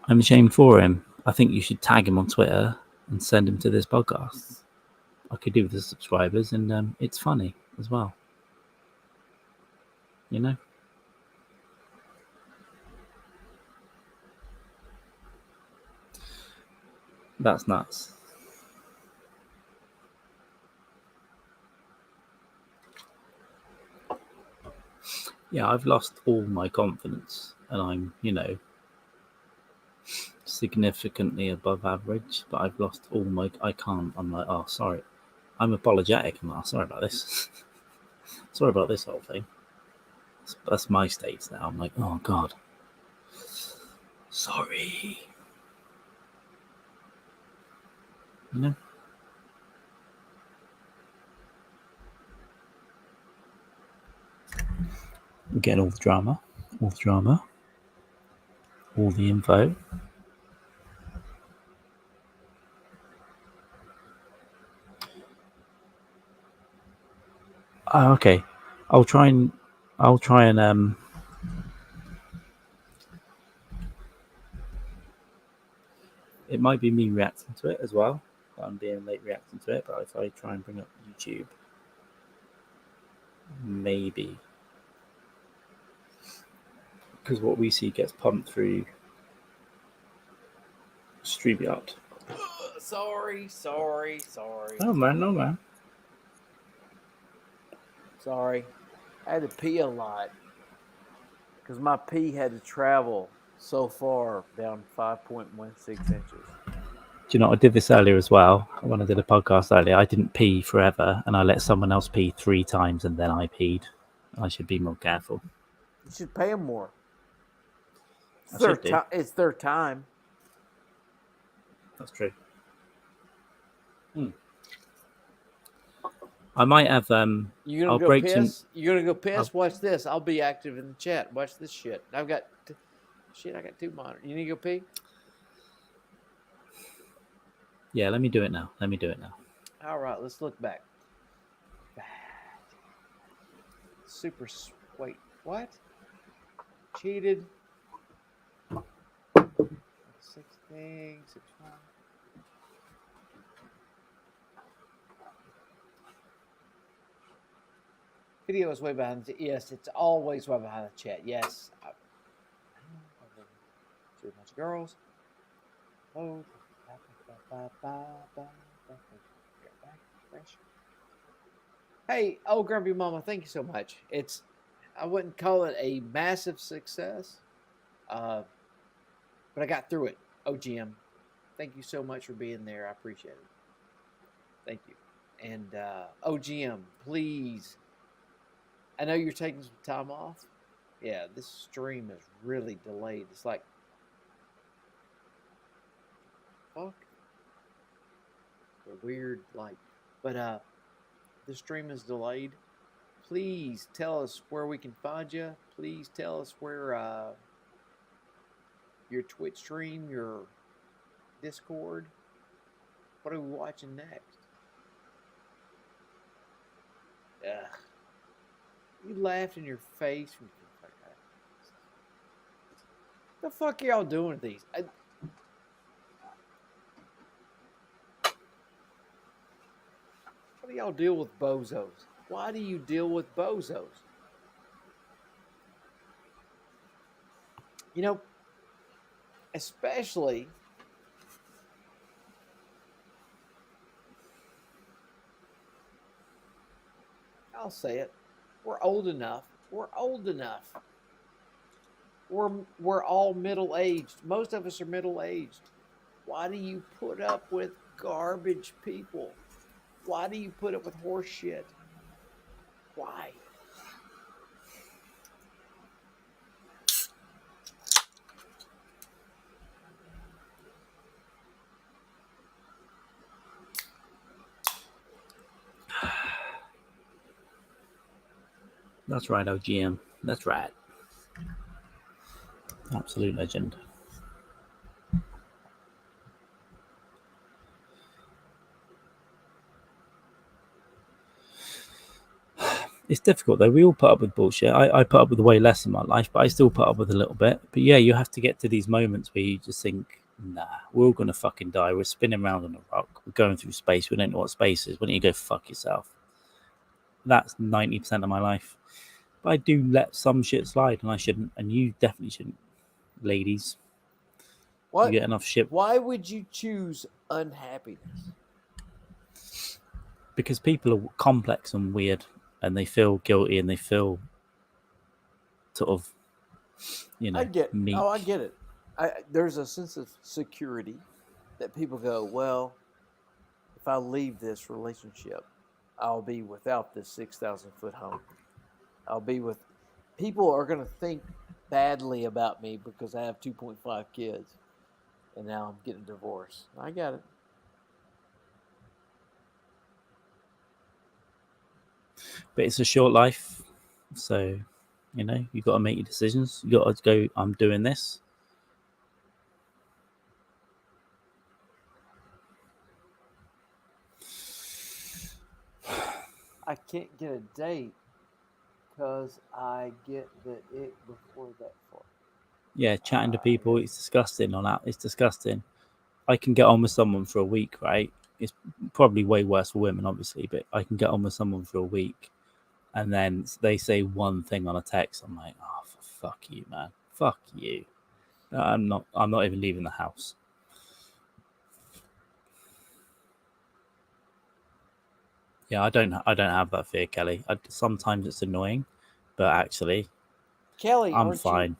I'm ashamed for him. I think you should tag him on Twitter and send him to this podcast. I could do with the subscribers, and it's funny as well. You know? That's nuts. Yeah, I've lost all my confidence, and I'm, significantly above average, but I've lost all my... I can't. I'm like, oh, sorry. I'm apologetic. I'm like, oh, sorry about this. Sorry about this whole thing. That's my state now. I'm like, oh, God. Sorry. You know? We get all the drama, all the info. Oh, okay. I'll try and it might be me reacting to it as well. I'm being late reacting to it, but if I try and bring up YouTube, maybe. Because what we see gets pumped through StreamYard. Sorry. Oh man, no man. Sorry. I had to pee a lot because my pee had to travel so far down 5.16 inches. Do you know, I did this earlier as well. When I did a podcast earlier, I didn't pee forever, and I let someone else pee 3 times, and then I peed. I should be more careful. You should pay them more. It's their time. That's true. I might have. You're gonna go piss. You're gonna go piss. Watch this. I'll be active in the chat. Watch this shit. I've got I got 2 monitors. You need to go pee. Yeah, let me do it now. All right, let's look back. Super sweet. What? Cheated. 16, 61. Video is way behind. Yes, it's always way behind the chat. Yes. Too much girls. Oh. Hey, Grumpy Mama, thank you so much. I wouldn't call it a massive success, but I got through it. OGM, thank you so much for being there. I appreciate it. Thank you. And OGM, please. I know you're taking some time off. Yeah, this stream is really delayed. It's like, fuck. a weird light. But the stream is delayed. Please tell us where we can find you. Please tell us where your Twitch stream, your Discord. What are we watching next? Ugh. You laughed in your face. The fuck are y'all doing with these? How do y'all deal with bozos? Why do you deal with bozos? You know, especially I'll say it. We're old enough. We're old enough. We're all middle-aged. Most of us are middle-aged. Why do you put up with garbage people? Why do you put up with horse shit? Why? That's right, OGM. That's right. Absolute legend. It's difficult though. We all put up with bullshit. I put up with way less in my life, but I still put up with a little bit. But yeah, you have to get to these moments where you just think, nah, we're all gonna fucking die. We're spinning around on a rock. We're going through space. We don't know what space is. Why don't you go fuck yourself? That's 90% of my life. But I do let some shit slide, and I shouldn't. And you definitely shouldn't, ladies. What? You get enough shit. Why would you choose unhappiness? Because people are complex and weird, and they feel guilty, and they feel sort of, I get. meek. Oh, I get it. There's a sense of security that people go, well, if I leave this relationship, I'll be without this 6,000-foot home. I'll be with people are going to think badly about me because I have 2.5 kids, and now I'm getting divorced. I got it. But it's a short life, so you got to make your decisions. You got to go, I'm doing this. I can't get a date because I get the ick before that far. Yeah, chatting to people, it's disgusting on that. It's disgusting. I can get on with someone for a week, right? It's probably way worse for women, obviously, but I can get on with someone for a week, and then they say one thing on a text. I'm like, oh, fuck you, man. Fuck you. I'm not even leaving the house. Yeah, I don't have that fear, Kelly. Sometimes it's annoying, but actually, Kelly, I'm fine.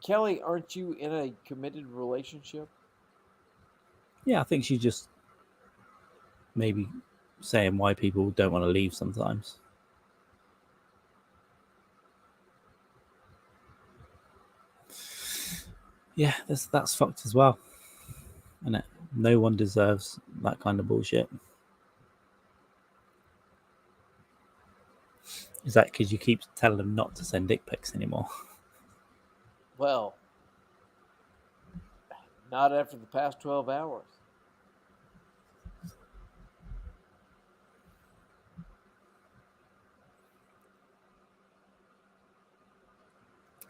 Kelly, aren't you in a committed relationship? Yeah, I think she's just maybe saying why people don't want to leave sometimes. Yeah, that's fucked as well, isn't it? No one deserves that kind of bullshit. Is that because you keep telling them not to send dick pics anymore? Well, not after the past 12 hours.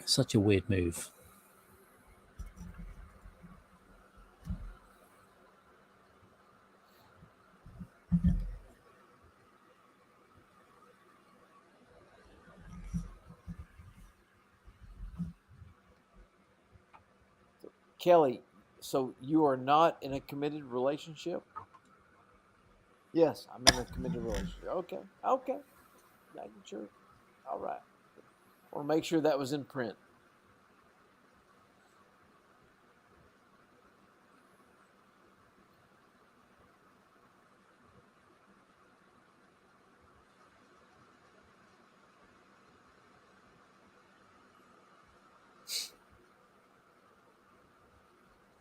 Such a weird move. Kelly, so you are not in a committed relationship? Yes, I'm in a committed relationship. Okay. Making sure. All right. Or make sure that was in print.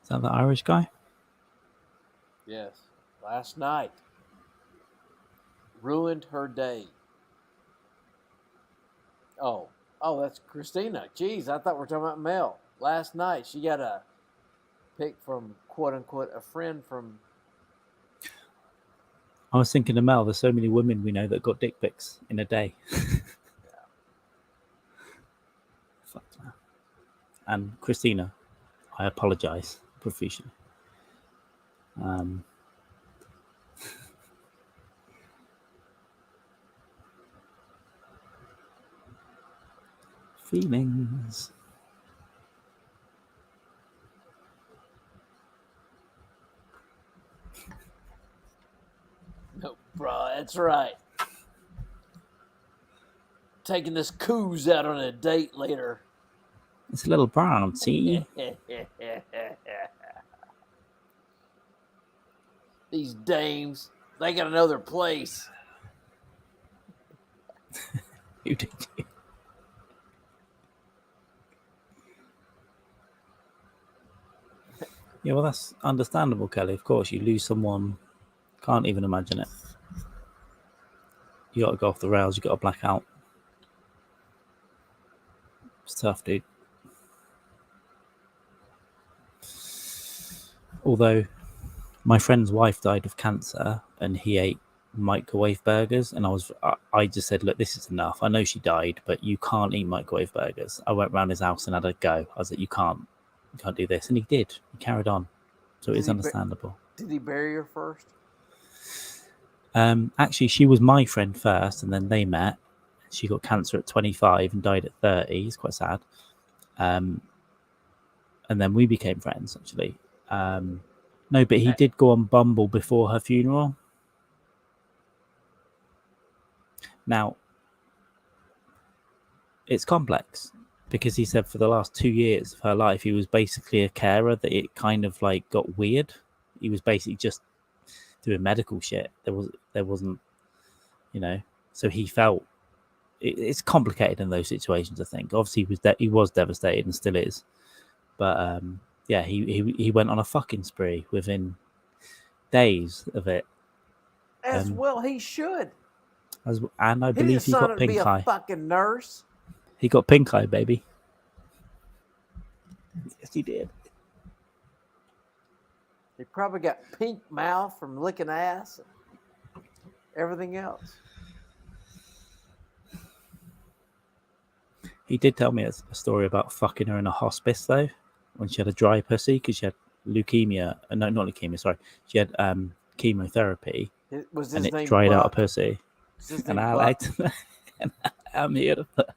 Is that the Irish guy? Yes. Last night. ruined her day. Oh, that's Christina. Jeez, I thought we were talking about Mel. Last night, she got a pic from, quote unquote, a friend from. I was thinking of Mel. There's so many women we know that got dick pics in a day. Fuck, man. And Christina, I apologize profusely. Feelings. No, bro, that's right. Taking this coos out on a date later. It's a little brown, see? These dames, they gotta know their place. Who did you? Yeah, well, that's understandable, Kelly. Of course, you lose someone, can't even imagine it. You got to go off the rails. You got to black out. It's tough, dude. Although, my friend's wife died of cancer, and he ate microwave burgers, and I just said, look, this is enough. I know she died, but you can't eat microwave burgers. I went round his house and had a go. I was like, you can't do this, and he did. He carried on, so it is understandable. Did he bury her first? Actually, she was my friend first, and then they met. She got cancer at 25 and died at 30. It's quite sad. And then we became friends, actually. No, but he did go on Bumble before her funeral. Now, it's complex because he said for the last 2 years of her life, he was basically a carer, that it kind of like got weird. He was basically just doing medical shit. There wasn't, so he felt it's complicated in those situations. I think obviously he was devastated and still is, but yeah, he went on a fucking spree within days of it. As well, he should. And I believe he got pink eye. A fucking nurse. He got pink eye, baby. Yes, he did. He probably got pink mouth from licking ass and everything else. He did tell me a story about fucking her in a hospice, though, when she had a dry pussy because she had leukemia. No, not leukemia, sorry. She had chemotherapy. It dried out a pussy. And I liked and I'm here to fuck.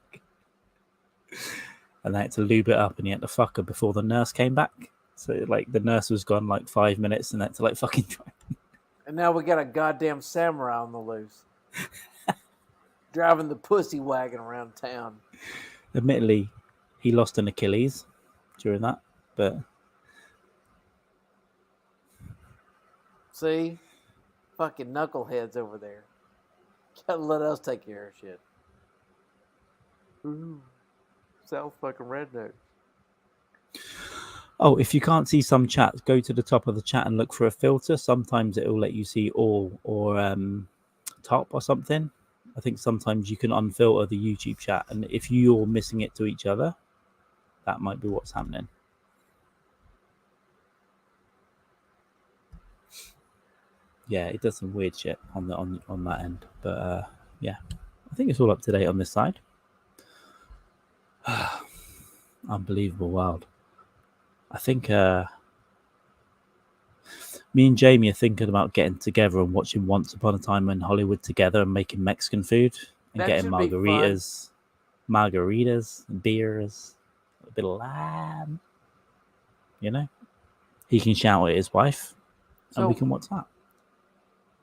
And I had to lube it up, and he had to fuck her before the nurse came back. So, like, the nurse was gone, 5 minutes, and I had to, fucking try. And now we got a goddamn samurai on the loose. Driving the pussy wagon around town. Admittedly, he lost an Achilles during that, but... See? Fucking knuckleheads over there. Gotta let us take care of shit. Ooh. South fucking redneck. Oh, if you can't see some chats, go to the top of the chat and look for a filter. Sometimes it will let you see all or top or something. I think sometimes you can unfilter the YouTube chat, and if you're missing it to each other, that might be what's happening. Yeah, it does some weird shit on that end, but yeah, I think it's all up to date on this side. Unbelievable world. I think me and Jamie are thinking about getting together and watching Once Upon a Time in Hollywood together and making Mexican food and getting margaritas, and beers, a bit of lamb. He can shout at his wife, and we can watch that.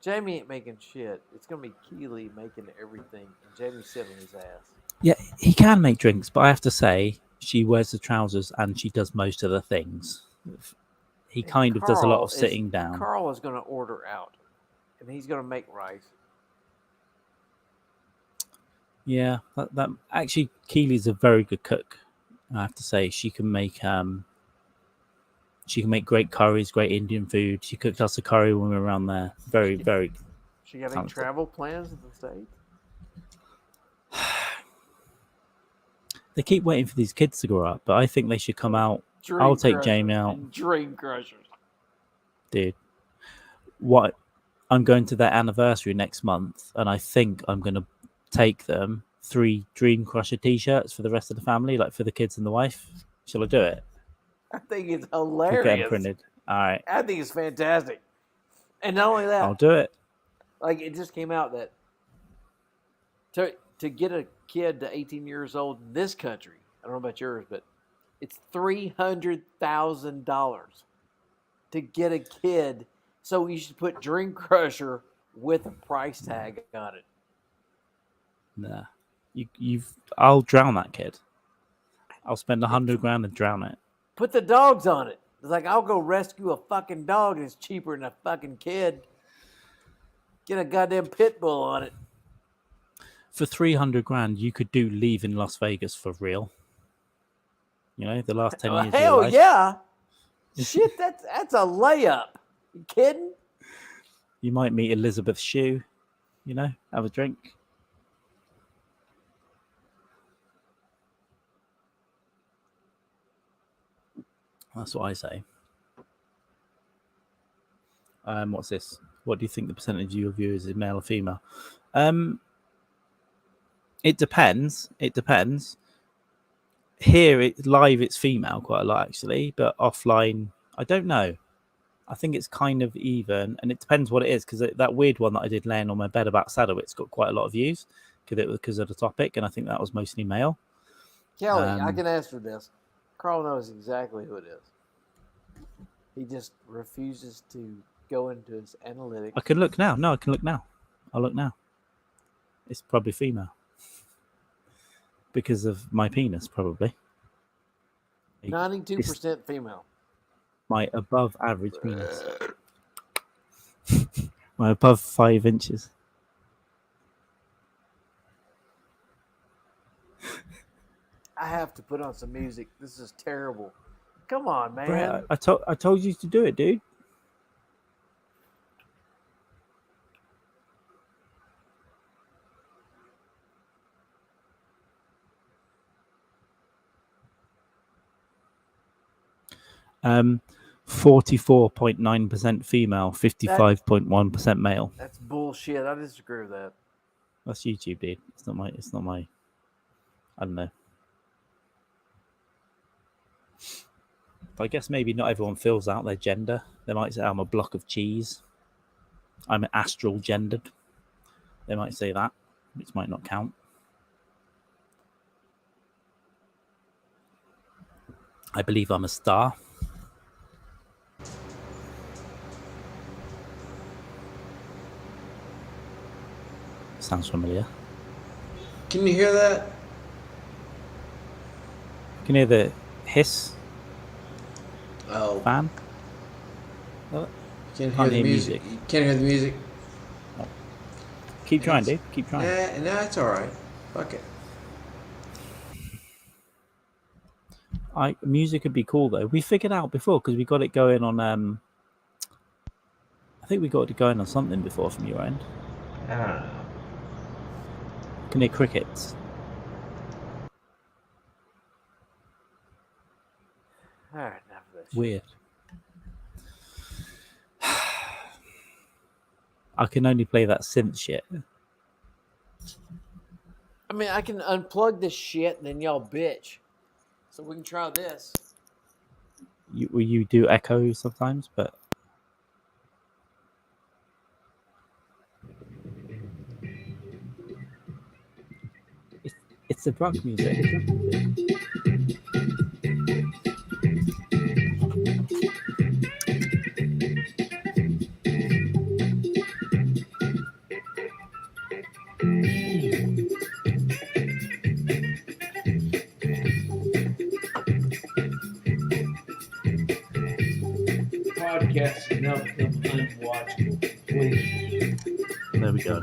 Jamie ain't making shit. It's gonna be Keely making everything, and Jamie's sitting on his ass. Yeah, he can make drinks, but I have to say, she wears the trousers and she does most of the things. He kind of does a lot of sitting down. Carl is going to order out, and he's going to make rice. Yeah, that actually, Keely's a very good cook. I have to say, she can make great curries, great Indian food. She cooked us a curry when we were around there. Very, very. She got any travel plans in the States? They keep waiting for these kids to grow up, but I think they should come out. I'll take Jamie out. Dream crushers. Dude. What? I'm going to their anniversary next month, and I think I'm going to take them 3 Dream Crusher t-shirts for the rest of the family, like for the kids and the wife. Shall I do it? I think it's hilarious. Get them printed. All right. I think it's fantastic. And not only that, I'll do it. Like, it just came out that to get a kid to 18 years old in this country, I don't know about yours, but it's $300,000 to get a kid. So you should put Dream Crusher with a price tag on it. Nah, I'll drown that kid. I'll spend $100,000 and drown it. Put the dogs on it. It's like, I'll go rescue a fucking dog and it's cheaper than a fucking kid. Get a goddamn pit bull on it. For $300,000, you could do Leave in Las Vegas for real. You know, the last 10 years. Hell of your life. Yeah! Shit, that's a layup. You kidding? You might meet Elizabeth Shue. You know, have a drink. That's what I say. What's this? What do you think the percentage of your viewers is male or female? It depends. It depends. Here, live, it's female quite a lot, actually. But offline, I don't know. I think it's kind of even. And it depends what it is. Because that weird one that I did laying on my bed about Sadowitz got quite a lot of views. Because of the topic. And I think that was mostly male. Kelly, I can answer this. Carl knows exactly who it is. He just refuses to go into his analytics. I can look now. No, I can look now. I'll look now. It's probably female. Because of my penis, probably. 92% female. My above average penis. My above 5 inches. I have to put on some music. This is terrible. Come on, man. Bro, I told you to do it, dude. Um, 44.9% female, 55.1% male. That's bullshit. I disagree with that. That's YouTube, dude. It's not my. I don't know. I guess maybe not everyone fills out their gender. They might say I'm a block of cheese. I'm astral gendered. They might say that, which might not count. I believe I'm a star. Sounds familiar. Can you hear that? Can you hear the hiss? Oh. Fan? Can't hear the music. You can't hear the music? No. Keep trying, dude. Keep trying. Nah, it's all right. Fuck it. Music would be cool, though. We figured out before, because we got it going on... I think we got it going on something before from your end. I don't know. Can hear crickets. All right, enough of this. Weird. I can only play that synth shit. I mean, I can unplug this shit and then y'all bitch. So we can try this. You do echo sometimes, but... It's the drunk music. Podcast is now become unwatchable. Please. There we go.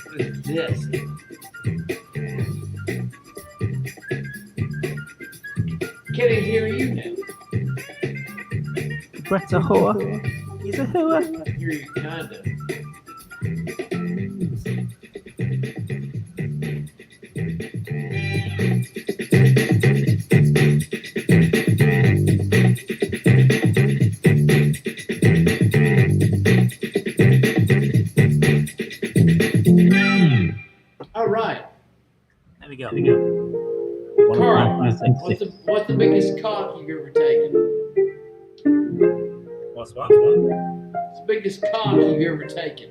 What is this? Can't even hear you now. Brett's a whore. He's hear you kind of. All right. There we go. Carl, what's the biggest cock you've ever taken? What's what? What's the biggest cock you've ever taken?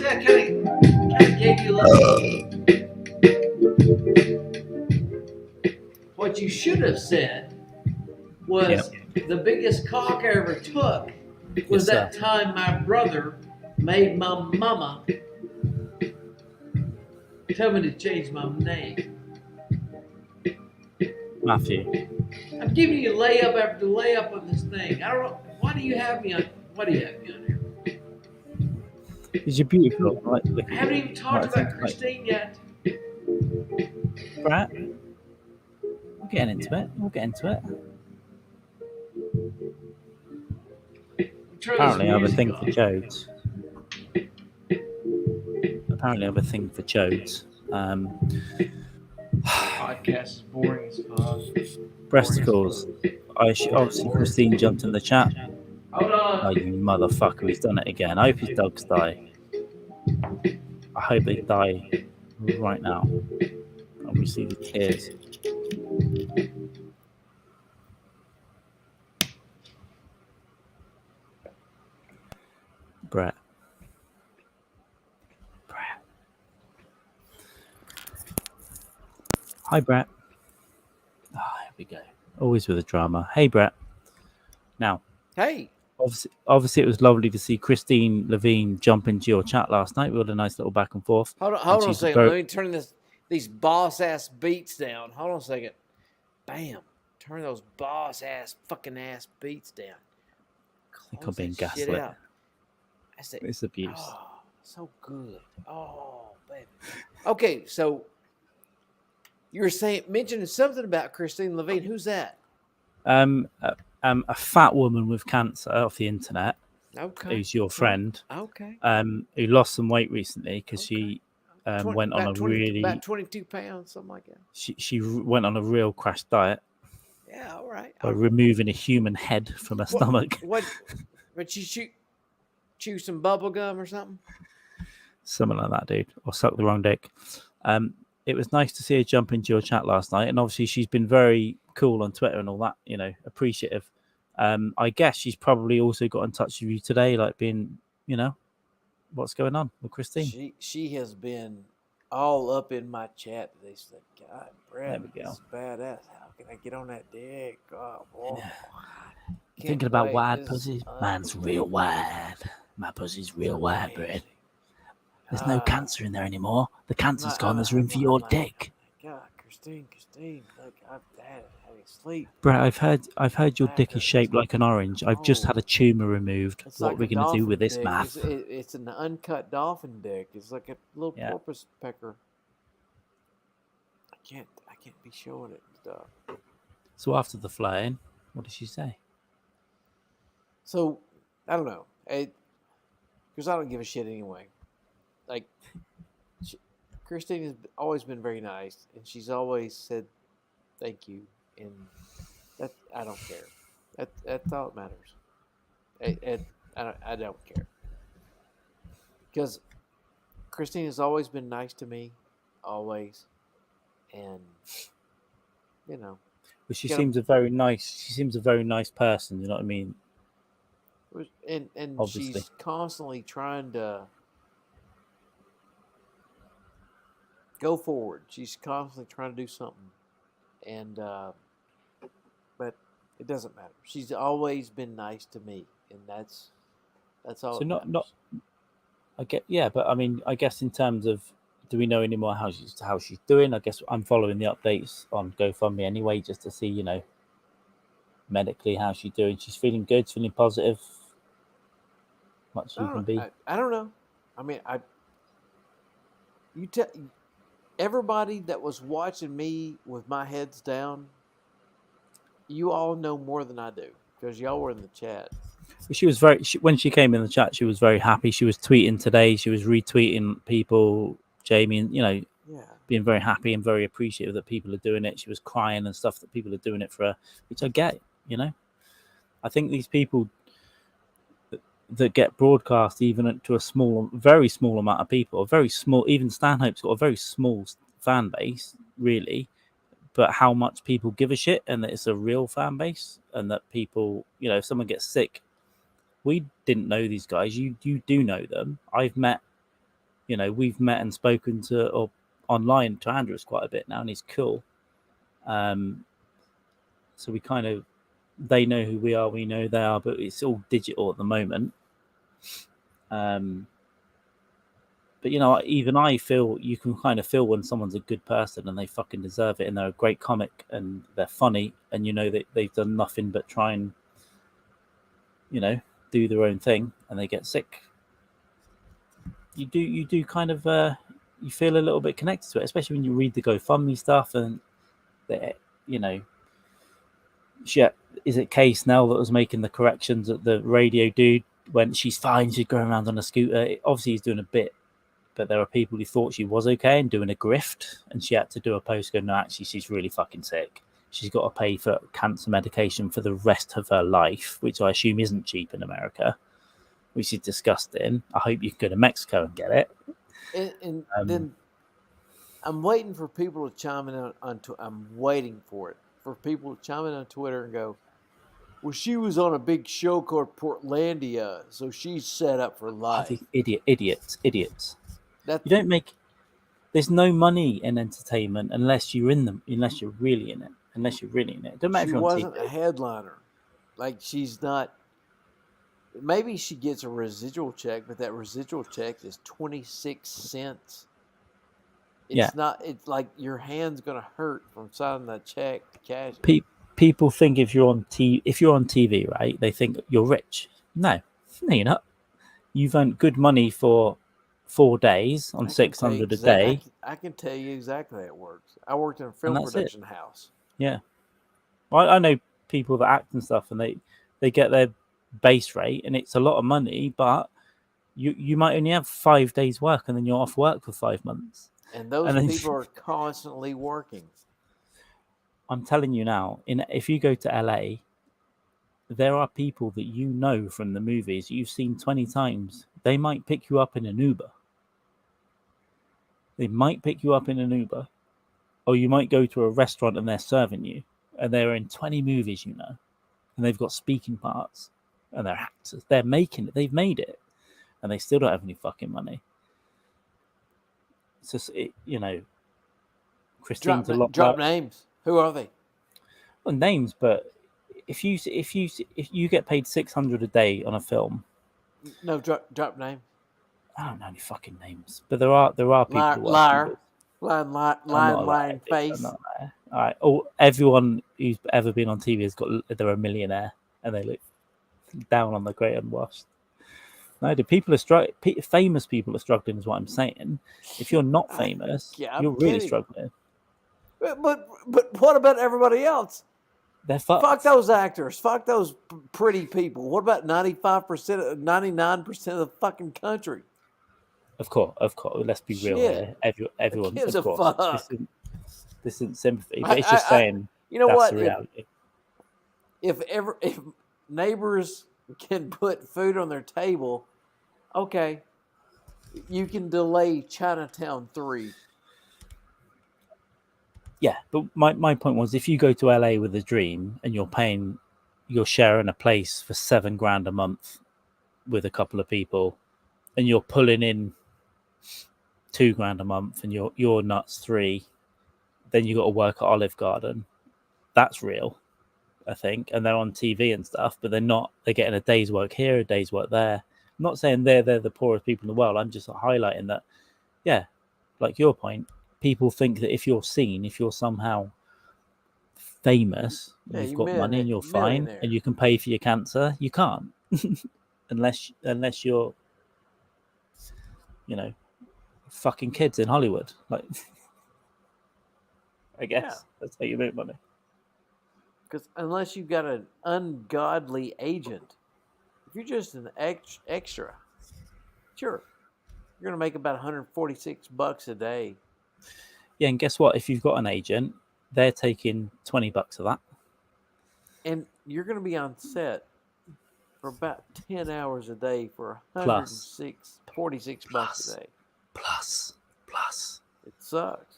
That kind of gave you a little. What you should have said was the biggest cock I ever took was that time my brother made my mama tell me to change my name. Matthew. I'm giving you layup after layup on this thing. I don't know. Why do you have me on? Why do you have me on here? Because you're beautiful. Right? I haven't even talked about Kristine yet. Brett, we're getting into it. Apparently, I have a thing for Jodes. Podcast is boring as fuck. Breasticles. Obviously, Kristine jumped in the chat. Hold on. Oh, you motherfucker, he's done it again. I hope his dogs die. I hope they die right now. And we see the tears. Brett. Hi, Brett. Here we go. Always with the drama. Hey, Brett. Now. Hey. Obviously, it was lovely to see Kristine Levine jump into your chat last night. We had a nice little back and forth. Hold on a second. Let me turn these boss ass beats down. Hold on a second. Bam. Turn those boss ass fucking ass beats down. I think I'm being gaslit. It's abuse. Oh, so good. Oh, baby. Okay, so you were mentioning something about Kristine Levine. Who's that? A fat woman with cancer off the internet. Okay. Who's your friend? Okay. Who lost some weight recently because she went on a about 22 pounds, something like that. She went on a real crash diet. Yeah, all right. By removing a human head from her stomach. But she chew some bubble gum or something? Something like that, dude. Or suck the wrong dick. It was nice to see her jump into your chat last night, and obviously she's been very cool on Twitter and all that, appreciative. I guess she's probably also got in touch with you today, like being, what's going on with Kristine. She has been all up in my chat. They said, God, Brad, this is badass. How can I get on that dick? God, boy. Thinking about wide pussies? Mine's real wide. My pussy's real wide, Brad. There's no cancer in there anymore. The cancer's gone. There's room for your dick. God, Kristine, look, I've had sleep. Brett, I've heard your dick is shaped like an orange. I've just had a tumor removed. What are we gonna do with this math? It's an uncut dolphin dick. It's like a little porpoise pecker. I can't be showing it and stuff. So after the flying, what did she say? So I don't know, because I don't give a shit anyway. Like, Kristine has always been very nice, and she's always said thank you, and that I don't care. That's all that matters. I don't care, because Kristine has always been nice to me, always, and But she seems a very nice person. You know what I mean? And obviously. She's constantly trying to go forward. She's constantly trying to do something, and but it doesn't matter. She's always been nice to me, and that's all. So I get, yeah, but I mean, I guess in terms of, do we know any more how she's doing? I guess I'm following the updates on GoFundMe anyway, just to see, medically how she's doing. She's feeling good, feeling positive, much you can be. I don't know. I mean, you tell everybody that was watching me with my heads down. You all know more than I do because y'all were in the chat. She was when she came in the chat, she was very happy. She was tweeting today. She was retweeting people, Jamie, and being very happy and very appreciative that people are doing it. She was crying and stuff that people are doing it for her, which I get. I think these people that get broadcast even to a very small amount of people, a very small, even Stanhope's got a very small fan base, really. But how much people give a shit, and that it's a real fan base, and that people, if someone gets sick, we didn't know these guys. You do know them. I've met, we've met and spoken to or online to Andrews quite a bit now, and he's cool. So we kind of, they know who we are, we know they are, but it's all digital at the moment. But even I feel, you can kind of feel when someone's a good person and they fucking deserve it, and they're a great comic and they're funny, and that they've done nothing but try and do their own thing, and they get sick. You do kind of you feel a little bit connected to it, especially when you read the GoFundMe stuff, and is it Case now that was making the corrections at the radio dude when she's fine, she's going around on a scooter. Obviously he's doing a bit, but there are people who thought she was okay and doing a grift, and she had to do a post going, no, actually she's really fucking sick. She's got to pay for cancer medication for the rest of her life, which I assume isn't cheap in America, which is disgusting. I hope you can go to Mexico and get it. And then I'm waiting for people to chime in I'm waiting for people to chime in on Twitter and go, well, she was on a big show called Portlandia, so she's set up for life. I think idiots. There's no money in entertainment unless you're in them, unless you're really in it. It doesn't matter if you're on TV. She wasn't a headliner. Like, she's not. Maybe she gets a residual check, but that residual check is 26 cents. It's not. It's like your hand's gonna hurt from signing that check to cash it. People think if you're on TV, right? They think you're rich. No, you're not. You've earned good money for 4 days on 600 a day. I can tell you exactly how it works. I worked in a film production house. Yeah. Well, I know people that act and stuff, and they get their base rate, and it's a lot of money, but you might only have 5 days work, and then you're off work for 5 months. And those people are constantly working. I'm telling you now, if you go to LA, there are people that you know from the movies you've seen 20 times. They might pick you up in an Uber. Or you might go to a restaurant and they're serving you, and they're in 20 movies, and they've got speaking parts, and they're actors. They're making it. They've made it, and they still don't have any fucking money. It's just, Kristine drop names. Who are they? Well, names, but if you get paid 600 a day on a film, no, drop names. I don't know any fucking names, but there are people. Lying face. All right. Everyone who's ever been on TV they're a millionaire, and they look down on the great unwashed. No, famous people are struggling, is what I'm saying. If you're not famous, you're really struggling. But what about everybody else? They're fucked. Fuck those actors. Fuck those pretty people. What about 99% of the fucking country? Of course. Let's be real here. Everyone gives of a course. fuck. This isn't sympathy, but it's just saying. You know that's what? The reality. If neighbors can put food on their table, okay, you can delay Chinatown 3. Yeah, but my point was, if you go to LA with a dream and you're sharing a place for $7,000 a month with a couple of people, and you're pulling in $2,000 a month, and you're nuts 3, then you got to work at Olive Garden. That's real, I think. And they're on TV and stuff, but they're not. They're getting a day's work here, a day's work there. not saying they're the poorest people in the world. I'm just highlighting that, yeah, like your point, people think that if you're seen, if you're somehow famous, Yeah, you've got money and you're fine, millionaire. and you can pay for your cancer. You can't, unless you're, fucking kids in Hollywood. Like, I guess that's how you make money. Because unless you've got an ungodly agent, if you're just an extra, sure, you're going to make about $146 a day. Yeah, and guess what? If you've got an agent, they're taking $20 of that. And you're going to be on set for about 10 hours a day for $46 a day. Plus. It sucks.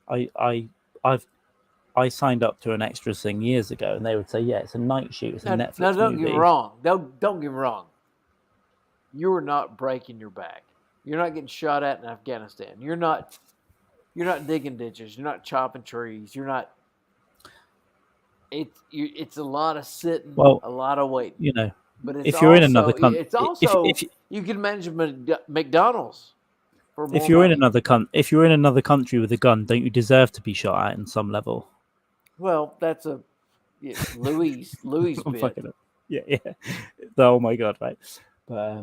I signed up to an extras thing years ago, and they would say, "Yeah, it's a night shoot. It's a Netflix now, don't movie." get me wrong. Don't get me wrong. You're not breaking your back. You're not getting shot at in Afghanistan. You're not digging ditches. You're not chopping trees. You're not. It's a lot of sitting, a lot of waiting. But it's if you're in another country, it's also if you can manage McDonald's. If you're in another country with a gun, don't you deserve to be shot at in some level? Well, that's a Louis bit. Yeah. Oh my god, right? But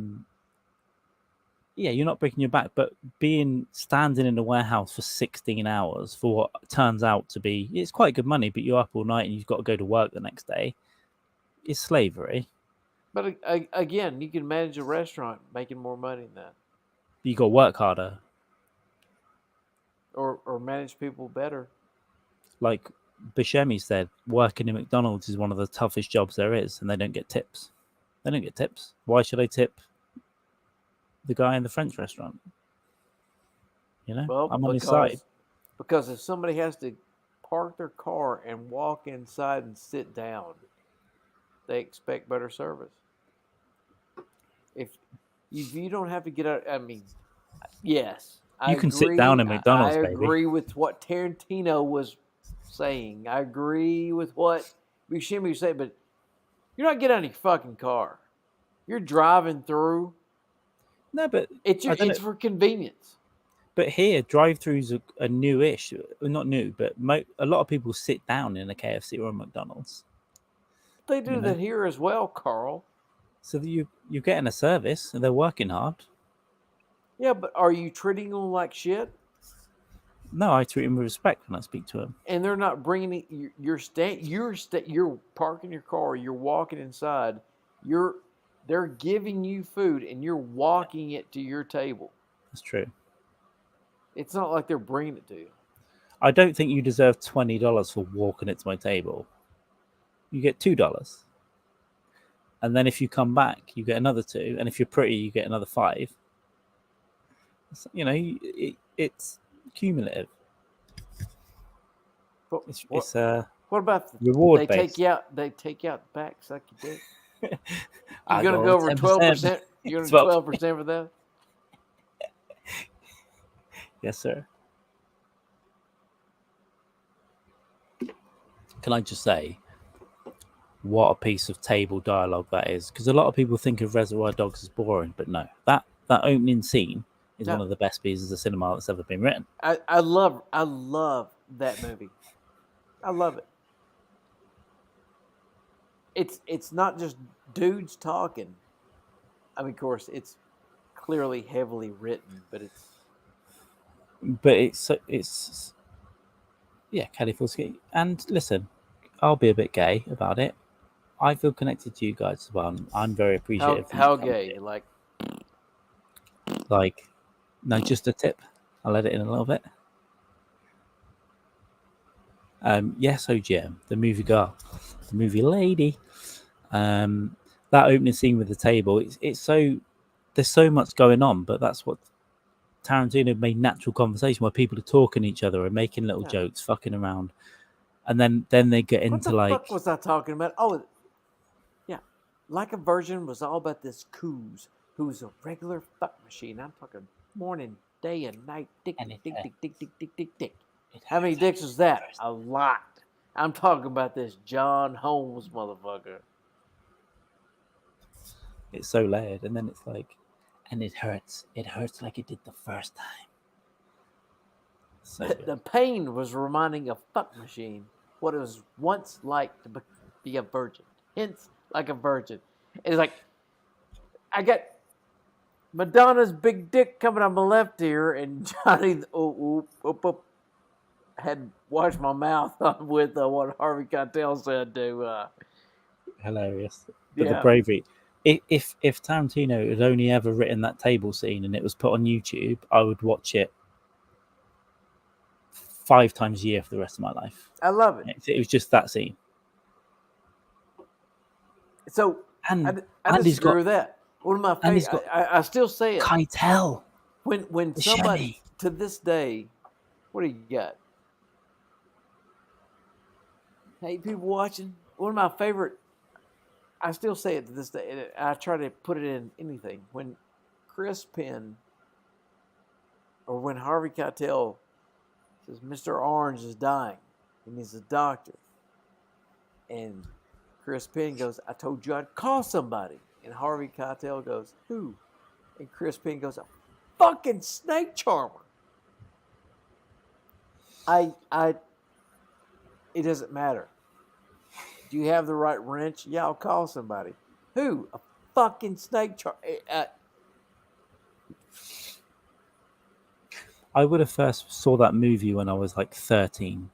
yeah, you're not breaking your back, but standing in a warehouse for 16 hours for what turns out to be, it's quite good money, but you're up all night and you've got to go to work the next day. It's slavery. But again, you can manage a restaurant making more money than that. You got to work harder. Or manage people better. Like Buscemi said, working in McDonald's is one of the toughest jobs there is, and they don't get tips. Why should I tip the guy in the French restaurant? Well, I'm on his side. Because if somebody has to park their car and walk inside and sit down, they expect better service. If you don't have to get out, I mean, yes, you can sit down in McDonald's. I agree with what Tarantino was saying. I agree with what Buscemi was saying, but you're not getting out of your fucking car. You're driving through. No, but it's for convenience. But here, drive-throughs are newish. Not new, but a lot of people sit down in a KFC or a McDonald's. They do that here as well, Carl. So that you're getting a service, and they're working hard. Yeah, but are you treating them like shit? No, I treat them with respect when I speak to them. And they're not bringing it. You're parking your car. You're walking inside. They're giving you food, and you're walking it to your table. That's true. It's not like they're bringing it to you. I don't think you deserve $20 for walking it to my table. You get $2. And then if you come back, you get another $2. And if you're pretty, you get another $5. It's cumulative. It's what about reward they based? They take you out the back, suck your dick. You're gonna go over 12%. You're gonna 12% for that. Yes, sir. Can I just say, what a piece of table dialogue that is? Because a lot of people think of Reservoir Dogs as boring, but no, that opening scene is one of the best pieces of cinema that's ever been written. I love that movie. I love it. It's not just dudes talking. I mean, of course, it's clearly heavily written, but it's California. And listen, I'll be a bit gay about it. I feel connected to you guys as well. I'm very appreciative. How gay? Like, no, just a tip. I'll let it in a little bit. Yes, OGM, the movie girl, the movie lady. That opening scene with the table, it's so, there's so much going on, but that's what Tarantino made natural conversation where people are talking to each other and making little jokes, fucking around, and then they get into what the fuck was I talking about? Oh, yeah, Like a Virgin was all about this Coos, who's a regular fuck machine. I'm talking morning, day, and night. Dick. How many dicks was that? A lot. I'm talking about this John Holmes motherfucker. It's so layered, and then it's like, and it hurts. It hurts like it did the first time. So The pain was reminding a fuck machine what it was once like to be a virgin. Hence, like a virgin. It's like, I got Madonna's big dick coming on my left ear, and Johnny had washed my mouth with what Harvey Keitel said to. Hilarious, but the Yeah. bravery. If Tarantino had only ever written that table scene and it was put on YouTube, I would watch it 5 times a year for the rest of my life. I love it. It was just that scene. So And I he's disagree got with that. One of my and he's favorite. got I still say it. Keitel. When the somebody Chevy. to this day, what do you got? 8 people watching. One of my favorite. I still say it to this day. And I try to put it in anything. When Chris Penn or when Harvey Keitel says Mr. Orange is dying and he's a doctor, and Chris Penn goes, "I told you I'd call somebody," and Harvey Keitel goes, "Who?" And Chris Penn goes, "A fucking snake charmer." It doesn't matter. Do you have the right wrench? Yeah, I'll call somebody. Who? A fucking snake charmer. I would have first saw that movie when I was like 13,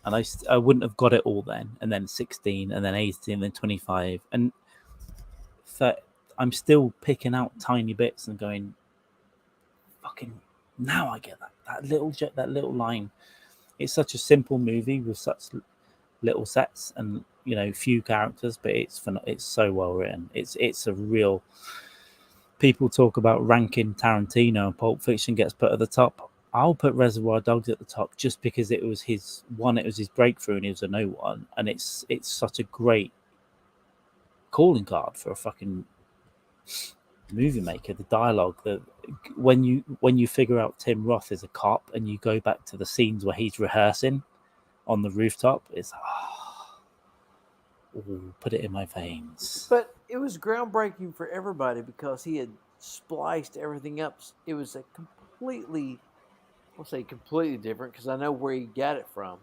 and I wouldn't have got it all then, and then 16, and then 18, and then 25, and I'm still picking out tiny bits and going, fucking, now I get that little line. It's such a simple movie with such little sets and few characters, but it's so well written. It's a real. People talk about ranking Tarantino, and Pulp Fiction gets put at the top. I'll put Reservoir Dogs at the top just because it was his breakthrough and he was a no one, and it's such a great calling card for a fucking movie maker. The dialogue, when you figure out Tim Roth is a cop and you go back to the scenes where he's rehearsing on the rooftop, it's put it in my veins. But it was groundbreaking for everybody because he had spliced everything up. It was a completely, I'll say completely different because I know where he got it from,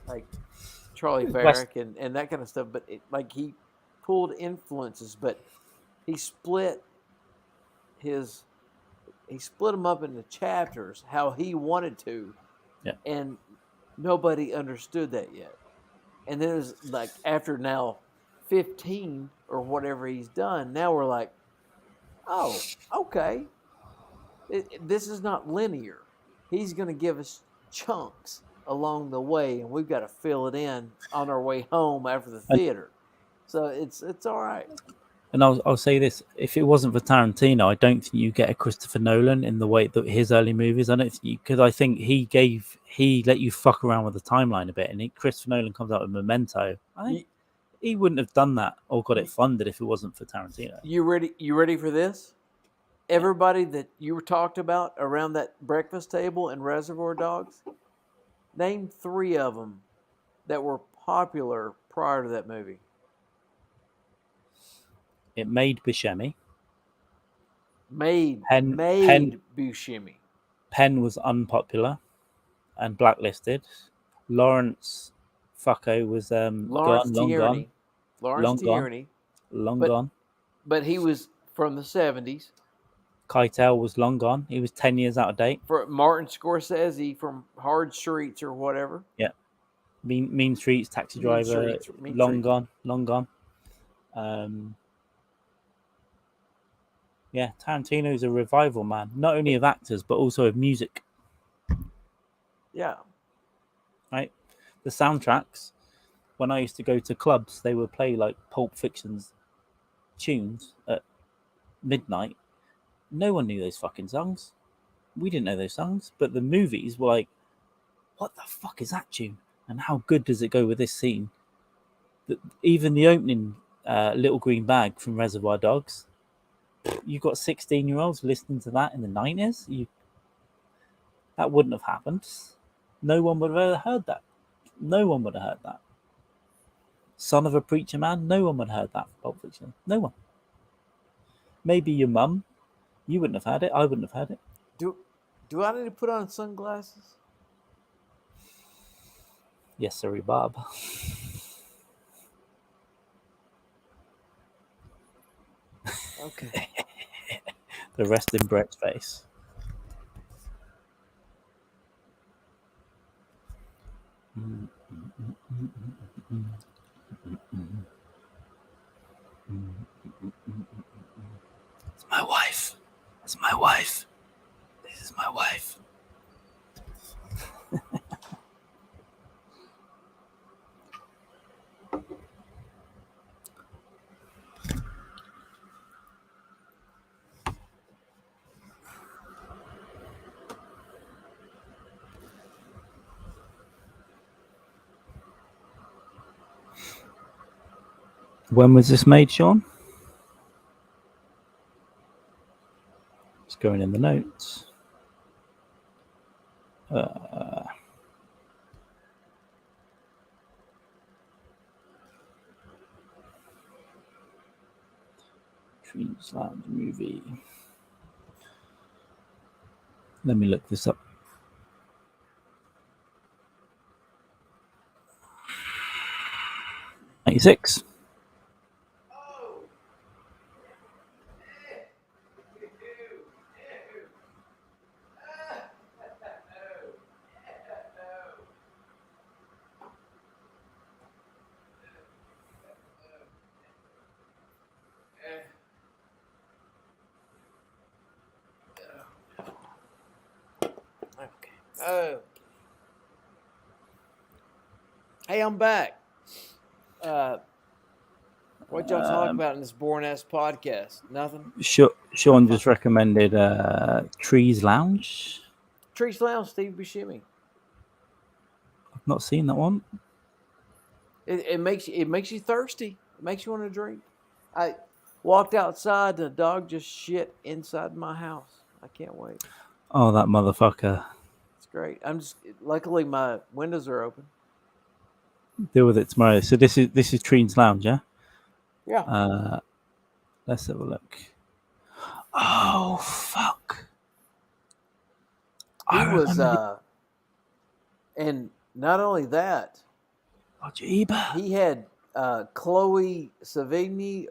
like Charlie Varick and that kind of stuff. But he pulled influences, but he split them up into chapters how he wanted to, and nobody understood that yet. And then it was like after now 15 or whatever he's done, now we're like, oh, okay. This is not linear. He's going to give us chunks along the way, and we've got to fill it in on our way home after the theater. So it's all right. And I'll say this: if it wasn't for Tarantino, I don't think you get a Christopher Nolan in the way that his early movies. I don't think because I think he let you fuck around with the timeline a bit, and Christopher Nolan comes out with Memento. I think he wouldn't have done that or got it funded if it wasn't for Tarantino. You ready for this? Everybody that you talked about around that breakfast table in Reservoir Dogs, name 3 of them that were popular prior to that movie. It made Buscemi. Made Buscemi. Penn was unpopular and blacklisted. Lawrence Fucko was Lawrence Tierney. Long gone. But he was from the 70s. Keitel was long gone. He was 10 years out of date. For Martin Scorsese from Hard Streets or whatever. Yeah. Mean Streets, Taxi Driver, long gone. Yeah, Tarantino's a revival man, not only of actors, but also of music. Yeah. Right? The soundtracks, when I used to go to clubs, they would play like Pulp Fiction's tunes at midnight. No one knew those fucking songs. We didn't know those songs, but the movies were like, what the fuck is that tune? And how good does it go with this scene? Even the opening Little Green Bag from Reservoir Dogs, you got 16-year-olds listening to that in the 90s. That wouldn't have happened. No one would have ever heard that. No one would have heard that. Son of a Preacher Man, no one would have heard that for Pulp Fiction. No one. Maybe your mum. You wouldn't have had it. I wouldn't have had it. Do I need to put on sunglasses? Yes, sorry, Bob. Okay. The rest in Brett's face. It's my wife. It's my wife. This is my wife. When was this made, Sean? It's going in the notes. Dreams Lounge movie. Let me look this up. '96. Okay. Oh. Hey, I'm back. What y'all talk about in this boring ass podcast? Nothing. Sean just recommended Trees Lounge. Trees Lounge, Steve Buscemi. I've not seen that one. It makes you thirsty. It makes you want to drink. I walked outside. The dog just shit inside my house. I can't wait. Oh, that motherfucker. It's great. Luckily my windows are open. Deal with it tomorrow. So this is Trees Lounge, yeah? Yeah. Let's have a look. Oh fuck. He was and not only that, Roger Ebert. he had Chloe Sevigny,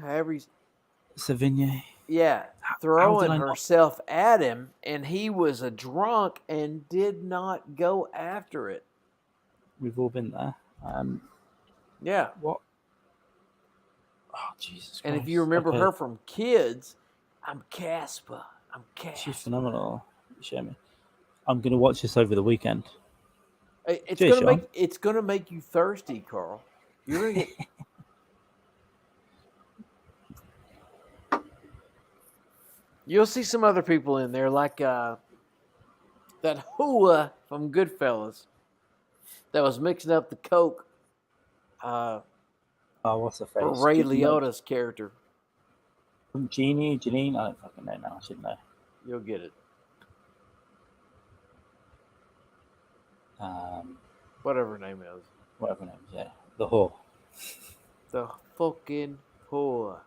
however he's Sevigny. yeah, How throwing did I not- herself at him, and he was a drunk and did not go after it. We've all been there. Yeah. What? Oh Jesus Christ. And if you remember her from Kids, I'm Casper. She's phenomenal. Show me. I'm gonna watch this over the weekend. It's gonna make you thirsty, Carl. You're gonna get. You'll see some other people in there, like that Hua from Goodfellas, that was mixing up the coke. What's the face? For Ray Liotta's character. Janine. I don't fucking know now. I should know. You'll get it. Whatever her name is. Whatever her name is, yeah. The whore. The fucking whore.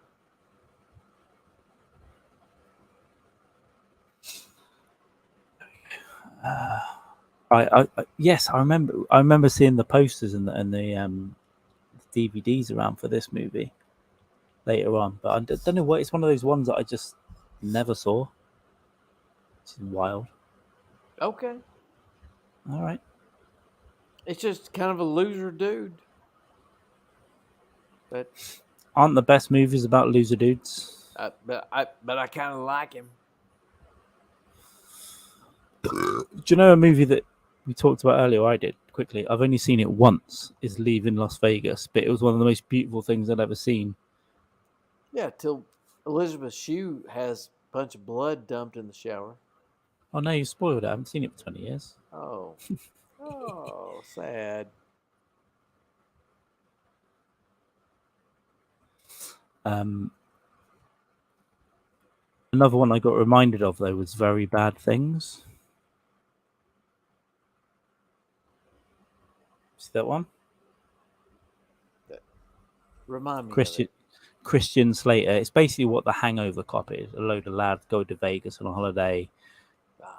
Yes, I remember seeing the posters and the DVDs around for this movie later on, but I don't know what. It's one of those ones that I just never saw. It's wild. Okay. All right. It's just kind of a loser dude. But aren't the best movies about loser dudes? But I kind of like him. Do you know a movie that we talked about earlier? I did quickly. I've only seen it once. Is Leaving Las Vegas, but it was one of the most beautiful things I'd ever seen. Yeah, till Elizabeth Shue has a bunch of blood dumped in the shower. Oh no, you spoiled it. I haven't seen it for 20 years. Oh, oh, sad. Another one I got reminded of though was Very Bad Things. See that one? Remind me. Christian Slater. It's basically what The Hangover cop is. A load of lads go to Vegas on a holiday.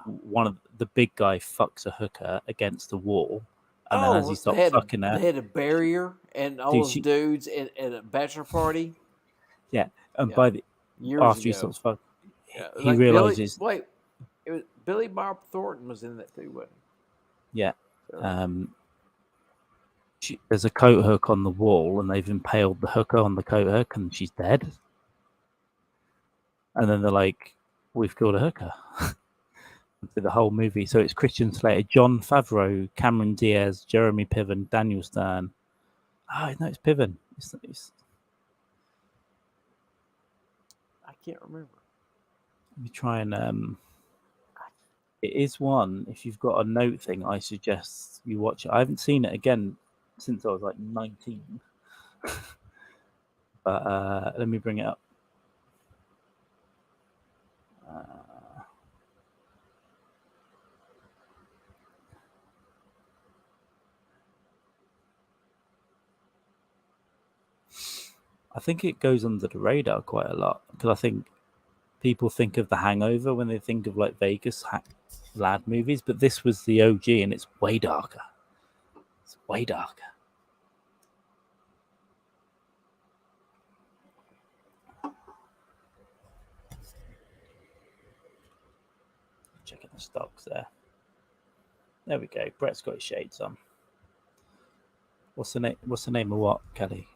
One of the big guy fucks a hooker against the wall, and then as he stops fucking her, they had a barrier and all those dudes at a bachelor party. Yeah, and by the years after ago. he stops fucking, he like realizes. it was Billy Bob Thornton was in that too, wasn't he? Yeah. So. There's a coat hook on the wall, and they've impaled the hooker on the coat hook, and she's dead. And then they're like, "We've killed a hooker." The whole movie. So it's Christian Slater, Jon Favreau, Cameron Diaz, Jeremy Piven, Daniel Stern. Oh, no, it's Piven. I can't remember. Let me try and it is one. If you've got a note thing, I suggest you watch it. I haven't seen it again since I was like 19. But let me bring it up. I think it goes under the radar quite a lot because I think people think of The Hangover when they think of like Vegas lad movies, but this was the OG and it's way darker. It's way darker. Checking the stocks there. There we go. Brett's got his shades on. What's the name? What's the name of what, Kelly?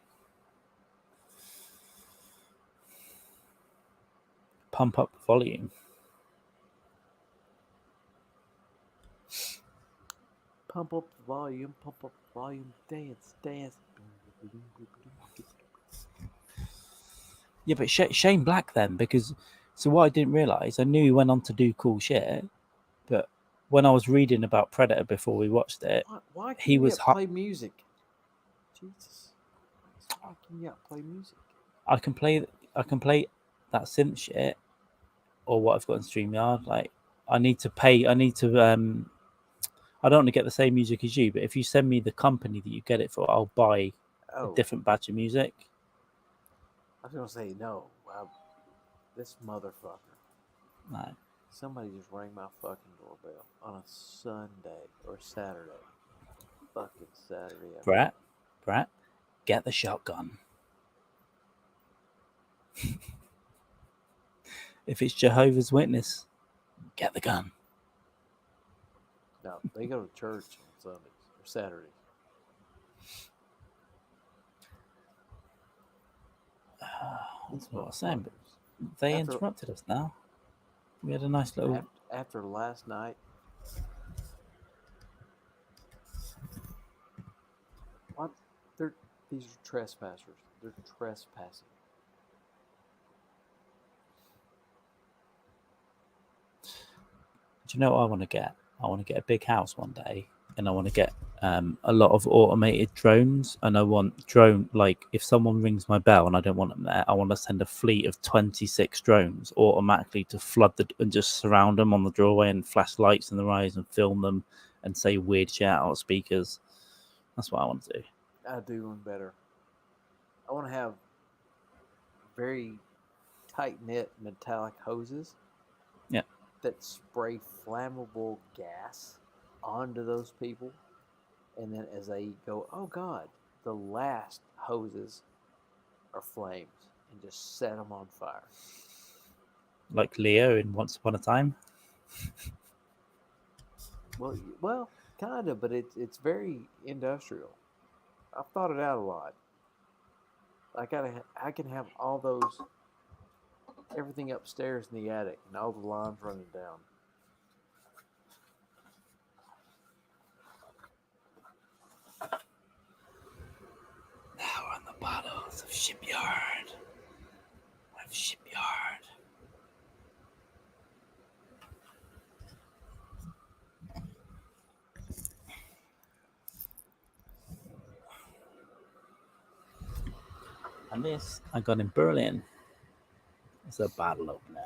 Pump up the volume. Pump up the volume. Pump up the volume. Dance, dance. Yeah, but Shane Black then, because so what I didn't realize, I knew he went on to do cool shit, but when I was reading about Predator before we watched it, why can't he was play music? Jesus, why can you play music? I can play that synth shit, or what I've got in StreamYard. Like, I need to pay. I don't want to get the same music as you, but if you send me the company that you get it for, I'll buy a different batch of music. I was gonna say no. This motherfucker. No. Somebody just rang my fucking doorbell on a Sunday or Saturday. Fucking Saturday. Brett, get the shotgun. If it's Jehovah's Witness, get the gun. No, they go to church on Sundays or Saturdays. That's what I was saying, but they interrupted us now. We had a nice little... After last night... What? These are trespassers. They're trespassing. Do you know what I want to get? I want to get a big house one day, and I want to get a lot of automated drones. And I want like if someone rings my bell and I don't want them there, I want to send a fleet of 26 drones automatically to flood and just surround them on the doorway and flash lights in their eyes and film them and say weird shit out of speakers. That's what I want to do. I do one better. I want to have very tight-knit metallic hoses. Yeah. That spray flammable gas onto those people, and then as they go, oh God, the last hoses are flames, and just set them on fire. Like Leo in Once Upon a Time? Well, kind of, but it's very industrial. I've thought it out a lot. I can have all those, everything upstairs in the attic, and all the lines running down. Now we're on the bottles of Shipyard. And this I got in Berlin. It's a bottle opener.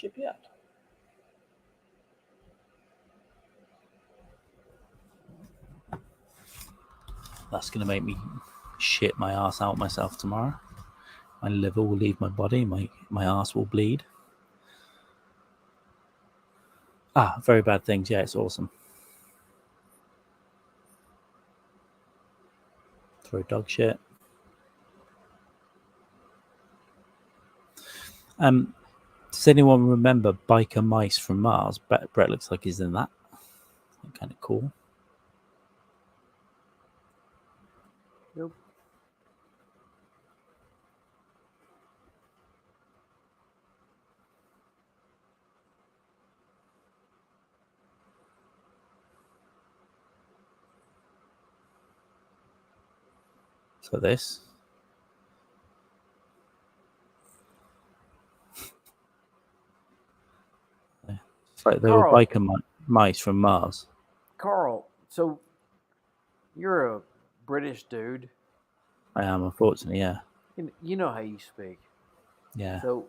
shipyard. That's going to make me shit my ass out myself tomorrow. My liver will leave my body. My ass will bleed. Very bad things. Yeah, it's awesome. Throw dog shit. Does anyone remember Biker Mice from Mars? Brett looks like he's in that. Kind of cool. Nope. So this. It's like they were Carl. biker mice from Mars. Carl, so you're a British dude. I am, unfortunately, yeah. You know how you speak. Yeah. So,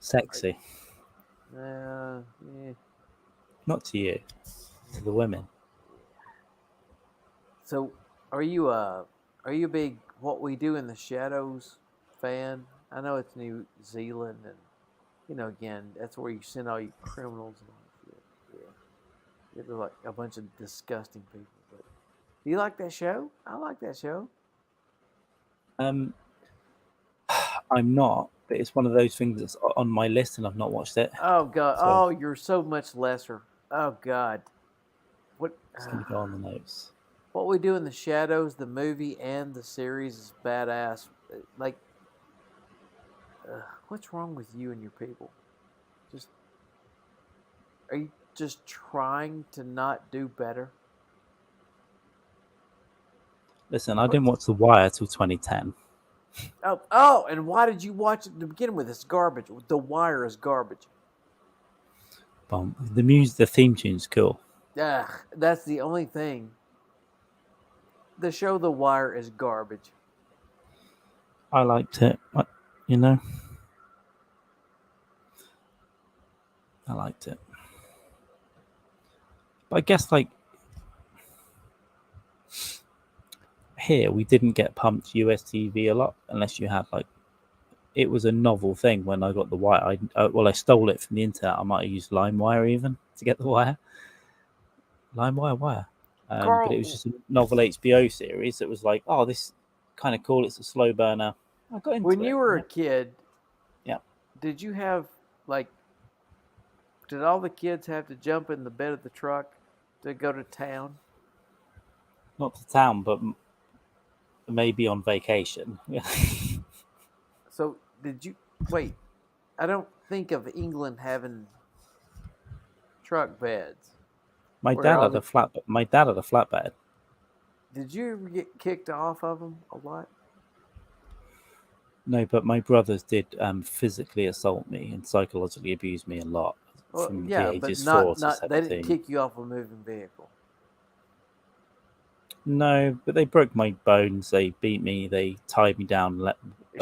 sexy. yeah. Not to you, to the women. So, are you a big What We Do in the Shadows fan? I know it's New Zealand, and again, that's where you send all you criminals and all that shit. Yeah, they're like a bunch of disgusting people. But do you like that show? I like that show. I'm not, but it's one of those things that's on my list, and I've not watched it. Oh God! So, oh, you're so much lesser. Oh God! What? It's gonna go on the notes. What We Do in the Shadows, the movie and the series is badass. Like, what's wrong with you and your people? Are you just trying to not do better? Listen, I didn't watch The Wire till 2010. Oh, and why did you watch it to begin with? It's garbage. The Wire is garbage. The theme tune's cool. That's the only thing. The show The Wire is garbage. I liked it, I liked it. But I guess, like, here we didn't get pumped US TV a lot unless you had, like, it was a novel thing when I got The Wire. I stole it from the internet. I might have used LimeWire even to get The Wire. LimeWire. Carl, but it was just a novel HBO series that was like, oh, this kind of cool. It's a slow burner. I got into it. When you were a kid, yeah, did you have, like, did all the kids have to jump in the bed of the truck to go to town? Not to town, but maybe on vacation. So did you wait? I don't think of England having truck beds. My dad had a flatbed. Did you ever get kicked off of them a lot? No, but my brothers did physically assault me and psychologically abuse me a lot from the ages 4 to 17. They didn't kick you off a moving vehicle. No, but they broke my bones. They beat me. They tied me down.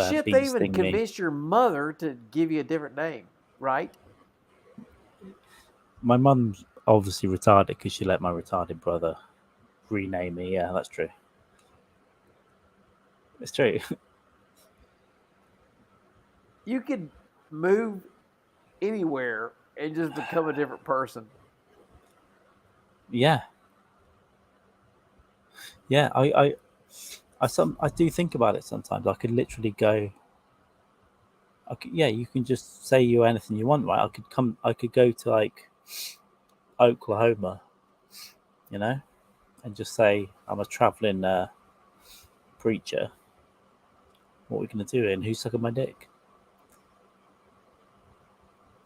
Shit, they even convinced your mother to give you a different name, right? My mum's obviously retarded because she let my retarded brother rename me. Yeah, that's true. It's true. You could move anywhere and just become a different person. Yeah. Yeah, I do think about it sometimes. I could literally go. You can just say you anything you want, right? I could go to, like, Oklahoma, and just say I'm a traveling preacher. What are we gonna do? And who's sucking my dick?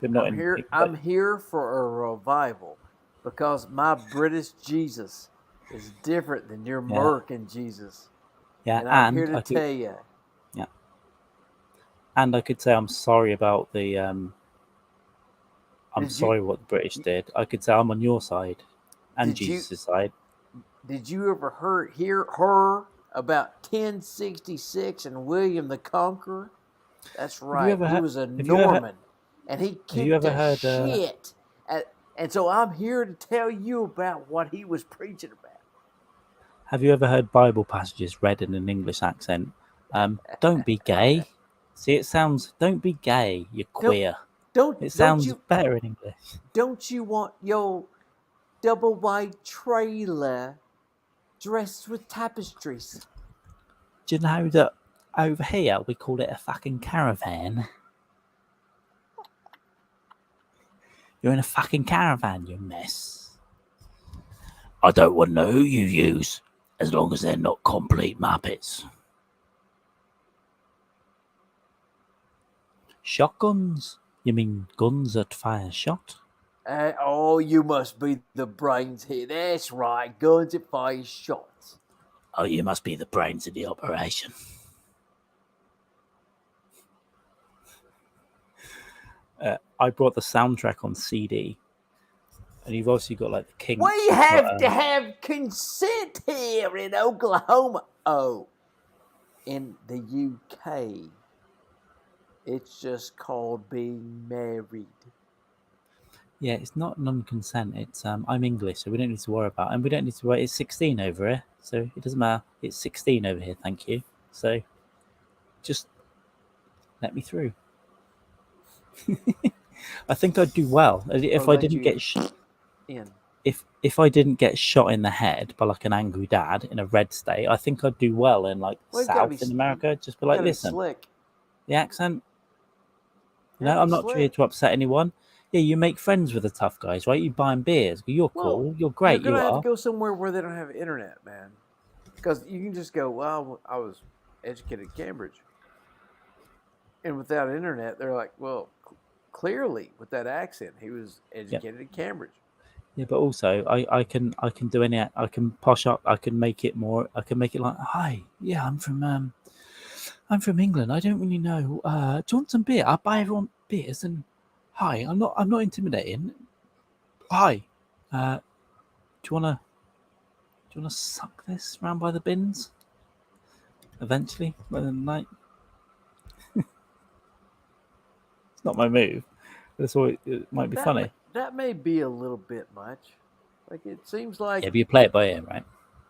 I'm here for a revival because my British Jesus is different than your American Jesus. Yeah, and I'm here to tell you. Yeah. And I could say I'm sorry about the. Sorry what the British did. I could say I'm on your side, and Jesus' side. Did you ever hear her about 1066 and William the Conqueror? That's right. He was a Norman. and he Have you kicked ever the heard? shit. And so I'm here to tell you about what he was preaching about. Have you ever heard Bible passages read in an English accent? Don't be gay. See, it sounds. Don't be gay. You're queer. It sounds better in English. Don't you want your double wide trailer dressed with tapestries? Do you know that over here we call it a fucking caravan? You're in a fucking caravan, you mess. I don't want to know who you use, as long as they're not complete muppets. Shotguns? You mean guns that fire shot? Oh, you must be the brains here. That's right, guns that fire shots. Oh, you must be the brains of the operation. I brought the soundtrack on CD, and you've also got like the Kinks. We have to have consent here in Oklahoma. Oh, in the UK, it's just called being married. Yeah, it's not non-consent. It's I'm English, so we don't need to worry about it. And we don't need to worry. It's 16 over here, so it doesn't matter. It's 16 over here, thank you. So just let me through. I think I'd do well if I didn't get shot. If I didn't get shot in the head by like an angry dad in a red state, I think I'd do well in like South in America. Just be like, listen, the accent. No, I'm not here to upset anyone. Yeah, you make friends with the tough guys, right? You buy them beers. You're cool. You're great. You're gonna have to go somewhere where they don't have internet, man. Because you can just go, well, I was educated at Cambridge, and without internet, they're like, well, clearly with that accent, he was educated at Cambridge. Yeah, but also I can do any. I can posh up. I can make it more. I can make it like, hi, yeah, I'm from England. I don't really know. Do you want some beer? I buy everyone beers and. Hi, I'm not intimidating. Hi, do you wanna suck this round by the bins? Eventually, by the night. It's not my move. That's why it might be funny. That may be a little bit much. Like it seems like. Yeah, but you play it by ear, right?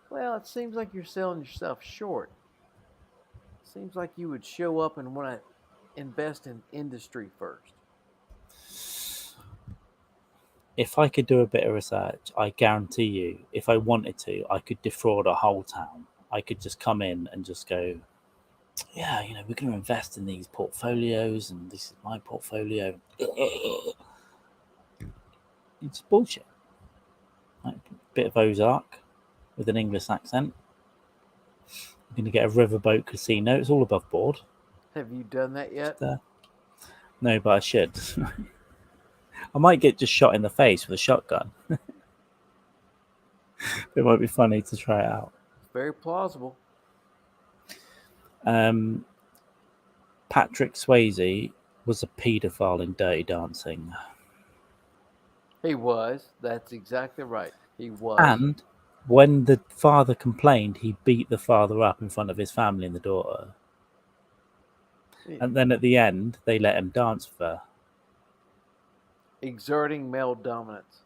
Well, it seems like you're selling yourself short. It seems like you would show up and want to invest in industry first. If I could do a bit of research, I guarantee you, if I wanted to, I could defraud a whole town. I could just come in and just go, yeah, we're going to invest in these portfolios, and this is my portfolio. It's bullshit. Like, a bit of Ozark with an English accent. You're going to get a riverboat casino. It's all above board. Have you done that yet? No, but I should. I might get just shot in the face with a shotgun. It might be funny to try it out. Very plausible. Patrick Swayze was a paedophile in Dirty Dancing. He was. That's exactly right. He was. And when the father complained, he beat the father up in front of his family and the daughter. Yeah. And then at the end, they let him dance with her. Exerting male dominance.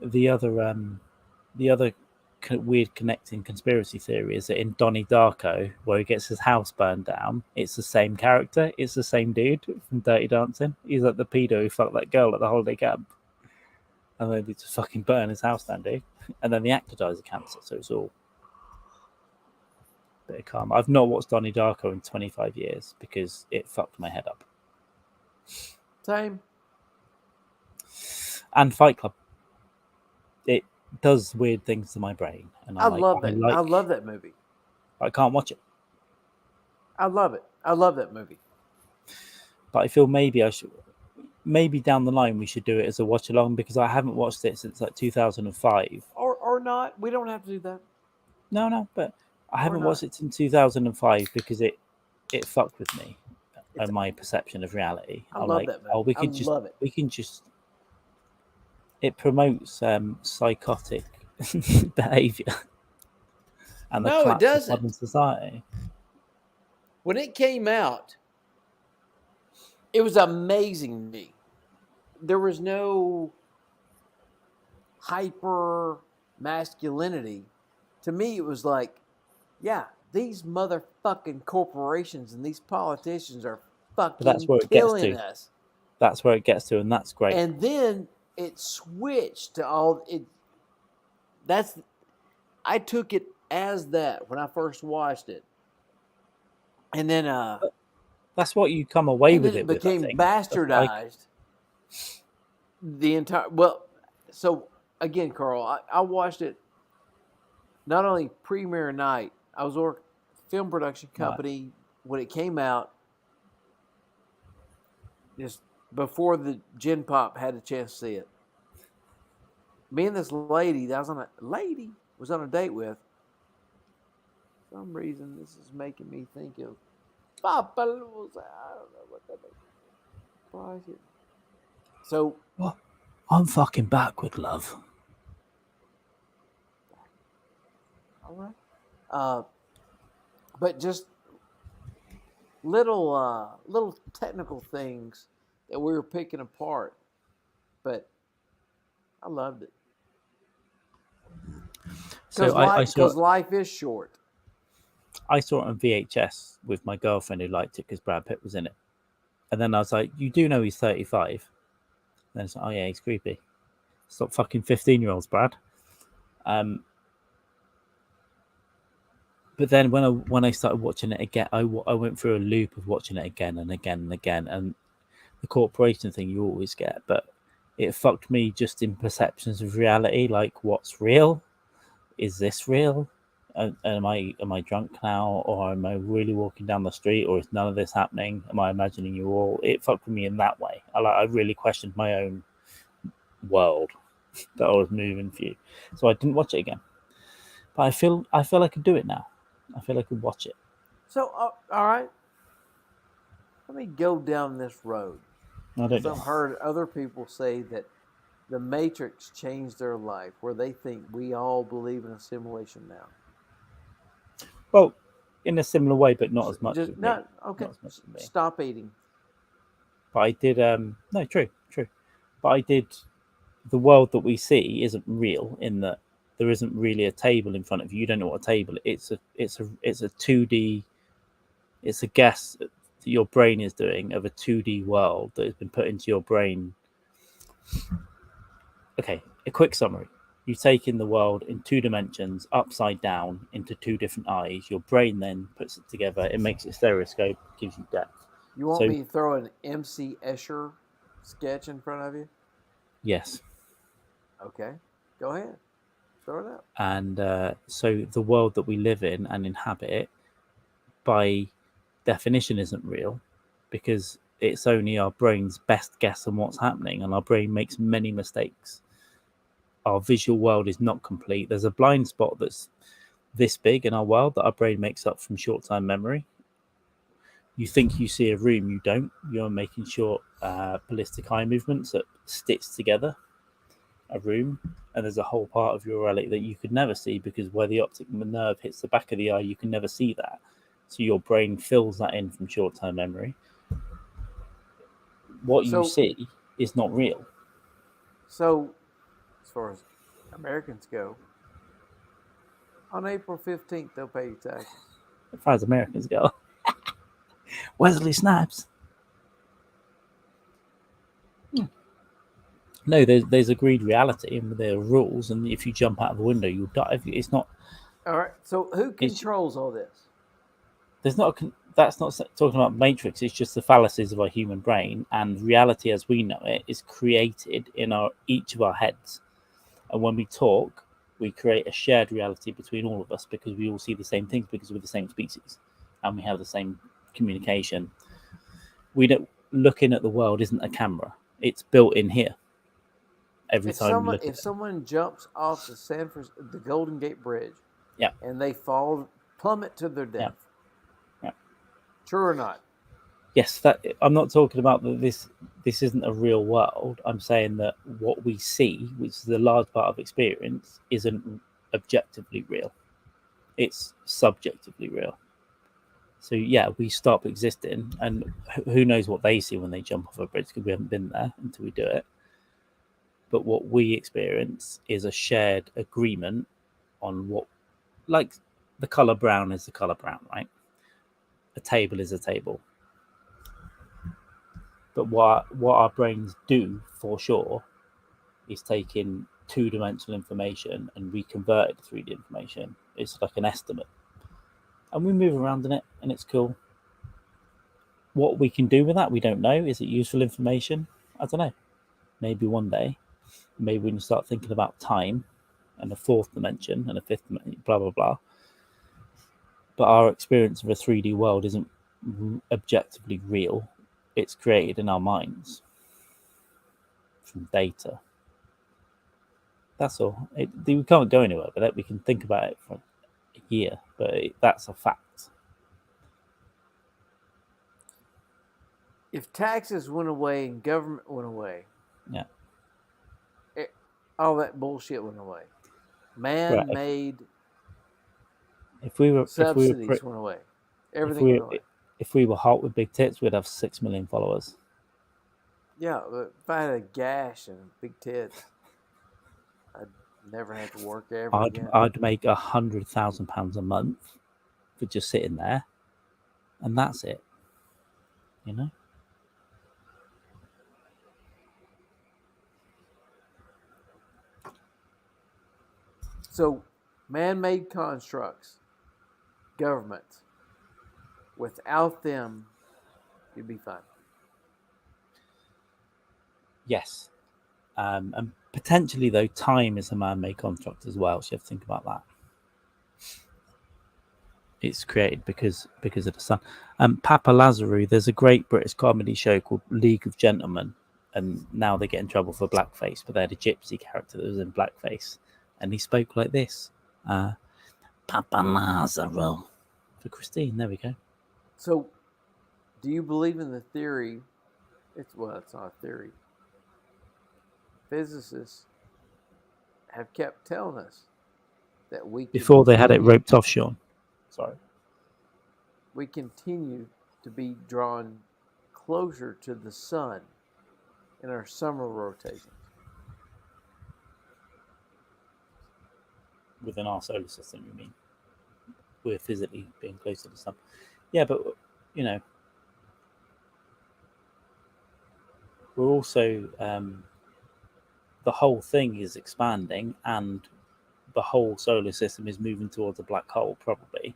The other weird connecting conspiracy theory is that in Donnie Darko, where he gets his house burned down, it's the same character. It's the same dude from Dirty Dancing. He's like the pedo who fucked that girl at the holiday camp. And then he just fucking burn his house down, dude. And then the actor dies of cancer, so it's all a bit of karma. I've not watched Donnie Darko in 25 years because it fucked my head up. Same. And Fight Club. It does weird things to my brain. And I love that. I love that movie. I can't watch it. I love it. I love that movie. But I feel maybe down the line we should do it as a watch along, because I haven't watched it since like 2005. Or not. We don't have to do that. No, but I haven't watched it since 2005 because it fucked with me and my perception of reality. I love that movie. We can just it promotes psychotic behavior and the collapse of modern society. When it came out, It was amazing to me. There was no hyper masculinity. To me, it was like, yeah, these motherfucking corporations and these politicians are fucking that's where it gets killing to. us. That's where it gets to, and that's great. And then it switched to all it. I took it as that when I first watched it, and then That's what you come away and with then it it with. I became think. Like, bastardized. The entire so again, Carl, I watched it not only premiere night. I was working film production company when it came out, just before the Gen Pop had a chance to see it. Me and this lady that was on a date with. For some reason, this is making me think of Papa Lou's. I don't know what that is. So what? I'm fucking backward, love. all right, but just little technical things that we were picking apart, but I loved it. So Because life is short. I saw it on VHS with my girlfriend who liked it because Brad Pitt was in it. And then I was like, you do know he's 35. And then it's like, oh yeah, he's creepy. Stop fucking 15-year-olds, Brad. But then when I started watching it again, I went through a loop of watching it again and again and again. And the corporation thing you always get, but it fucked me just in perceptions of reality. Like, what's real? Is this real? Am I drunk now, or am I really walking down the street, or is none of this happening? Am I imagining you all? It fucked with me in that way. I really questioned my own world that I was moving through, so I didn't watch it again. But I feel I could do it now. I feel I could watch it. So all right, let me go down this road. I don't know. I've heard other people say that the Matrix changed their life, where they think we all believe in a simulation now. Well, in a similar way, but not as much. Just not okay. Not as much as me. Stop eating. But I did. No, true. But I did. The world that we see isn't real in that there isn't really a table in front of you. You don't know what a table is. It's a 2D. It's a guess that your brain is doing of a 2D world that has been put into your brain. Okay, a quick summary. You take in the world in 2 dimensions, upside down, into 2 different eyes. Your brain then puts it together. It makes it stereoscope, gives you depth. You want me to throw an MC Escher sketch in front of you? Yes. Okay, go ahead. Throw it out. And so the world that we live in and inhabit, by definition, isn't real because it's only our brain's best guess on what's happening, and our brain makes many mistakes. Our visual world is not complete. There's a blind spot that's this big in our world that our brain makes up from short-term memory. You think you see a room, you don't. You're making short ballistic eye movements that stitch together a room, and there's a whole part of your reality that you could never see because where the optic nerve hits the back of the eye, you can never see that. So your brain fills that in from short-term memory. What you see is not real. So, as far as Americans go, on April 15th, they'll pay you taxes. As far as Americans go. Wesley Snipes. No, there's agreed reality and there are rules, and if you jump out of a window, you'll die. It's not. All right. So who controls all this? There's not. That's not talking about Matrix. It's just the fallacies of our human brain, and reality as we know it is created in each of our heads. And when we talk, we create a shared reality between all of us because we all see the same things because we're the same species, and we have the same communication. We don't. Looking at the world isn't a camera. It's built in here. If someone jumps off the Golden Gate Bridge, yeah, and they plummet to their death, yeah. True or not? Yes, I'm not talking about that. This isn't a real world. I'm saying that what we see, which is a large part of experience, isn't objectively real. It's subjectively real. So yeah, we stop existing, and who knows what they see when they jump off a bridge, because we haven't been there until we do it. But what we experience is a shared agreement on what, like the color brown is the color brown, right? A table is a table. But what our brains do for sure is take in two-dimensional information and reconvert it to 3D information. It's like an estimate. And we move around in it, and it's cool. What we can do with that, we don't know. Is it useful information? I don't know. Maybe one day. Maybe when you start thinking about time and a fourth dimension and a fifth dimension, blah, blah, blah. But our experience of a 3D world isn't objectively real. It's created in our minds from data. That's all. We can't go anywhere with it. We can think about it for a year, but that's a fact. If taxes went away and government went away, Yeah, all that bullshit went away. Man-made subsidies went away. Everything went away. If we were hot with big tits, we'd have 6 million followers. Yeah, but if I had a gash and big tits, I'd never have to work ever again. I'd make £100,000 a month for just sitting there, and that's it. You know. So, man-made constructs, governments, without them, you'd be fine. Yes. And potentially, though, time is a man-made construct as well. So you have to think about that. It's created because of the sun. Papa Lazarou, there's a great British comedy show called League of Gentlemen, and now they get in trouble for blackface, but they had a gypsy character that was in blackface, and he spoke like this. Papa Lazarou. For Kristine, there we go. So, do you believe in the theory? It's not a theory. Physicists have kept telling us that we before they had it roped off, Sean. Sorry. We continue to be drawn closer to the sun in our summer rotations. Within our solar system, you mean? We're physically being close to the sun. Yeah, but, you know, we're also, the whole thing is expanding, and the whole solar system is moving towards a black hole, probably.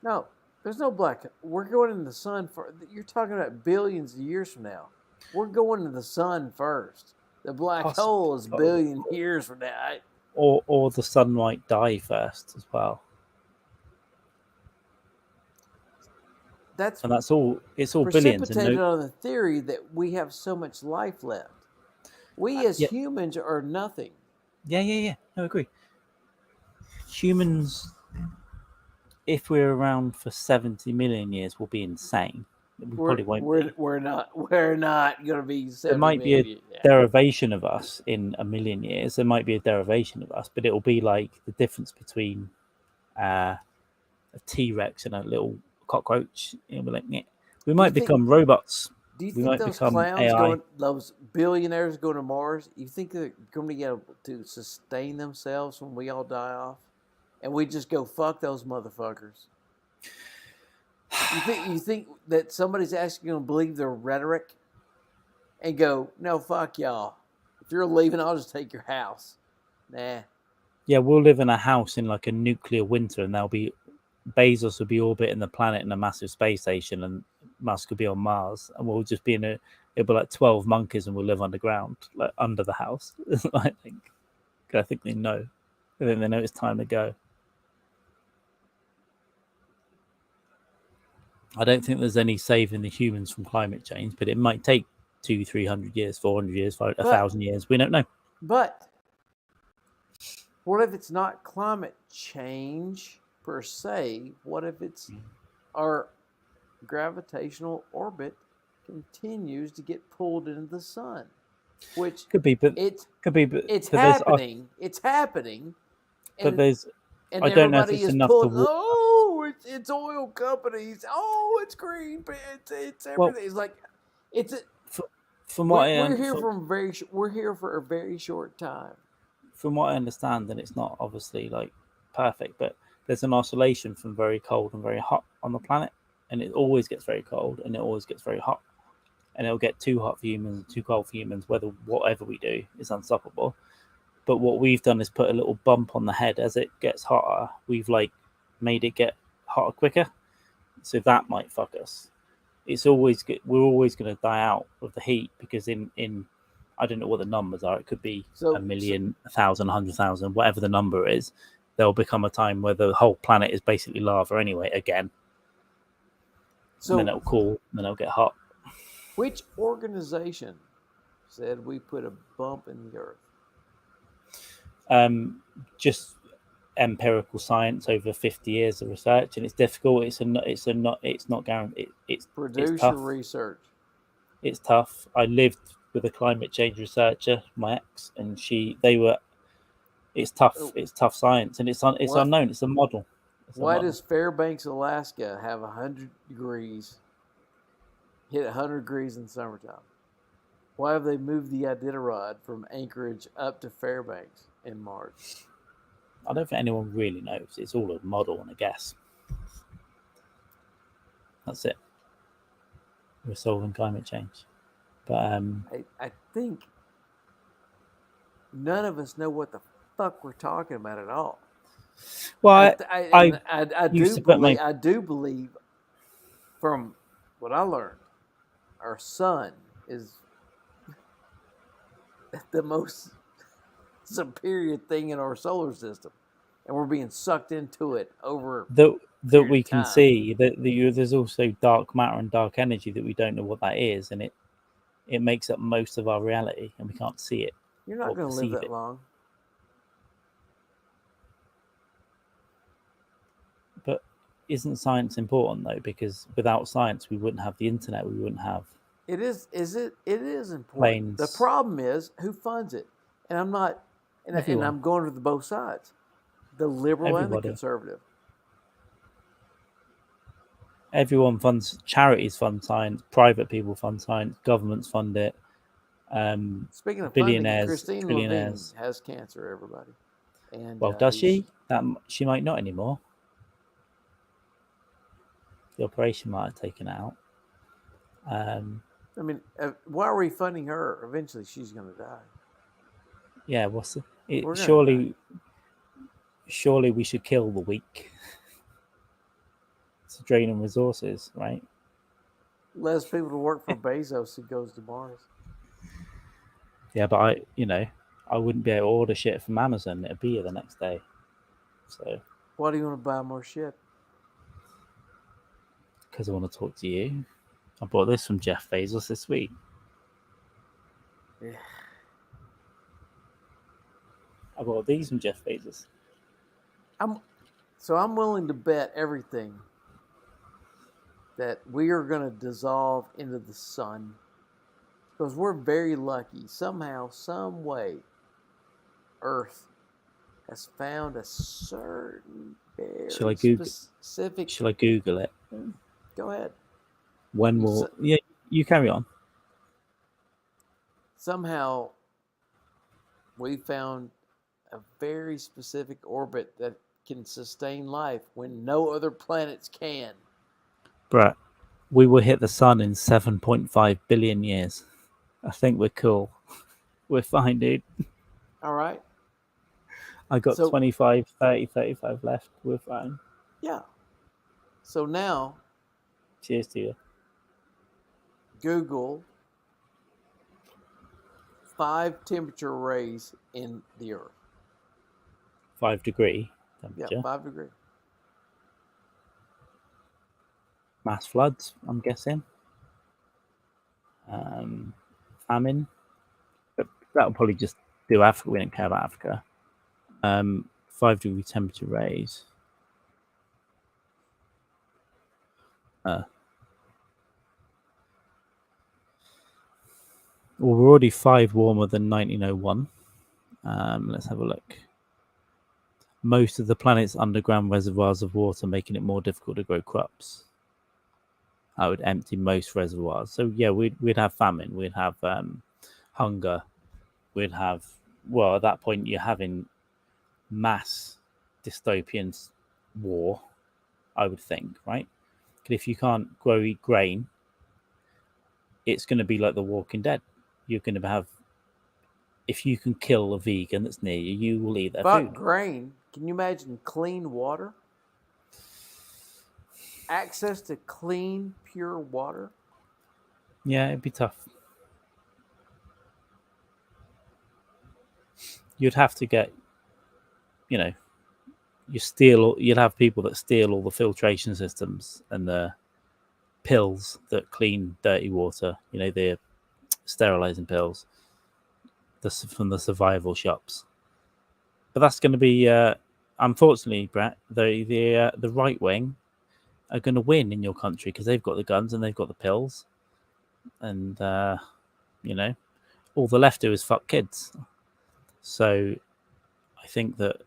No, there's no black. We're going into the sun for. You're talking about billions of years from now. We're going to the sun first. The black hole is billion years from now. Or the sun might die first as well. And that's all. It's all billions. Precipitated on the theory that we have so much life left. We as humans are nothing. Yeah. No, I agree. Humans, if we're around for 70 million years, will be insane. We probably won't. We're not going to be 70 There might be million. a derivation of us in a million years. There might be a derivation of us, but it will be like the difference between a T-Rex and a little cockroach. It'll be like, yeah. We might become robots. Do you think those clowns those billionaires going to Mars, you think they're going to be able to sustain themselves when we all die off? And we just go, fuck those motherfuckers? You think that somebody's actually going to believe their rhetoric and go, no, fuck y'all. If you're leaving, I'll just take your house. Nah. Yeah, we'll live in a house in like a nuclear winter, and Bezos will be orbiting the planet in a massive space station, and Musk will be on Mars, and we'll just be it'll be like 12 monkeys, and we'll live underground, like under the house. I think they know. I think they know it's time to go. I don't think there's any saving the humans from climate change, but it might take 200-300 years, 400 years, 1,000 years. We don't know. But what if it's not climate change per se? What if it's our gravitational orbit continues to get pulled into the sun? Which could be, but it's happening. It's happening. But I don't know if it's enough to. oh, it's oil companies. Oh, it's green. It's everything. Well, it's like it's. From what We're here we're here for a very short time. from what I understand, and it's not obviously like perfect, but there's an oscillation from very cold and very hot on the planet, and it always gets very cold and it always gets very hot, and it'll get too hot for humans and too cold for humans. Whatever we do is unstoppable. But what we've done is put a little bump on the head as it gets hotter. We've like made it get hotter quicker, so that might fuck us. We're always going to die out of the heat because in I don't know what the numbers are. It could be a million, 1,000, 100,000, whatever the number is. There'll become a time where the whole planet is basically lava anyway again. So and then it'll cool, and then it'll get hot. Which organization said we put a bump in the earth? Just empirical science over 50 years of research, and it's difficult. It's not guaranteed. It's producer research. It's tough. I lived with a climate change researcher, my ex, and it's tough. It's tough science, and it's unknown. It's a model. Why does Fairbanks, Alaska, have 100 degrees? Hit 100 degrees in summertime. Why have they moved the Iditarod from Anchorage up to Fairbanks in March? I don't think anyone really knows. It's all a model and a guess. That's it. We're solving climate change. But I think none of us know what the fuck we're talking about at all. Well, I do believe from what I learned, our sun is the most superior thing in our solar system, and we're being sucked into it over that we can see that there's also dark matter and dark energy that we don't know what that is, and it makes up most of our reality, and we can't see it. You're not going to live that long. But isn't science important though? Because without science, we wouldn't have the internet. We wouldn't have. It is important. Planes. The problem is who funds it, and I'm not, and I'm going to both sides, the liberal and the conservative. Everyone funds. Charities fund science. Private people fund science. Governments fund it. Speaking of billionaires, funding, Kristine Levine has cancer. Everybody. And well, does she? She might not anymore. The operation might have taken out. I mean, why are we funding her? Eventually, she's going to die. Yeah, surely we should kill the weak. It's draining resources, right? Less people to work for Bezos who goes to Mars. Yeah, but I wouldn't be able to order shit from Amazon. It'd be here the next day. So why do you want to buy more shit? Because I want to talk to you. I bought this from Jeff Bezos this week. Yeah. I bought these from Jeff Bezos. I'm willing to bet everything that we are going to dissolve into the sun, because we're very lucky. Somehow, some way, Earth has found a certain very specific. Shall I Google it? Go ahead. When will... Yeah, you carry on. Somehow, we found a very specific orbit that can sustain life when no other planets can. Brett, we will hit the sun in 7.5 billion years. I think we're cool. We're fine, dude. All right. I got 25, 30, 35 left. We're fine. Yeah. So now... Cheers to you. Google 5 temperature arrays in the Earth. 5 degree temperature. Yeah, 5 degree. Mass floods, I'm guessing. Famine. But that'll probably just do Africa. We don't care about Africa. 5 degree temperature raise. Well, we're already 5 warmer than 1901. Let's have a look. most of the planet's underground reservoirs of water, making it more difficult to grow crops. I would empty most reservoirs. So yeah, we'd have famine, we'd have hunger, we'd have, well, at that point you're having mass dystopian war, I would think, right? Because if you can't eat grain, it's going to be like The Walking Dead. You're going to have, if you can kill a vegan that's near you, you will eat their Fuck food. grain. Can you imagine clean water? Access to clean, pure water? Yeah, it'd be tough. You'd have to get, you'd have people that steal all the filtration systems and the pills that clean dirty water, the sterilizing pills from the survival shops. But that's going to be, unfortunately, Brett, the right wing are going to win in your country because they've got the guns and they've got the pills, and all the left do is fuck kids. So I think that,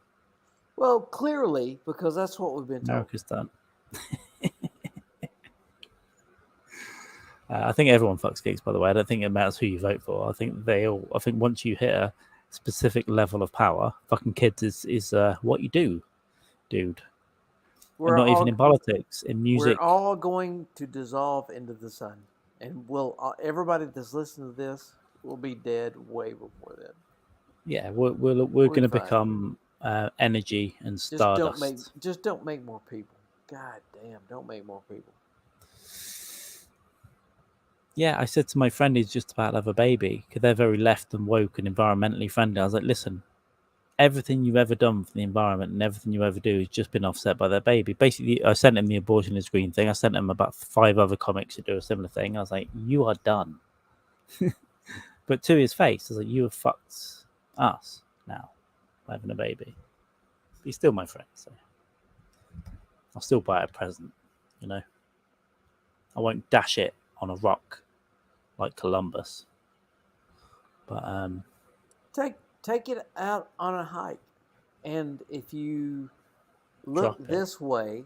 well, clearly, because that's what we've been told. America's done. I think everyone fucks gigs, by the way. I don't think it matters who you vote for. I think once you hit a specific level of power, fucking kids is what you do, dude. And not even in politics, in music. We're all going to dissolve into the sun, and everybody that's listening to this will be dead way before then. Yeah, we're going to become energy and stardust. Just don't make more people. God damn, don't make more people. Yeah, I said to my friend who's just about to have a baby, because they're very left and woke and environmentally friendly. I was like, listen, everything you've ever done for the environment and everything you ever do has just been offset by their baby. Basically, I sent him the abortion is green thing. I sent him about 5 other comics that do a similar thing. I was like, you are done. But to his face, I was like, you have fucked us now by having a baby. But he's still my friend, so I'll still buy a present, I won't dash it on a rock like Columbus. But take it out on a hike, and if you look this way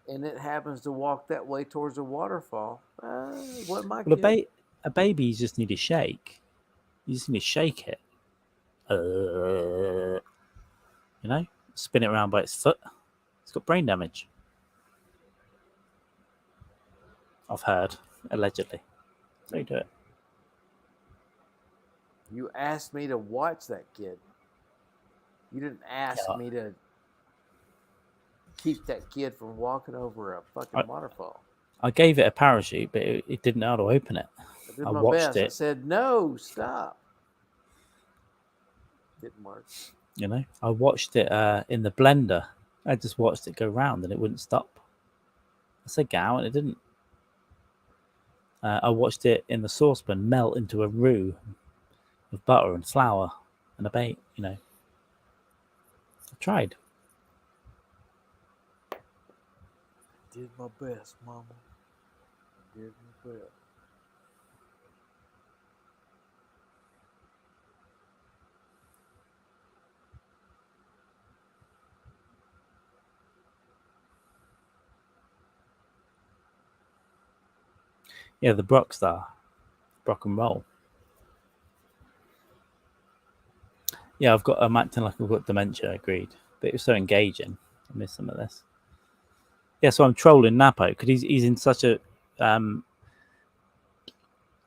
and it happens to walk that way towards a waterfall, what might a baby, you just need to shake. You just need to shake it. Spin it around by its foot. It's got brain damage, I've heard, allegedly. So you do it. You asked me to watch that kid. You didn't ask me to keep that kid from walking over a fucking waterfall. I gave it a parachute, but it didn't know how to open it. I watched it. I said, no, stop. Didn't work. I watched it in the blender. I just watched it go round and it wouldn't stop. I said, get out, and it didn't. I watched it in the saucepan melt into a roux of butter and flour and a bait, I tried. Did my best, Mama. Did my best. Yeah, the Brock Star. Brock and roll. Yeah, I'm acting like I've got dementia, agreed. But it was so engaging. I missed some of this. Yeah, so I'm trolling Napo because he's in such a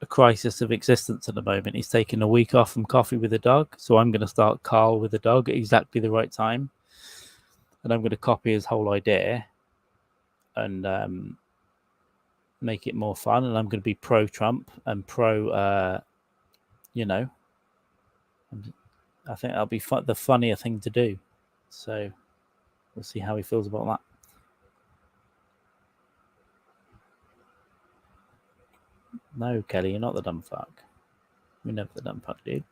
crisis of existence at the moment. He's taking a week off from coffee with the dog. So I'm going to start Carl with the dog at exactly the right time. And I'm going to copy his whole idea and make it more fun. And I'm going to be pro-Trump and pro, I think that'll be the funnier thing to do. So we'll see how he feels about that. No, Kelly, you're not the dumb fuck. You're never the dumb fuck, dude.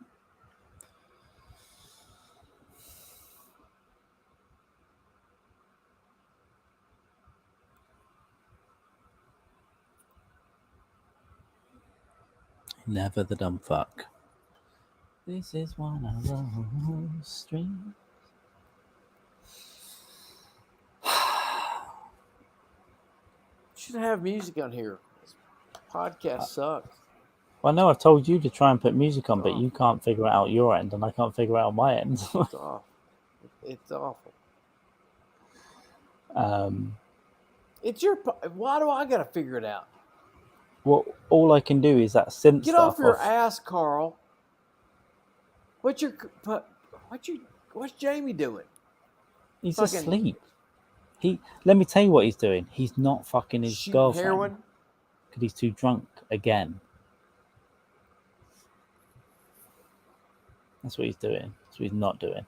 Never the dumb fuck. This is one of those streams. should have music on here. This podcast sucks. Well, no, I've told you to try and put music on, but Oh. you can't figure it out your end, and I can't figure it out my end. It's awful. It's awful. It's your. Why do I gotta figure it out? Well, all I can do is that synth Get stuff off your ass, Carl. What's Jamie doing? He's fucking- asleep. Let me tell you what he's doing. He's not fucking his Shooting girlfriend heroin? because he's too drunk again. That's what he's doing. That's what he's not doing.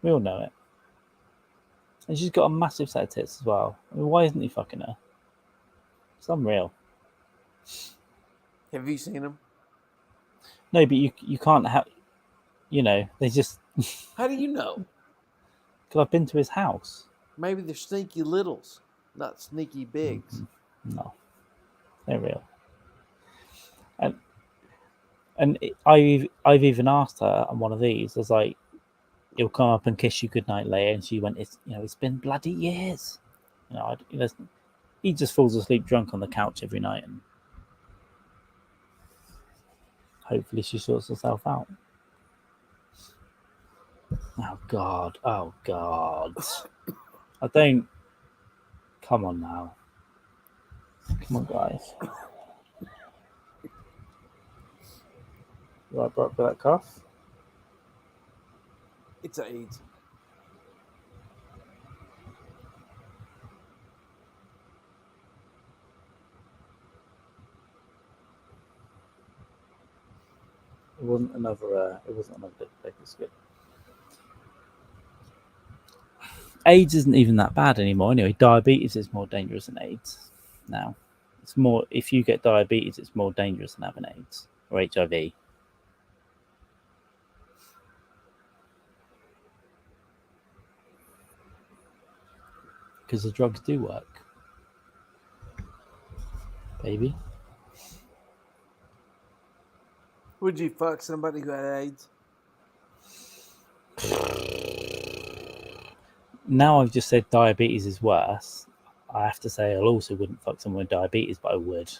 We all know it. And she's got a massive set of tits as well. I mean, why isn't he fucking her? It's unreal. Have you seen him? No, but you can't have. You know, they just. How do you know? Because I've been to his house. Maybe they're sneaky littles, not sneaky bigs. No, they're real. And I've even asked her on one of these. I was like, "He'll come up and kiss you goodnight later," and she went, "It's been bloody years." He just falls asleep drunk on the couch every night, and hopefully she sorts herself out. Oh God! I don't. Come on now. Come on, guys. Right, brought for that cough. It's AIDS. It wasn't another dick. It's good. AIDS isn't even that bad anymore. Anyway, diabetes is more dangerous than AIDS now. It's more, if you get diabetes, it's more dangerous than having AIDS or HIV. Because the drugs do work, baby. Would you fuck somebody who had AIDS? Now I've just said diabetes is worse. I have to say I also wouldn't fuck someone with diabetes, but I would.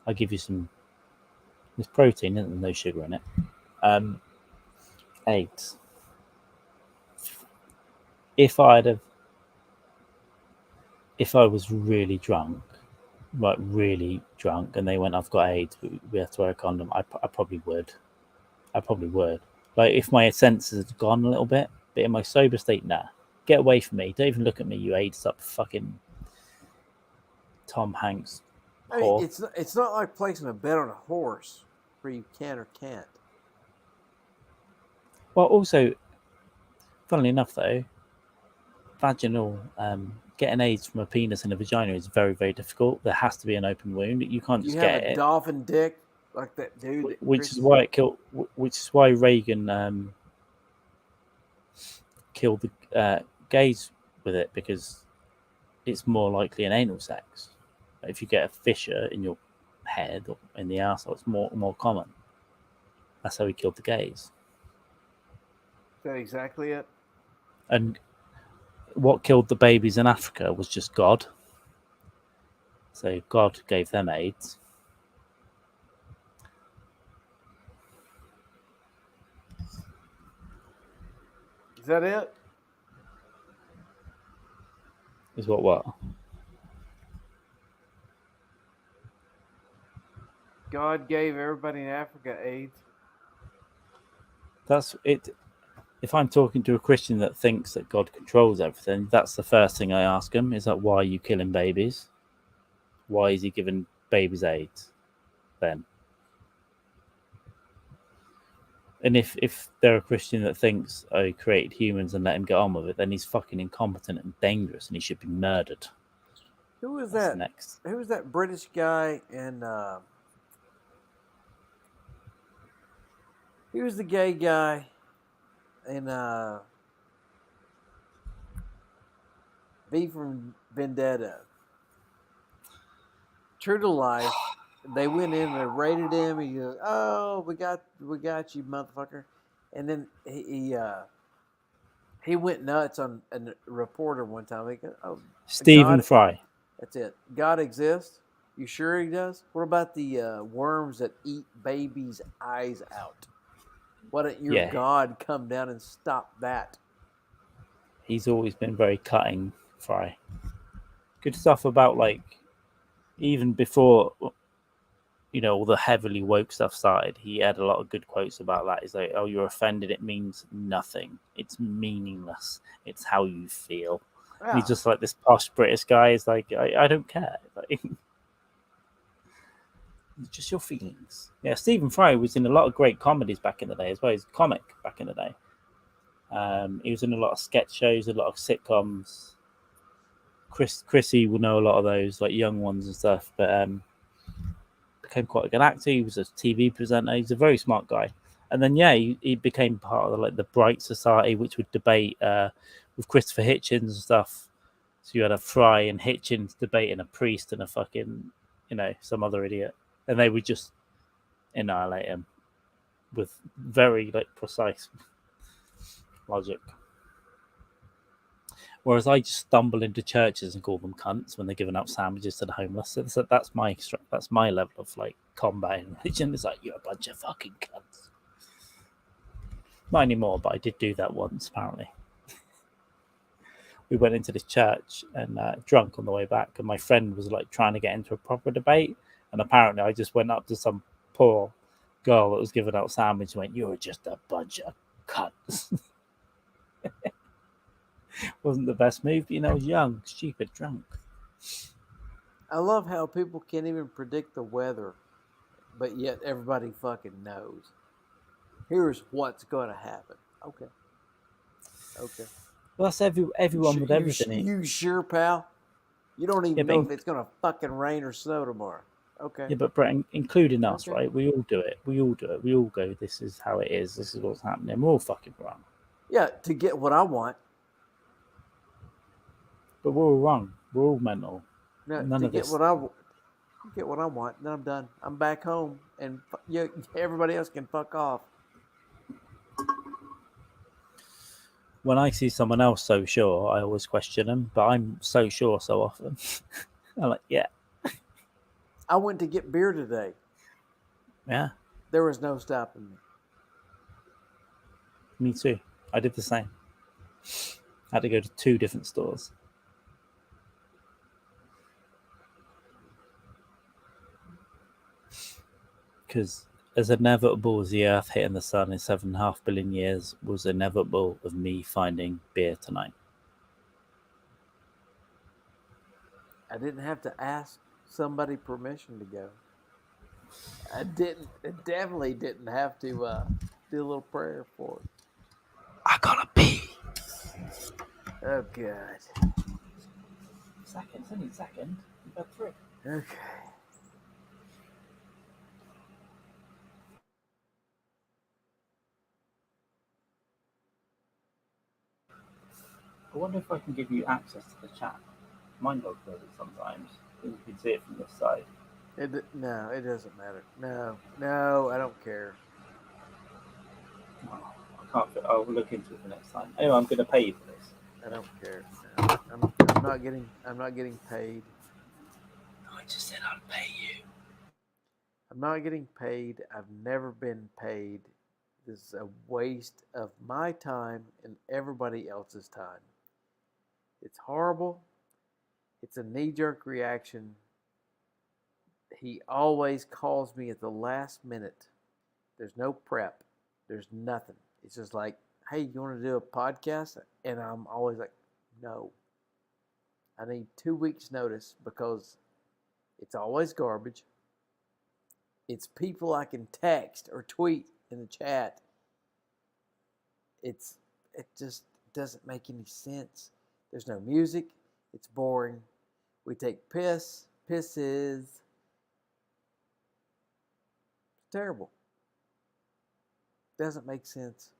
I'll give you some. There's protein, isn't there? No sugar in it. AIDS. If I was really drunk, like really drunk, and they went, "I've got AIDS, we have to wear a condom," I probably would. Like if my senses had gone a little bit, but in my sober state, nah. Get away from me. Don't even look at me, you AIDS up fucking Tom Hanks. I mean, it's not like placing a bet on a horse where you can or can't. Well, also, funnily enough, though, vaginal getting AIDS from a penis and a vagina is very, very difficult. There has to be an open wound. You can't just You get have a it. dolphin dick like that dude. Which is why it killed. Which is why Reagan killed the gays with it, because it's more likely an anal sex. If you get a fissure in your head or in the arsehole, it's more common. That's how he killed the gays. Is that exactly it? And what killed the babies in Africa was just God. So God gave them AIDS. Is that it? Is what? God gave everybody in Africa AIDS. That's it. If I'm talking to a Christian that thinks that God controls everything, that's the first thing I ask him. Is that, why are you killing babies? Why is he giving babies AIDS then? And if they're a Christian that thinks, oh, he created humans and let him get on with it, then he's fucking incompetent and dangerous and he should be murdered. Who was That's that? next. Who was that British guy in? He was the gay guy in V from Vendetta. True to life. They went in and they raided him. He goes, "Oh, we got you, motherfucker!" And then he went nuts on a reporter one time. He goes, "Oh, Stephen God, Fry. That's it. God exists. You sure he does? What about the worms that eat babies' eyes out? Why don't your Yeah, God come down and stop that? he's always been very cutting, Fry. Good stuff about like even before all the heavily woke stuff started. He had a lot of good quotes about that. He's like, "Oh, you're offended. It means nothing. It's meaningless. It's how you feel." And Yeah. he's just like this posh British guy. Is like, I don't care. Like, it's just your feelings. Yeah, Stephen Fry was in a lot of great comedies back in the day as well. He's a comic back in the day. He was in a lot of sketch shows, a lot of sitcoms. Chrissy will know a lot of those, like young ones and stuff. But became quite a good actor. He was a TV presenter. He's a very smart guy. And then he became part of the Bright Society, which would debate with Christopher Hitchens and stuff. So you had a Fry and Hitchens debating a priest and a fucking some other idiot, and they would just annihilate him with very precise logic. Whereas I just stumble into churches and call them cunts when they're giving out sandwiches to the homeless. So that's my level of combating religion. It's like, you're a bunch of fucking cunts. Not anymore, but I did do that once apparently. We went into this church and drunk on the way back, and my friend was trying to get into a proper debate, and apparently I just went up to some poor girl that was giving out sandwiches and went, "You're just a bunch of cunts." Wasn't the best move, but I was young, stupid, drunk. I love how people can't even predict the weather, but yet everybody fucking knows. Here's what's going to happen. Okay. Well, that's everyone with everything. You sure, pal? You don't even know if it's going to fucking rain or snow tomorrow. Okay. Yeah, but Brett, including us, right? We all do it. We all go, this is how it is. This is what's happening. We're all fucking wrong. Yeah, to get what I want. But we're all wrong. We're all mental. No, None to of get this. what I want, then I'm done. I'm back home, and everybody else can fuck off. When I see someone else so sure, I always question them. But I'm so sure so often. I'm like, yeah. I went to get beer today. Yeah. There was no stopping me. Me too. I did the same. I had to go to 2 different stores. Because as inevitable as the Earth hitting the sun in 7.5 billion years was inevitable of me finding beer tonight. I didn't have to ask somebody permission to go. I definitely didn't have to do a little prayer for it. I gotta pee. Oh, God. Second, it's only a second. You've had 3. Okay. I wonder if I can give you access to the chat. Mine does it sometimes. You can see it from this side. No, it doesn't matter. No, I don't care. Oh, I can't. I'll look into it the next time. Anyway, I'm going to pay you for this. I don't care. No, I'm not getting paid. I just said I'd pay you. I'm not getting paid. I've never been paid. This is a waste of my time and everybody else's time. It's horrible. It's a knee-jerk reaction. He always calls me at the last minute. There's no prep. There's nothing. It's just like, hey, you want to do a podcast? And I'm always like, no. I need 2 weeks notice because it's always garbage. It's people I can text or tweet in the chat. It just doesn't make any sense. There's no music. It's boring. We take pisses. It's terrible. Doesn't make sense.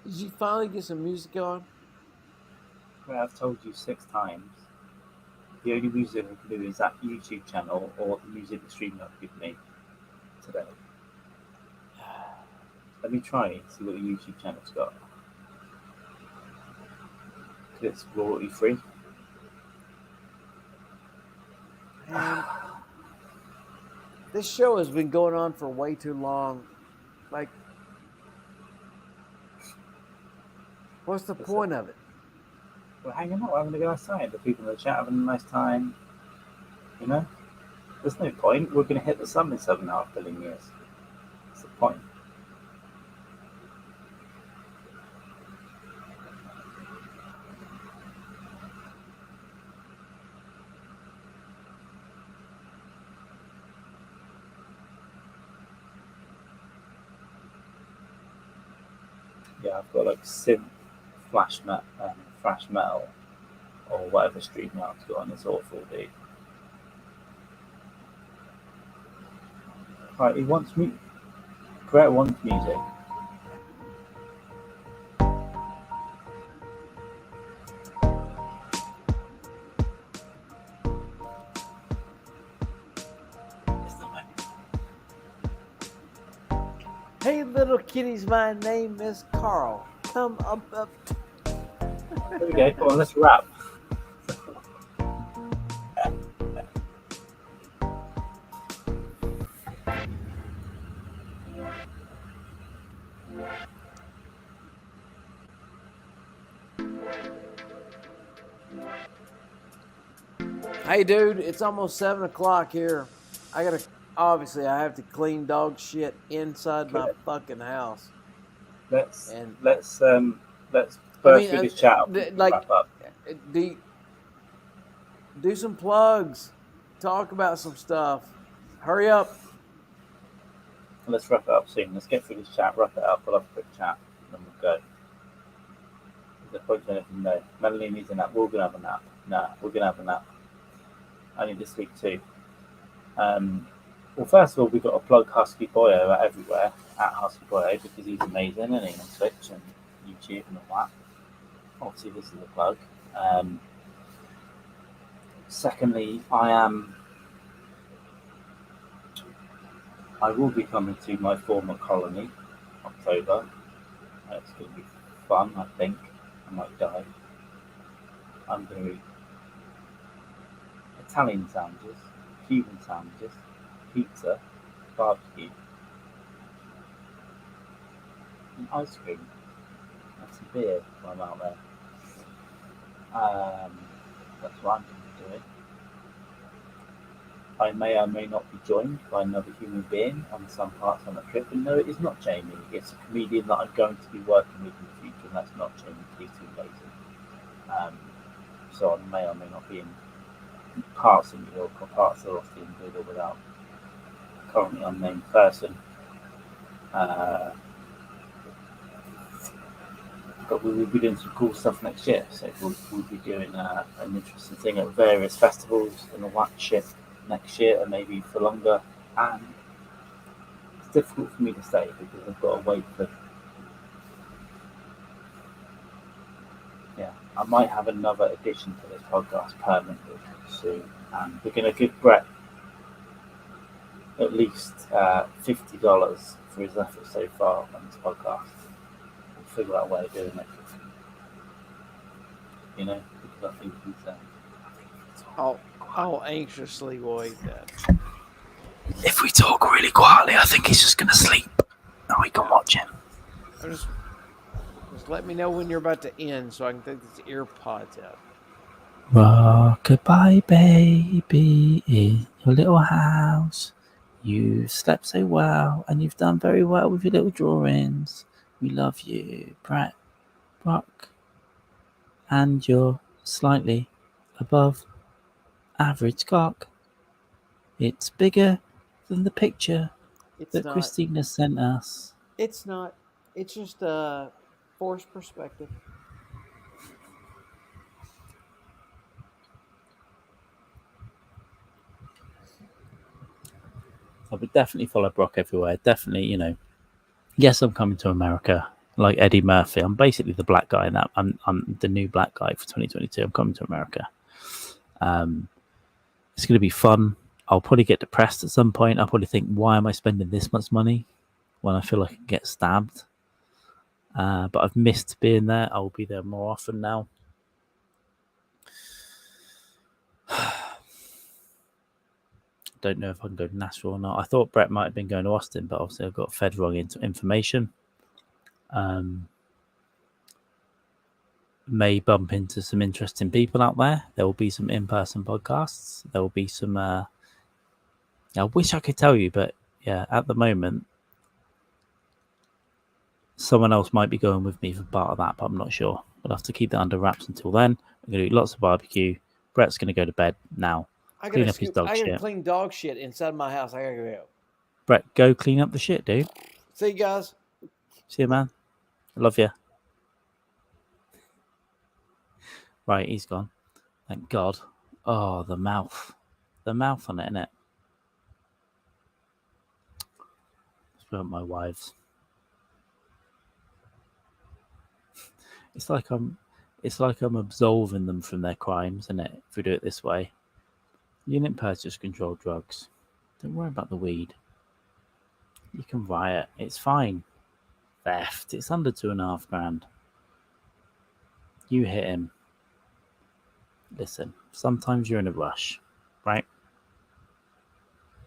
Did you finally get some music on? Well, I've told you 6 times. The only music I can do is that YouTube channel or the music the streamer give me today. Let me try and see what the YouTube channel's got. It's royalty free. Man, this show has been going on for way too long. Like, what's the point of it? We're hanging out, we're having a good time. The people in the chat having a nice time. You know? There's no point. We're going to hit the sun in 7.5 billion years. What's the point? Yeah, I've got like synth, thrash metal, or whatever stream I've got on. It's awful, dude. Right, he wants me. Brett wants music. Hey, little kitties, my name is Carl. Come up. There we go. Come on, let's rap. Hey, dude, it's almost 7 o'clock here. I have to clean dog shit inside my fucking house. Let's burst through this chat. Wrap up. Do some plugs. Talk about some stuff. Hurry up. Let's wrap it up soon. Let's get through this chat, wrap it up. We'll have a quick chat, and then we'll go. The point of anything, no. Melanie needs a nap. We're going to have a nap. Nah, we're going to have a nap. I need to sleep too. Well, first of all, we've got to plug Husky Boyo everywhere at Husky Boyo because he's amazing, isn't he, on Twitch and YouTube and all that. Obviously, this is a plug. Secondly, I will be coming to my former colony, October. It's going to be fun, I think. I might die. I'm going to eat Italian sandwiches, Cuban sandwiches, pizza, barbecue, and ice cream, and some beer while I'm out there. That's what I'm going to be doing. I may or may not be joined by another human being on some parts on the trip. And no, it is not Jamie. It's a comedian that I'm going to be working with in the future, and that's not Jamie. He's too lazy. So I may or may not be in parts of New York or parts of Austin with or without a currently unnamed person. But we will be doing some cool stuff next year. So we'll be doing an interesting thing at various festivals and all that shit next year, and maybe for longer. And it's difficult for me to say because I've got to wait for. Yeah, I might have another addition to this podcast permanently soon, and we're going to give Brett at least $50 for his efforts so far on this podcast. We'll figure out a way of doing it. You know, because I think he's. I'll anxiously wait that. If we talk really quietly, I think he's just going to sleep, and we can watch him. Just let me know when you're about to end so I can take these ear pods out. Rock-a-bye, baby, in your little house. You've slept so well, and you've done very well with your little drawings. We love you, Brett, Brock, and you're slightly above average cock. It's bigger than the picture that Kristine sent us. It's not. It's just a forced perspective. I would definitely follow Brock everywhere. Definitely, you know. Yes, I'm coming to America like Eddie Murphy. I'm basically the black guy in that. I'm the new black guy for 2022. I'm coming to America. It's going to be fun. I'll probably get depressed at some point. I'll probably think, why am I spending this much money when I feel like I can get stabbed? But I've missed being there. I'll be there more often now. Don't know if I can go to Nashville or not. I thought Brett might have been going to Austin, but obviously I got fed wrong information. May bump into some interesting people out there. There will be some in-person podcasts. There will be some... I wish I could tell you, but yeah, at the moment, someone else might be going with me for part of that, but I'm not sure. We'll have to keep that under wraps until then. I'm going to do lots of barbecue. Brett's going to go to bed now. Clean up his dog shit. I gotta clean dog shit inside my house. I gotta go. Brett, go clean up the shit, dude. See you guys. See you, man. I love you. Right, he's gone. Thank God. Oh, the mouth. The mouth on it, innit? It's my wives. It's like I'm absolving them from their crimes, isn't it? If we do it this way. You didn't purchase controlled drugs. Don't worry about the weed. You can riot. It's fine. Theft. It's under $2,500. You hit him. Listen, sometimes you're in a rush, right?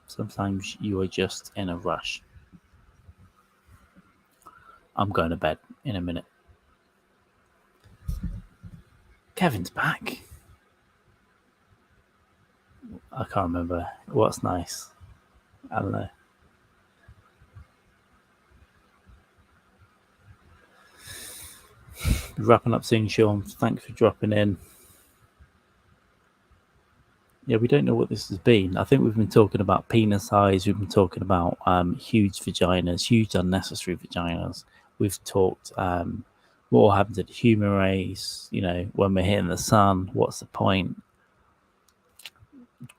Sometimes you are just in a rush. I'm going to bed in a minute. Kevin's back. I can't remember what's nice. I don't know. Wrapping up soon, Sean. Thanks for dropping in. Yeah, we don't know what this has been. I think we've been talking about penis size. We've been talking about huge vaginas, huge unnecessary vaginas. We've talked what will happen to the human race, when we're hitting the sun. What's the point?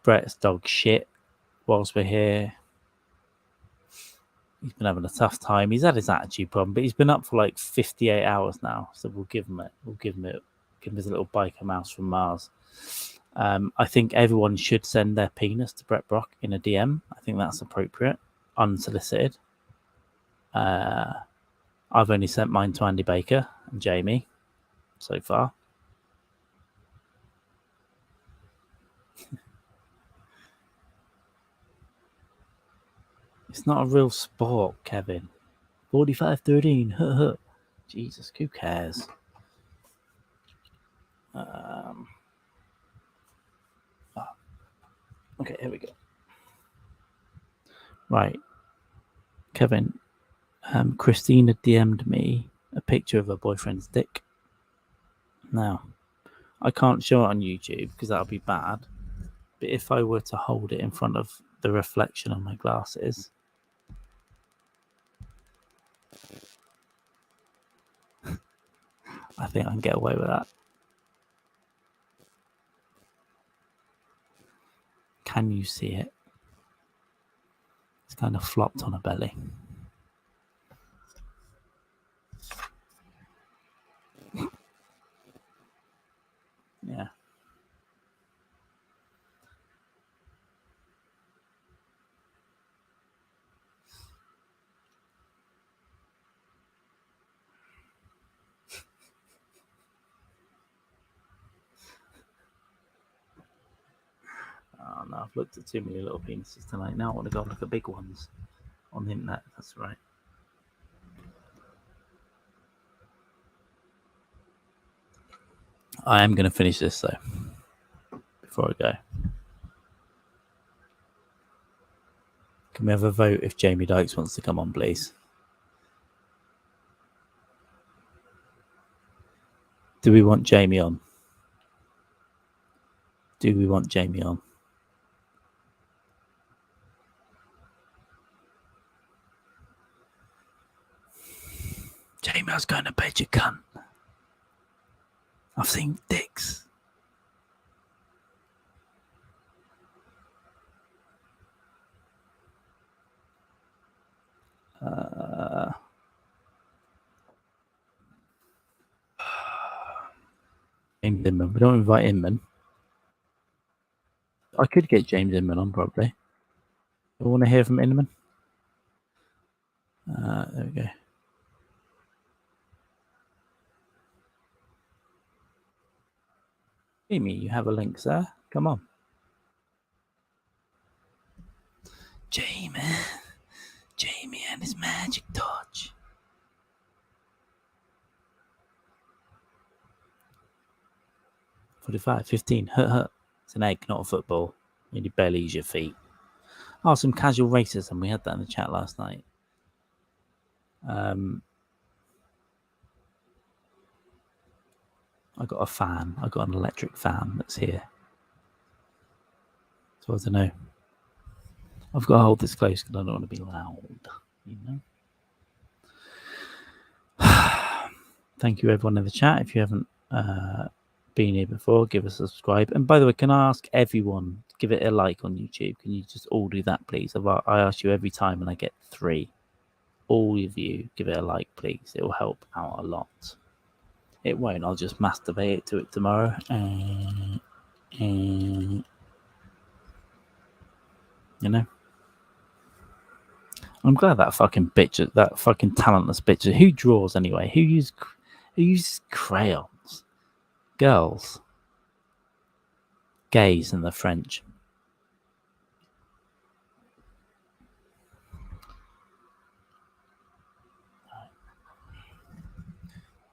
Brett's dog shit whilst we're here. He's been having a tough time. He's had his attitude problem, but he's been up for like 58 hours now. So we'll give him it. Give him his little biker mouse from Mars. I think everyone should send their penis to Brett Brock in a DM. I think that's appropriate, unsolicited. I've only sent mine to Andy Baker and Jamie so far. It's not a real sport, Kevin. 45-13. Jesus, who cares? Okay, here we go. Right. Kevin, Christina DM'd me a picture of her boyfriend's dick. Now, I can't show it on YouTube because that'll be bad. But if I were to hold it in front of the reflection of my glasses... I think I can get away with that. Can you see it? It's kind of flopped on her belly. Yeah. Oh no, I've looked at too many little penises tonight. Now I want to go look at big ones on the internet. That's right. I am going to finish this though before I go. Can we have a vote if Jamie Dykes wants to come on, please? Do we want Jamie on? Do we want Jamie on? Jamie, I was going to bed, you cunt. I've seen dicks. James Inman. We don't invite Inman. I could get James Inman on probably. I want to hear from Inman. There we go. Jamie, you have a link, sir. Come on. Jamie and his magic touch. 45, 15. It's an egg, not a football. You barely use your feet. Oh, some casual racism. We had that in the chat last night. I got a fan. I got an electric fan that's here. So I don't know. I've got to hold this close because I don't want to be loud. You know. Thank you, everyone in the chat. If you haven't been here before, give us a subscribe. And by the way, can I ask everyone, give it a like on YouTube? Can you just all do that, please? I ask you every time and I get 3. All of you, give it a like, please. It will help out a lot. It won't. I'll just masturbate to it tomorrow. You know? I'm glad that fucking bitch, that fucking talentless bitch. Who draws anyway? Who uses crayons? Girls. Gays in the French.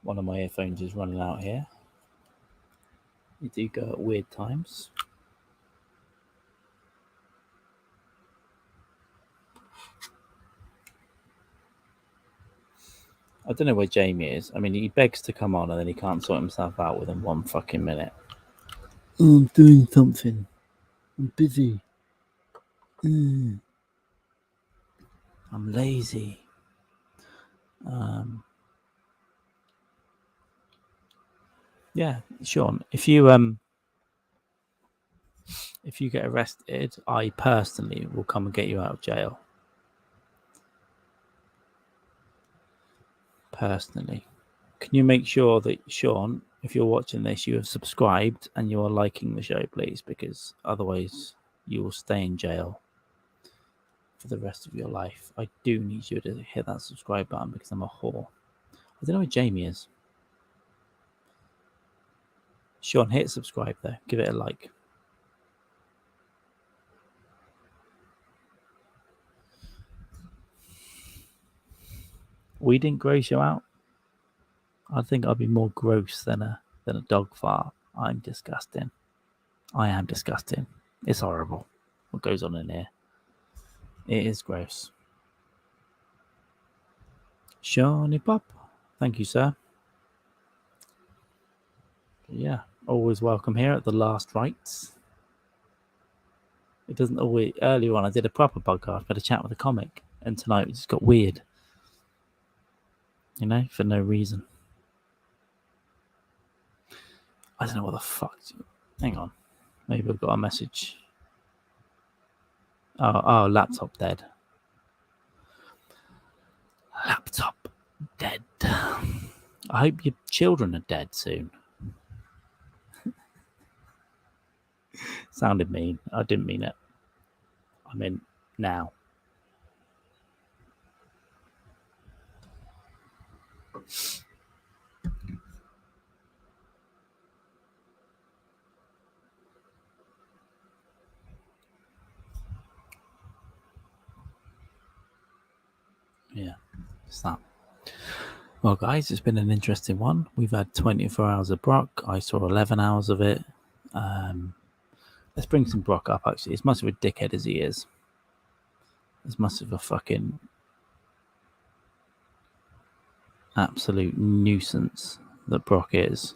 One of my earphones is running out here. You do go at weird times. I don't know where Jamie is. I mean, he begs to come on and then he can't sort himself out within 1 fucking minute. Oh, I'm doing something. I'm busy. I'm lazy. Yeah, Sean, if you get arrested, I personally will come and get you out of jail. Personally. Can you make sure that, Sean, if you're watching this, you have subscribed and you are liking the show, please? Because otherwise you will stay in jail for the rest of your life. I do need you to hit that subscribe button because I'm a whore. I don't know where Jamie is. Sean, hit subscribe though. Give it a like. We didn't gross you out. I think I'd be more gross than a dog fart. I'm disgusting. I am disgusting. It's horrible. What goes on in here? It is gross. Shawnee Pop. Thank you, sir. Yeah, always welcome here at the last Rites. It doesn't always. Earlier on, I did a proper podcast, had a chat with a comic, and tonight it just got weird. You know, for no reason. I don't know what the fuck. Hang on. Maybe I've got a message. Oh, laptop dead. Laptop dead. I hope your children are dead soon. Sounded mean. I didn't mean it. I meant now. Yeah, it's that. Well, guys, it's been an interesting one. We've had 24 hours of Brock. I saw 11 hours of it. Let's bring some Brock up, actually. As much of a dickhead as he is. As much of a fucking absolute nuisance that Brock is.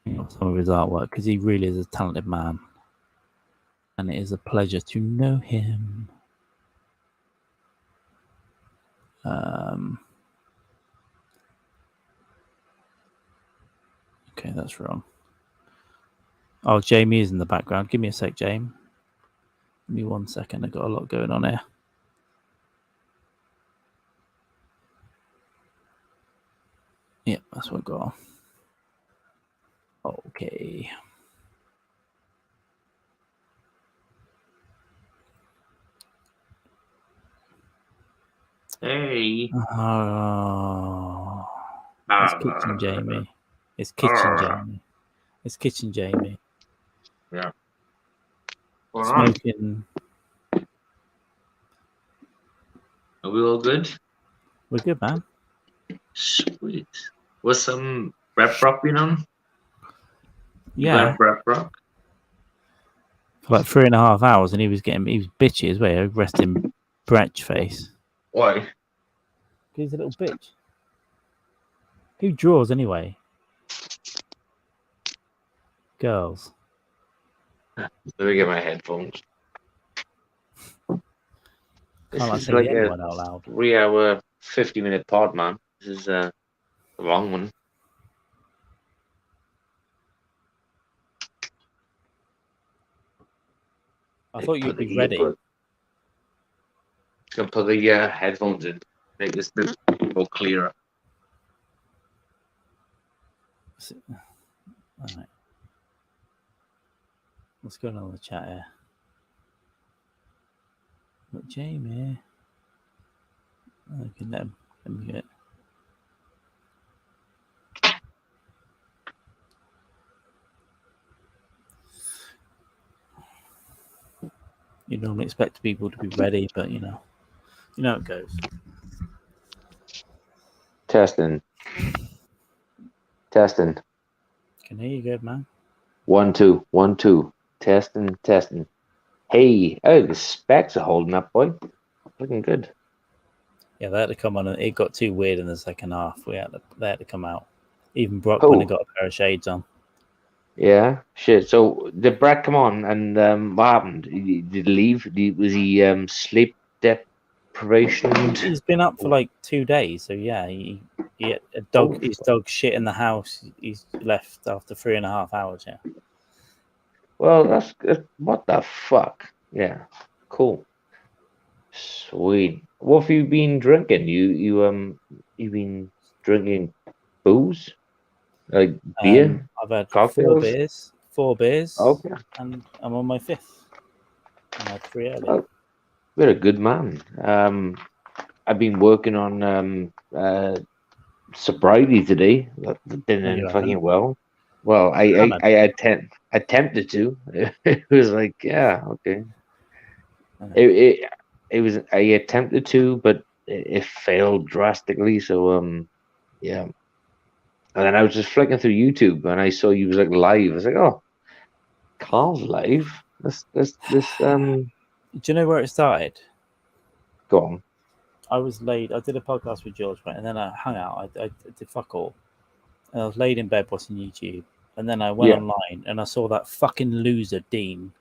Some of his artwork, because he really is a talented man. And it is a pleasure to know him. Okay, that's wrong. Oh, Jamie is in the background. Give me a sec, Jamie. Give me 1 second. I've got a lot going on here. Yep, that's what I got on. Okay. Hey. Oh, it's Kitchen Jamie. It's Kitchen Jamie. It's Kitchen Jamie. Yeah. What's on? Smoking. Are we all good? We're good, man. Sweet. Was some rep rock been on? Yeah. Rep rock? For like 3.5 hours, and he was bitchy as well. Resting Bretch face. Why? He's a little bitch. Who draws anyway? Girls. Let me get my headphones. This Can't I is say like anyone a out loud? 3-hour, 50-minute pod, man. This is a long one. I thought you'd be ready. Gonna put the headphones in. Make this bit more clearer. All right. What's going on in the chat here? Look, Jamie. Okay, let me get it. You normally expect people to be ready, but you know how it goes. Testing. Can hear you good, man. 1 2 1 2. Testing. Hey, oh, the specs are holding up, boy. Looking good. Yeah, they had to come on, and it got too weird in the second half. They had to come out. Even Brock when he got a pair of shades on. Yeah, shit. So did Brad come on, and what happened? Did he leave? Was he sleep deprivation? He's been up for like 2 days, so yeah, he had a dog. His dog shit in the house. He's left after 3.5 hours. Yeah. Well, that's what the fuck. Yeah, cool, sweet. What have you been drinking? You been drinking booze, like beer, I've had cocktails? 4 beers, Okay, and I'm on my 5th. And I had 3 early. well, you're a good man. I've been working on sobriety today. That didn't No, you end fucking haven't. well. Well, I attempted to. It was like, yeah, okay. It was I attempted to, but it failed drastically. So yeah. And then I was just flicking through YouTube, and I saw you was like live. I was like, oh, Carl's live. This Do you know where it started? go on. I was laid. I did a podcast with George, right, and then I hung out. I did fuck all, and I was laid in bed watching YouTube. And then I went online, and I saw that fucking loser Dean,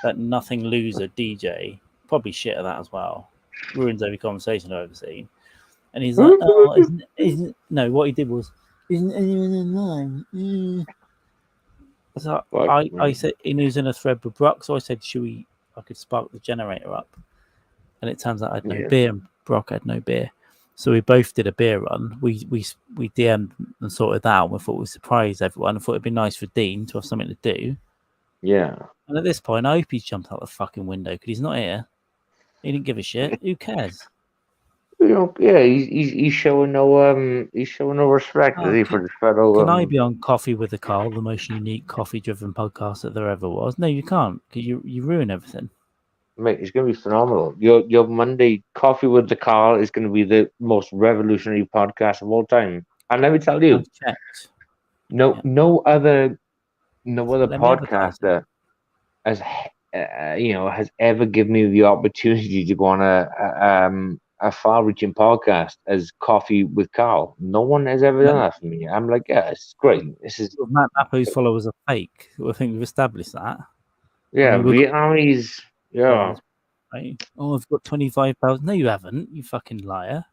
that nothing loser DJ, probably shit at that as well. Ruins every conversation I've ever seen. And he's like, "Oh, isn't no." What he did was, "Isn't anyone online?" So I said, he was in a thread with Brock, so I said, I could spark the generator up. And it turns out I had no beer, and Brock had no beer. So we both did a beer run. We DM'd and sorted that out. We thought we'd surprise everyone. I thought it'd be nice for Dean to have something to do. Yeah. And at this point, I hope he's jumped out the fucking window because he's not here. He didn't give a shit. Who cares? You know, yeah, he's showing no respect, is he, for the fellow? Can I be on Coffee with the Carl, the most unique coffee-driven podcast that there ever was? No, you can't, because you ruin everything. Mate, it's going to be phenomenal. Your Monday Coffee with the Carl is going to be the most revolutionary podcast of all time. And let me tell you, no other podcaster has has ever given me the opportunity to go on a far-reaching podcast as Coffee with Carl. No one has ever done that for me. I'm like, yeah, it's great. This is Matt Napo's followers are fake. I think we've established that. Yeah, Vietnamese. Yeah. Right? Oh, I've got 25,000. No, you haven't. You fucking liar.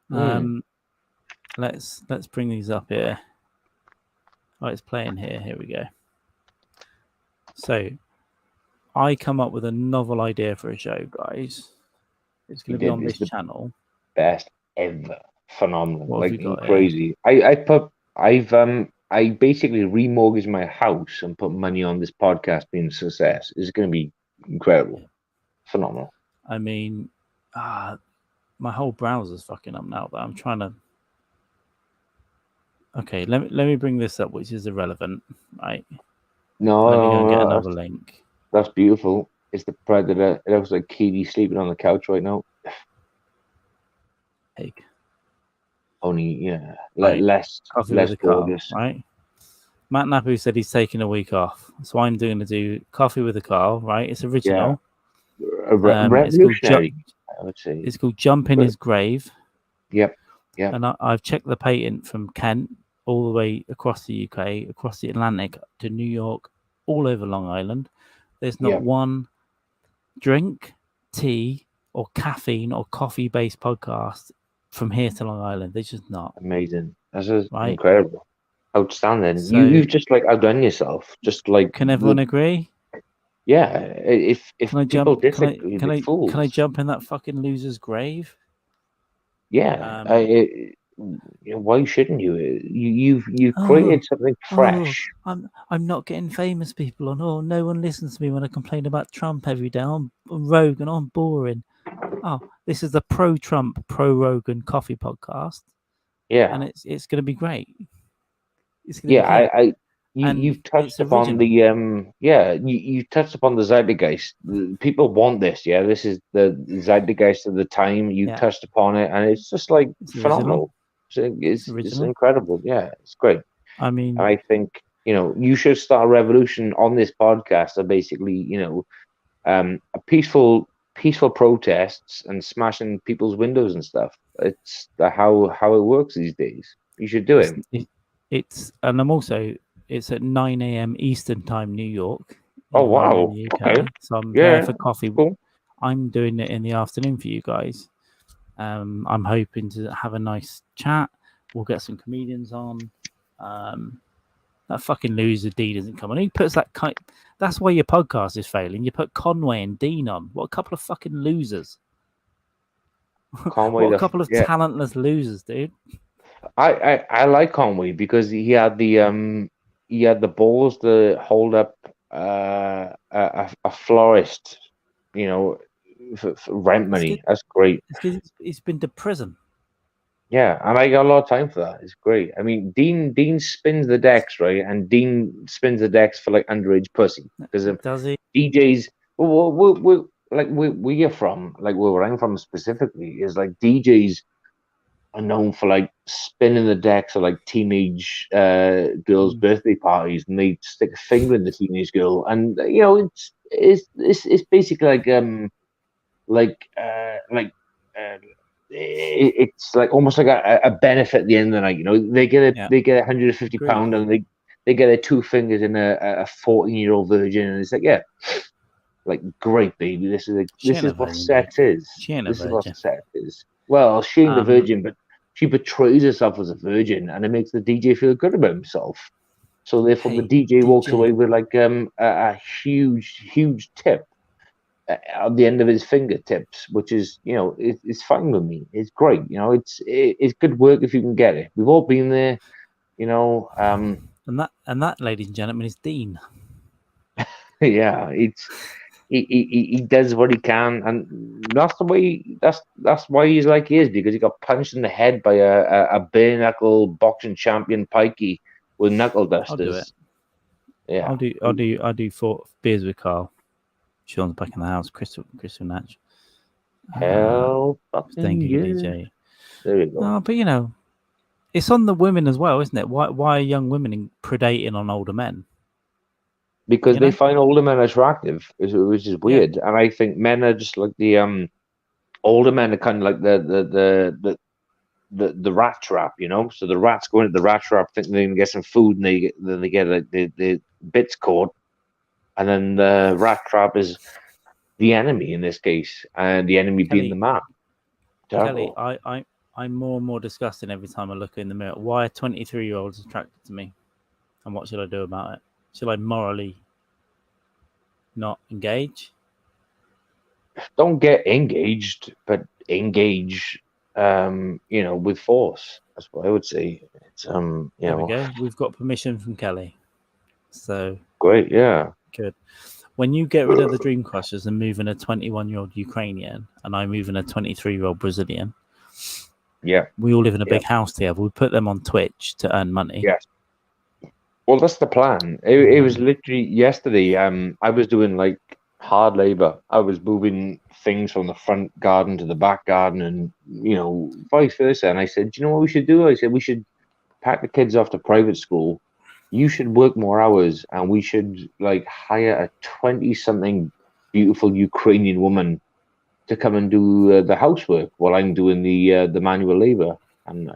Let's bring these up here. Oh, it's playing here. Here we go. So, I come up with a novel idea for a show, guys. It's going to be on this channel. Best ever. Phenomenal. What like have we got crazy. I put I basically remortgaged my house and put money on this podcast being a success. It's going to be incredible, phenomenal. I mean, my whole browser's fucking up now, but I'm trying to. Okay, let me bring this up, which is irrelevant, right? No, Let me go and get no, another link. That's beautiful. It's the Predator. It looks like Katie sleeping on the couch right now. Egg. Only, Right. less Coffee with a Carl, gorgeous. right? Matt Napu said he's taking a week off, so I'm going to do Coffee with a Carl, right? It's original. Revolutionary, I would say. It's called Jump in His Grave. Yep. And I've checked the patent from Kent all the way across the UK, across the Atlantic to New York, all over Long Island. There's not one drink, tea, or caffeine or coffee-based podcast from here to Long Island. There's just not. Amazing. That's just incredible. Outstanding. So, you've just like outdone yourself. Just like can everyone agree? Yeah. If people disagree, can I jump in that fucking loser's grave? Yeah. Why shouldn't you? You've created something fresh. I'm not getting famous, people. Oh, no one listens to me when I complain about Trump every day. I'm rogue and I'm boring. Oh, this is the pro-Trump, pro-Rogan coffee podcast. Yeah, and it's going to be great. It's going to be great. You've touched upon the you touched upon the zeitgeist. People want this. Yeah, this is the zeitgeist of the time. You touched upon it, and it's just like phenomenal. It's incredible. Yeah, it's great. I mean, I think you should start a revolution on this podcast of basically a peaceful protests and smashing people's windows and stuff. It's how it works these days. You should do it. It's at 9 a.m. Eastern time, New York. Oh wow! Okay. So I'm there for coffee. Cool. I'm doing it in the afternoon for you guys. I'm hoping to have a nice chat. We'll get some comedians on. That fucking loser D doesn't come on. He puts that kind. That's why your podcast is failing. You put Conway and Dean on. What a couple of fucking losers! Conway, what a couple of talentless losers, dude. I like Conway because he had the balls to hold up a florist, for rent money. That's great. He's been to prison. Yeah, and I got a lot of time for that. It's great. I mean, Dean spins the decks, right? And Dean spins the decks for like underage pussy because does he? DJs. We are from where I'm from specifically is like DJs are known for like spinning the decks of like teenage girls' birthday parties, and they stick a finger in the teenage girl, and it's basically it's like almost like a benefit at the end of the night. They get £150 and they get their two fingers in a 14-year-old virgin, and it's like great baby. This is what sex is. This is what sex is. Well, she ain't the virgin, but she betrays herself as a virgin, and it makes the DJ feel good about himself. So therefore, the DJ walks away with like a huge tip at the end of his fingertips, which is it's fine with me. It's great. It's good work if you can get it. We've all been there. And that, ladies and gentlemen, is Dean. Yeah, he does what he can, and that's the way. That's why he's like he is, because he got punched in the head by a bare knuckle boxing champion pikey with knuckle dusters. I'll do it. Yeah, I'll do 4 beers with Carl. Sean's back in the house. Crystal Natch. Hell, thank you, DJ. There you go. No, but it's on the women as well, isn't it? Why are young women predating on older men? Because they find older men attractive, which is weird. Yeah. And I think men are just like the older men are kind of like the rat trap, So the rats go into the rat trap, thinking they can get some food, and then they get like the bits caught, and then the rat trap is the enemy in this case, and the enemy being the man. Kelly, I'm more and more disgusted every time I look in the mirror. Why are 23-year-olds attracted to me, and what should I do about it? Should I morally not engage? Don't get engaged, but engage. with force. That's what I would say. It's There we go. We've got permission from Kelly. So great, yeah. good. When you get rid of the Dream Crushers and move in a 21-year-old Ukrainian and I move in a 23-year-old Brazilian, we all live in a big house together. We put them on Twitch to earn money. Yes. Well, that's the plan. It was literally yesterday. I was doing like hard labor. I was moving things from the front garden to the back garden, and vice versa. And I said, "Do you know what we should do?" I said, "We should pack the kids off to private school. You should work more hours, and we should like hire a 20-something beautiful Ukrainian woman to come and do the housework while I'm doing the manual labor. And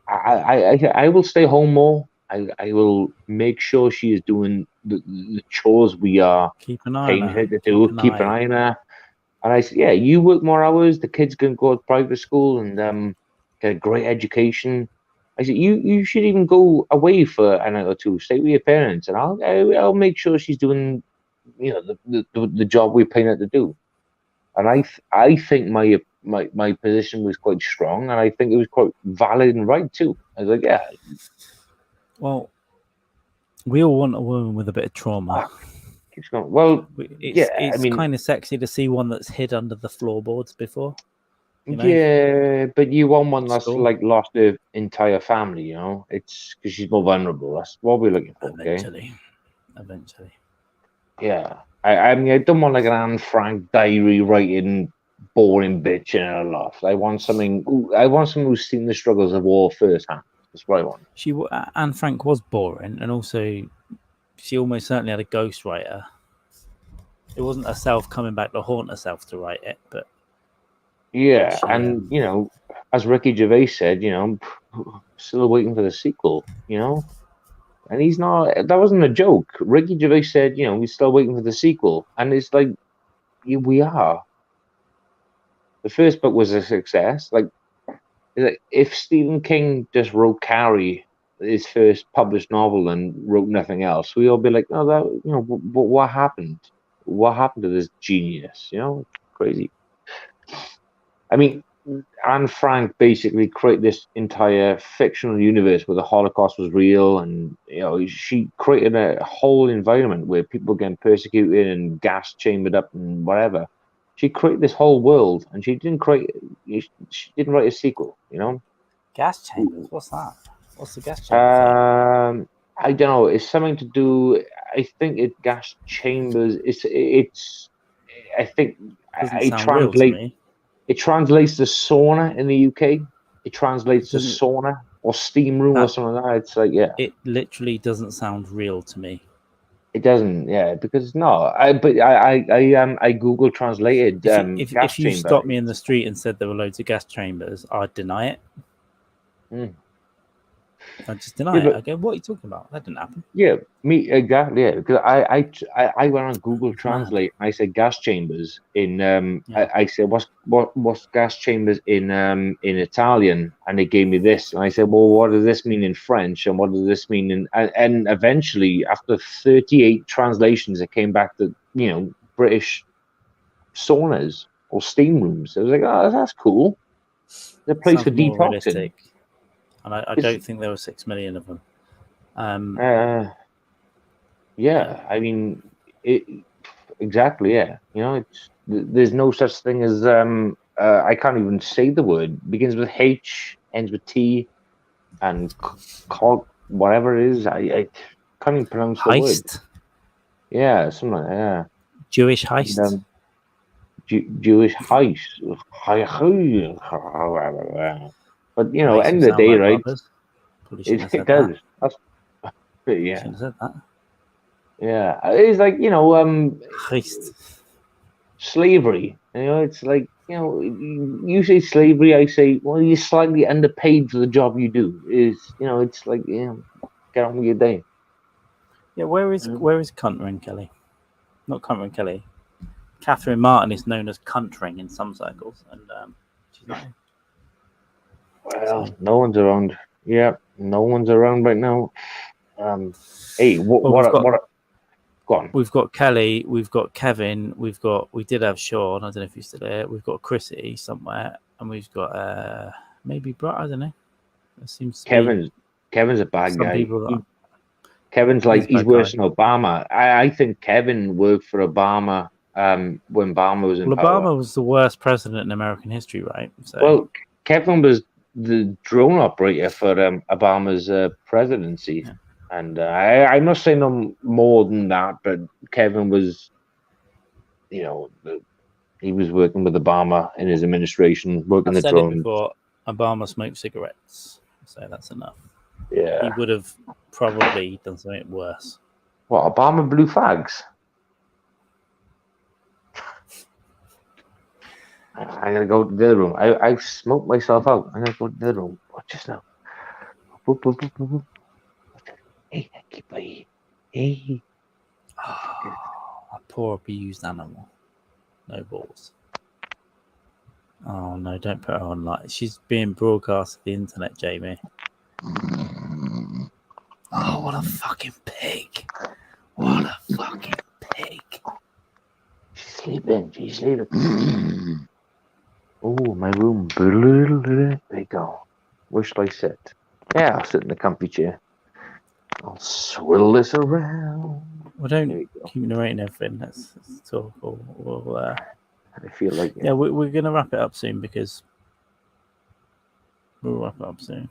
I will stay home more. I will make sure she is doing the chores we are paying her to do. Keep an eye on her." And I said, "Yeah, you work more hours. The kids can go to private school and get a great education." I said, "You should even go away for an hour or two. Stay with your parents, and I'll make sure she's doing the job we're paying her to do." And I think my position was quite strong, and I think it was quite valid and right too. I was like, "Yeah." Well, we all want a woman with a bit of trauma. Keeps going. Well, it's kind of sexy to see one that's hid under the floorboards before. Yeah, but you want one that's like lost her entire family. It's because she's more vulnerable. That's what we're looking for. Eventually. Yeah, I mean, I don't want like an Anne Frank diary writing boring bitch in her loft. I want someone who's seen the struggles of war firsthand. That's what I want. Anne Frank was boring, and also she almost certainly had a ghostwriter. It wasn't herself coming back to haunt herself to write it, but yeah, and as Ricky Gervais said, still waiting for the sequel. And he's not. That wasn't a joke. Ricky Gervais said, we're still waiting for the sequel, and it's like, we are. The first book was a success. Like, if Stephen King just wrote Carrie, his first published novel, and wrote nothing else, we all be like, "Oh, that what happened? What happened to this genius?" Crazy. I mean, Anne Frank basically created this entire fictional universe where the Holocaust was real, and she created a whole environment where people were getting persecuted and gas chambered up and whatever. She created this whole world, and she didn't write a sequel. Gas chambers. What's that? What's the gas chamber? I don't know. It's something to do. I think gas chambers. It's. I think I translate. It translates to sauna in the UK. It translates to sauna or steam room or something like that. It's like, yeah. It literally doesn't sound real to me. It doesn't, yeah, because I Google translated. If you stopped me in the street and said there were loads of gas chambers, I'd deny it. I just deny it. I go, "What are you talking about? That didn't happen." Yeah, me exactly. Yeah, because I went on Google Translate and I said gas chambers in I said what's gas chambers in Italian, and they gave me this, and I said, "Well, what does this mean in French, and what does this mean in?" And eventually, after 38 translations, it came back to British saunas or steam rooms. I was like, "Oh, that's cool. It's a place for detoxing." And I don't think there were 6 million of them. Yeah, I mean, exactly. Yeah, there's no such thing as I can't even say the word. Begins with H, ends with T, and whatever it is. I can't even pronounce the word. Yeah, something like that. Yeah. Jewish heist. Jewish heist. But end of the day, right? It does. Yeah. Should have said that. Yeah, it's like heist. Slavery. It's like you say slavery, I say, well, you're slightly underpaid for the job you do. It's like get on with your day. Yeah, where is Cuntering Kelly? Not Cuntering Kelly. Catherine Martin is known as Cuntering in some circles, and she's not. Well, no one's around. Yeah, no one's around right now. Hey, what? Go on. We've got Kelly, we've got Kevin, we did have Sean. I don't know if he's still there. We've got Chrissy somewhere, and we've got maybe Brock. I don't know. There seems to Kevin's a bad some guy. people that Kevin's like He's a he's bad worse guy. than Obama. I think Kevin worked for Obama when Obama was in well, power. Obama was the worst president in American history, right? So Well, Kevin was the drone operator for Obama's presidency, Yeah. and I'm not saying no more than that, but Kevin was, he was working with Obama in his administration, working I've the said drone. it before. Obama smoked cigarettes, so that's enough. He Yeah. would have probably done something worse. What, Obama blew fags? I'm gonna go to the other room. I smoked myself out. I'm gonna go to the other room. Watch this now. Boop, boop, boop, boop, boop. Hey, keep by. Hey. A poor abused animal. No balls. Oh no, don't put her on like she's being broadcast to the internet, Jamie. Oh, what a fucking pig. What a fucking pig. She's sleeping. She's sleeping. Oh, my room. There you go. Where shall I sit? Yeah, I'll sit in the comfy chair. I'll swirl this around. Well, There don't you go. keep narrating everything. Let's talk. We'll I feel like it. yeah, we're going to wrap it up soon because we'll wrap it up soon.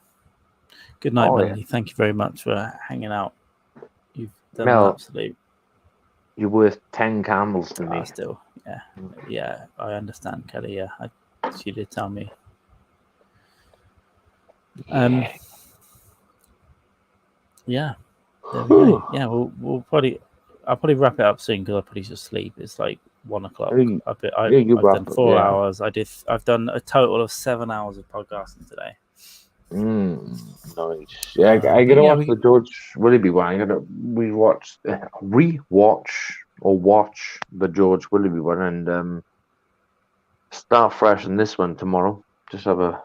Good night, Oh, Melanie. Thank you very much for hanging out. You've done Mel, an absolute. You're worth 10 candles to me. Still, yeah, I understand, Kelly. Yeah, she did tell me. Yeah, there we go. Yeah, we'll probably. I'll probably wrap it up soon because I'll probably just sleep. It's like 1 o'clock. I've done 4 hours. I've done a total of 7 hours of podcasting today. Nice. Yeah, I gotta watch the George Willoughby one. I gotta rewatch the George Willoughby one and start fresh in this one tomorrow. Just have a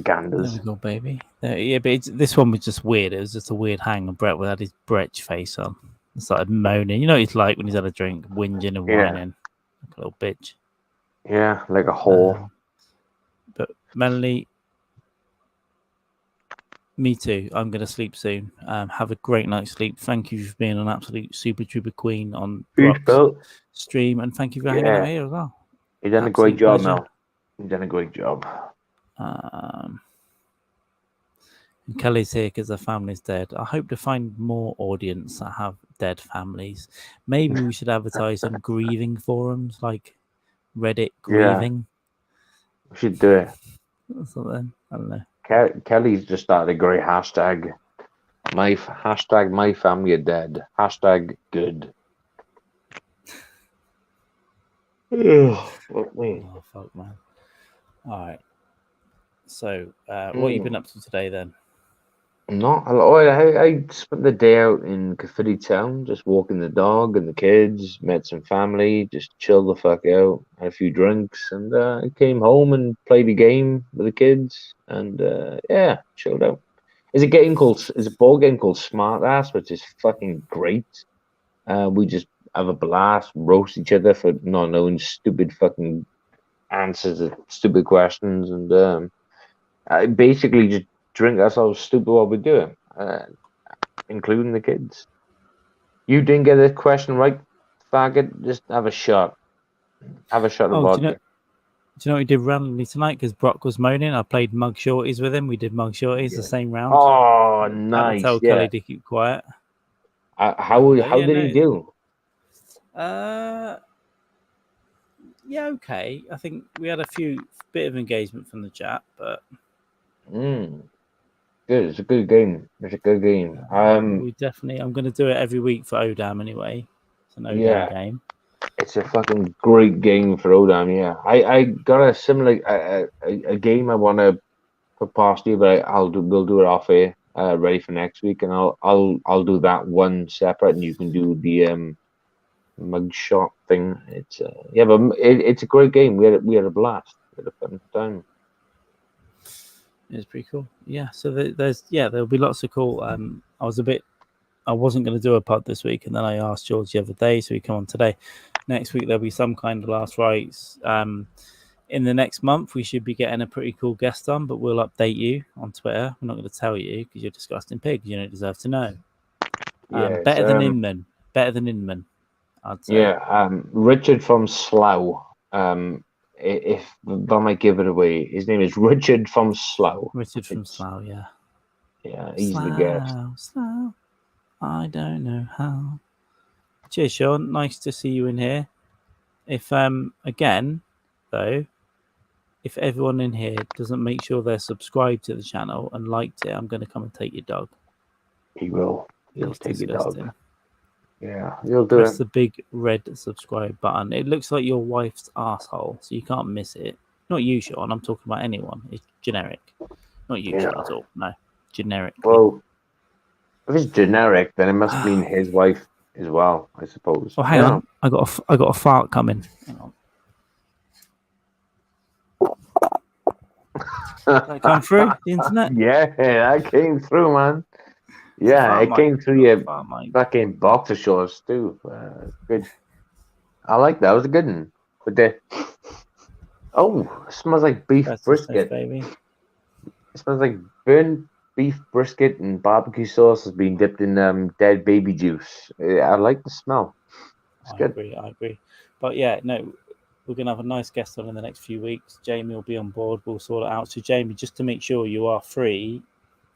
ganders. There we go, baby. But this one was just weird. It was just a weird hang, and Brett had his Bretch face on. He started moaning. You know what he's like when he's had a drink, whinging and whining. Like a little bitch. Yeah, like a whore. But Melanie, me too. I'm going to sleep soon. Have a great night's sleep. Thank you for being an absolute super trooper queen on Brock's stream. And thank you for hanging out here as well. You've done a great job, Mel. You've done a great job. And Kelly's here because her family's dead. I hope to find more audience that have dead families. Maybe we should advertise on grieving forums like Reddit grieving. We should do it. Or something. I don't know. Kelly's just started a great hashtag. My family are dead. Hashtag good. Oh, fuck, man. All right. So, what have you been up to today then? Not a lot. I spent the day out in Cathedral Town, just walking the dog and the kids, met some family, just chilled the fuck out, had a few drinks, and came home and played a game with the kids, and chilled out. There's a board game called Smart Ass, which is fucking great. We just have a blast, roast each other for not knowing stupid fucking answers to stupid questions, and I basically just drink ourselves stupid while we're doing, including the kids. You didn't get a question right, faggot. Just have a shot. Have a shot of vodka. Do you know what we did randomly tonight? Because Brock was moaning. I played Mug Shorties with him. We did Mug Shorties the same round. Oh, nice. I tell Kelly to keep quiet. How did he do? Okay. I think we had a bit of engagement from the chat, but good. It's a good game. we definitely. I'm going to do it every week for Odam anyway. It's an Odam game. It's a fucking great game for Odam. Yeah, I got a similar a game I want to put past you, but we'll do it off air, ready for next week, and I'll do that one separate, and you can do the mugshot thing. It's but it's a great game. We had a blast. We had a fun time. It's pretty cool. Yeah. So there'll be lots of cool. I wasn't going to do a pod this week, and then I asked George the other day, so he come on today. Next week there'll be some kind of last rites. in the next month, we should be getting a pretty cool guest on, but we'll update you on Twitter. We're not going to tell you because you're a disgusting pig. You don't deserve to know. Yeah, Better than Inman. Better than Inman, I'd say. Yeah, Richard from Slough. If I might give it away, his name is Richard from Slough. Richard from Slough, yeah. Yeah, he's the guest. Slough. I don't know how. Cheers, Sean. Nice to see you in here. If again, though, if everyone in here doesn't make sure they're subscribed to the channel and liked it, I'm going to come and take your dog. He will. He'll It's take disgusting. your dog. Yeah, he'll do Press it. the big red subscribe button. It looks like your wife's asshole, so you can't miss it. Not you, Sean. I'm talking about anyone. It's generic. Not you, Sean, at all. No, generic. Well, if it's generic, then it must mean his wife as well, I suppose. Oh, hang on. I got a fart coming. Hang on. Did that come through the internet? Yeah, that came through, man. Yeah, it came through your fucking boxer shorts too. Good. I like that. It was a good one. But it smells like beef brisket. Baby. It smells like burnt beef brisket and barbecue sauce has been dipped in dead baby juice. I like the smell. It's good. I agree. But yeah, no, we're gonna have a nice guest on in the next few weeks. Jamie will be on board. We'll sort it out. So Jamie, just to make sure you are free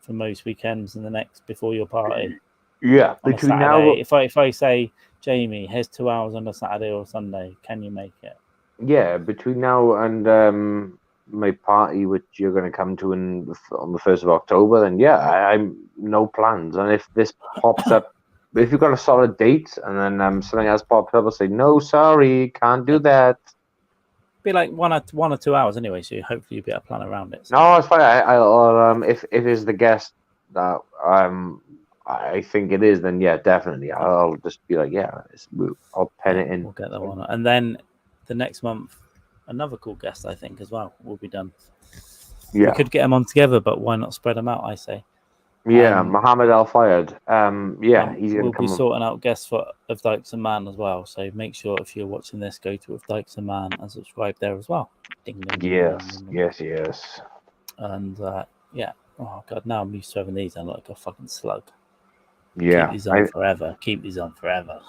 for most weekends in the next before your party. Yeah, between now. If I say, Jamie, here's 2 hours on a Saturday or Sunday, can you make it? Yeah, between now and my party, which you're going to come to on the 1st of October, then yeah, I'm no plans. And if this pops up, if you've got a solid date and then something else pops up, I'll say no, sorry, can't do that. Be like 1 or 2 hours anyway, so hopefully you'll be able to plan around it. So. No, it's fine. I'll if it's the guest that I think it is, then yeah, definitely. I'll just be like, yeah, I'll pen it in. We'll get that one. And then the next month, another cool guest, I think, as well, will be done. Yeah. We could get them on together, but why not spread them out, I say. Yeah, Mohammed Al Fayed. Yeah, he's going to come. We'll be sorting out guests for Of Dykes and Man as well. So make sure if you're watching this, go to Of Dykes and Man and subscribe there as well. Ding, ding, ding, Yes, ding, ding. yes. And yeah, oh god, now I'm used to having these. I'm like a fucking slug. Yeah, keep these on forever. Keep these on forever.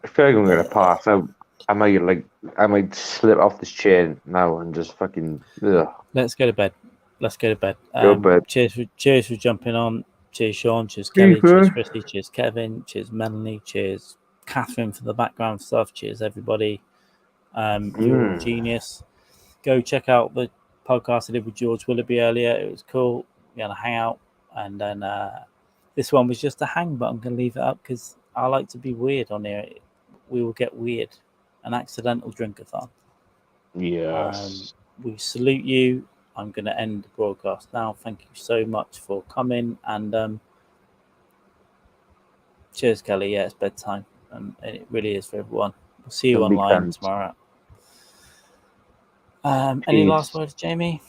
I feel like I'm going to pass out. I might slip off this chair now and just fucking. Ugh. Let's go to bed. Go to bed. Cheers for jumping on. Cheers, Sean. Cheers, Kelly. Cheers, Christy. Cheers, Kevin. Cheers, Melanie. Cheers, Catherine, for the background stuff. Cheers, everybody. You're a genius. Go check out the podcast I did with George Willoughby earlier. It was cool. We had a hangout, and then this one was just a hang, but I'm going to leave it up because I like to be weird on here. We will get weird. An accidental drink-a-thon. Yes. We salute you. I'm going to end the broadcast now. Thank you so much for coming. And cheers, Kelly. Yeah, it's bedtime. And it really is for everyone. We'll see you online tomorrow. Any last words, Jamie?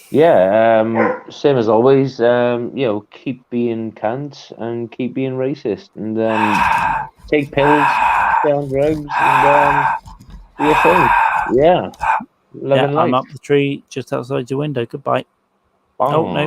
Yeah, same as always. Keep being cunts and keep being racist. And take pills, stay on drugs, and be a thing. Yeah. Love and life. I'm up the tree just outside your window. Goodbye. Bye. Oh, no.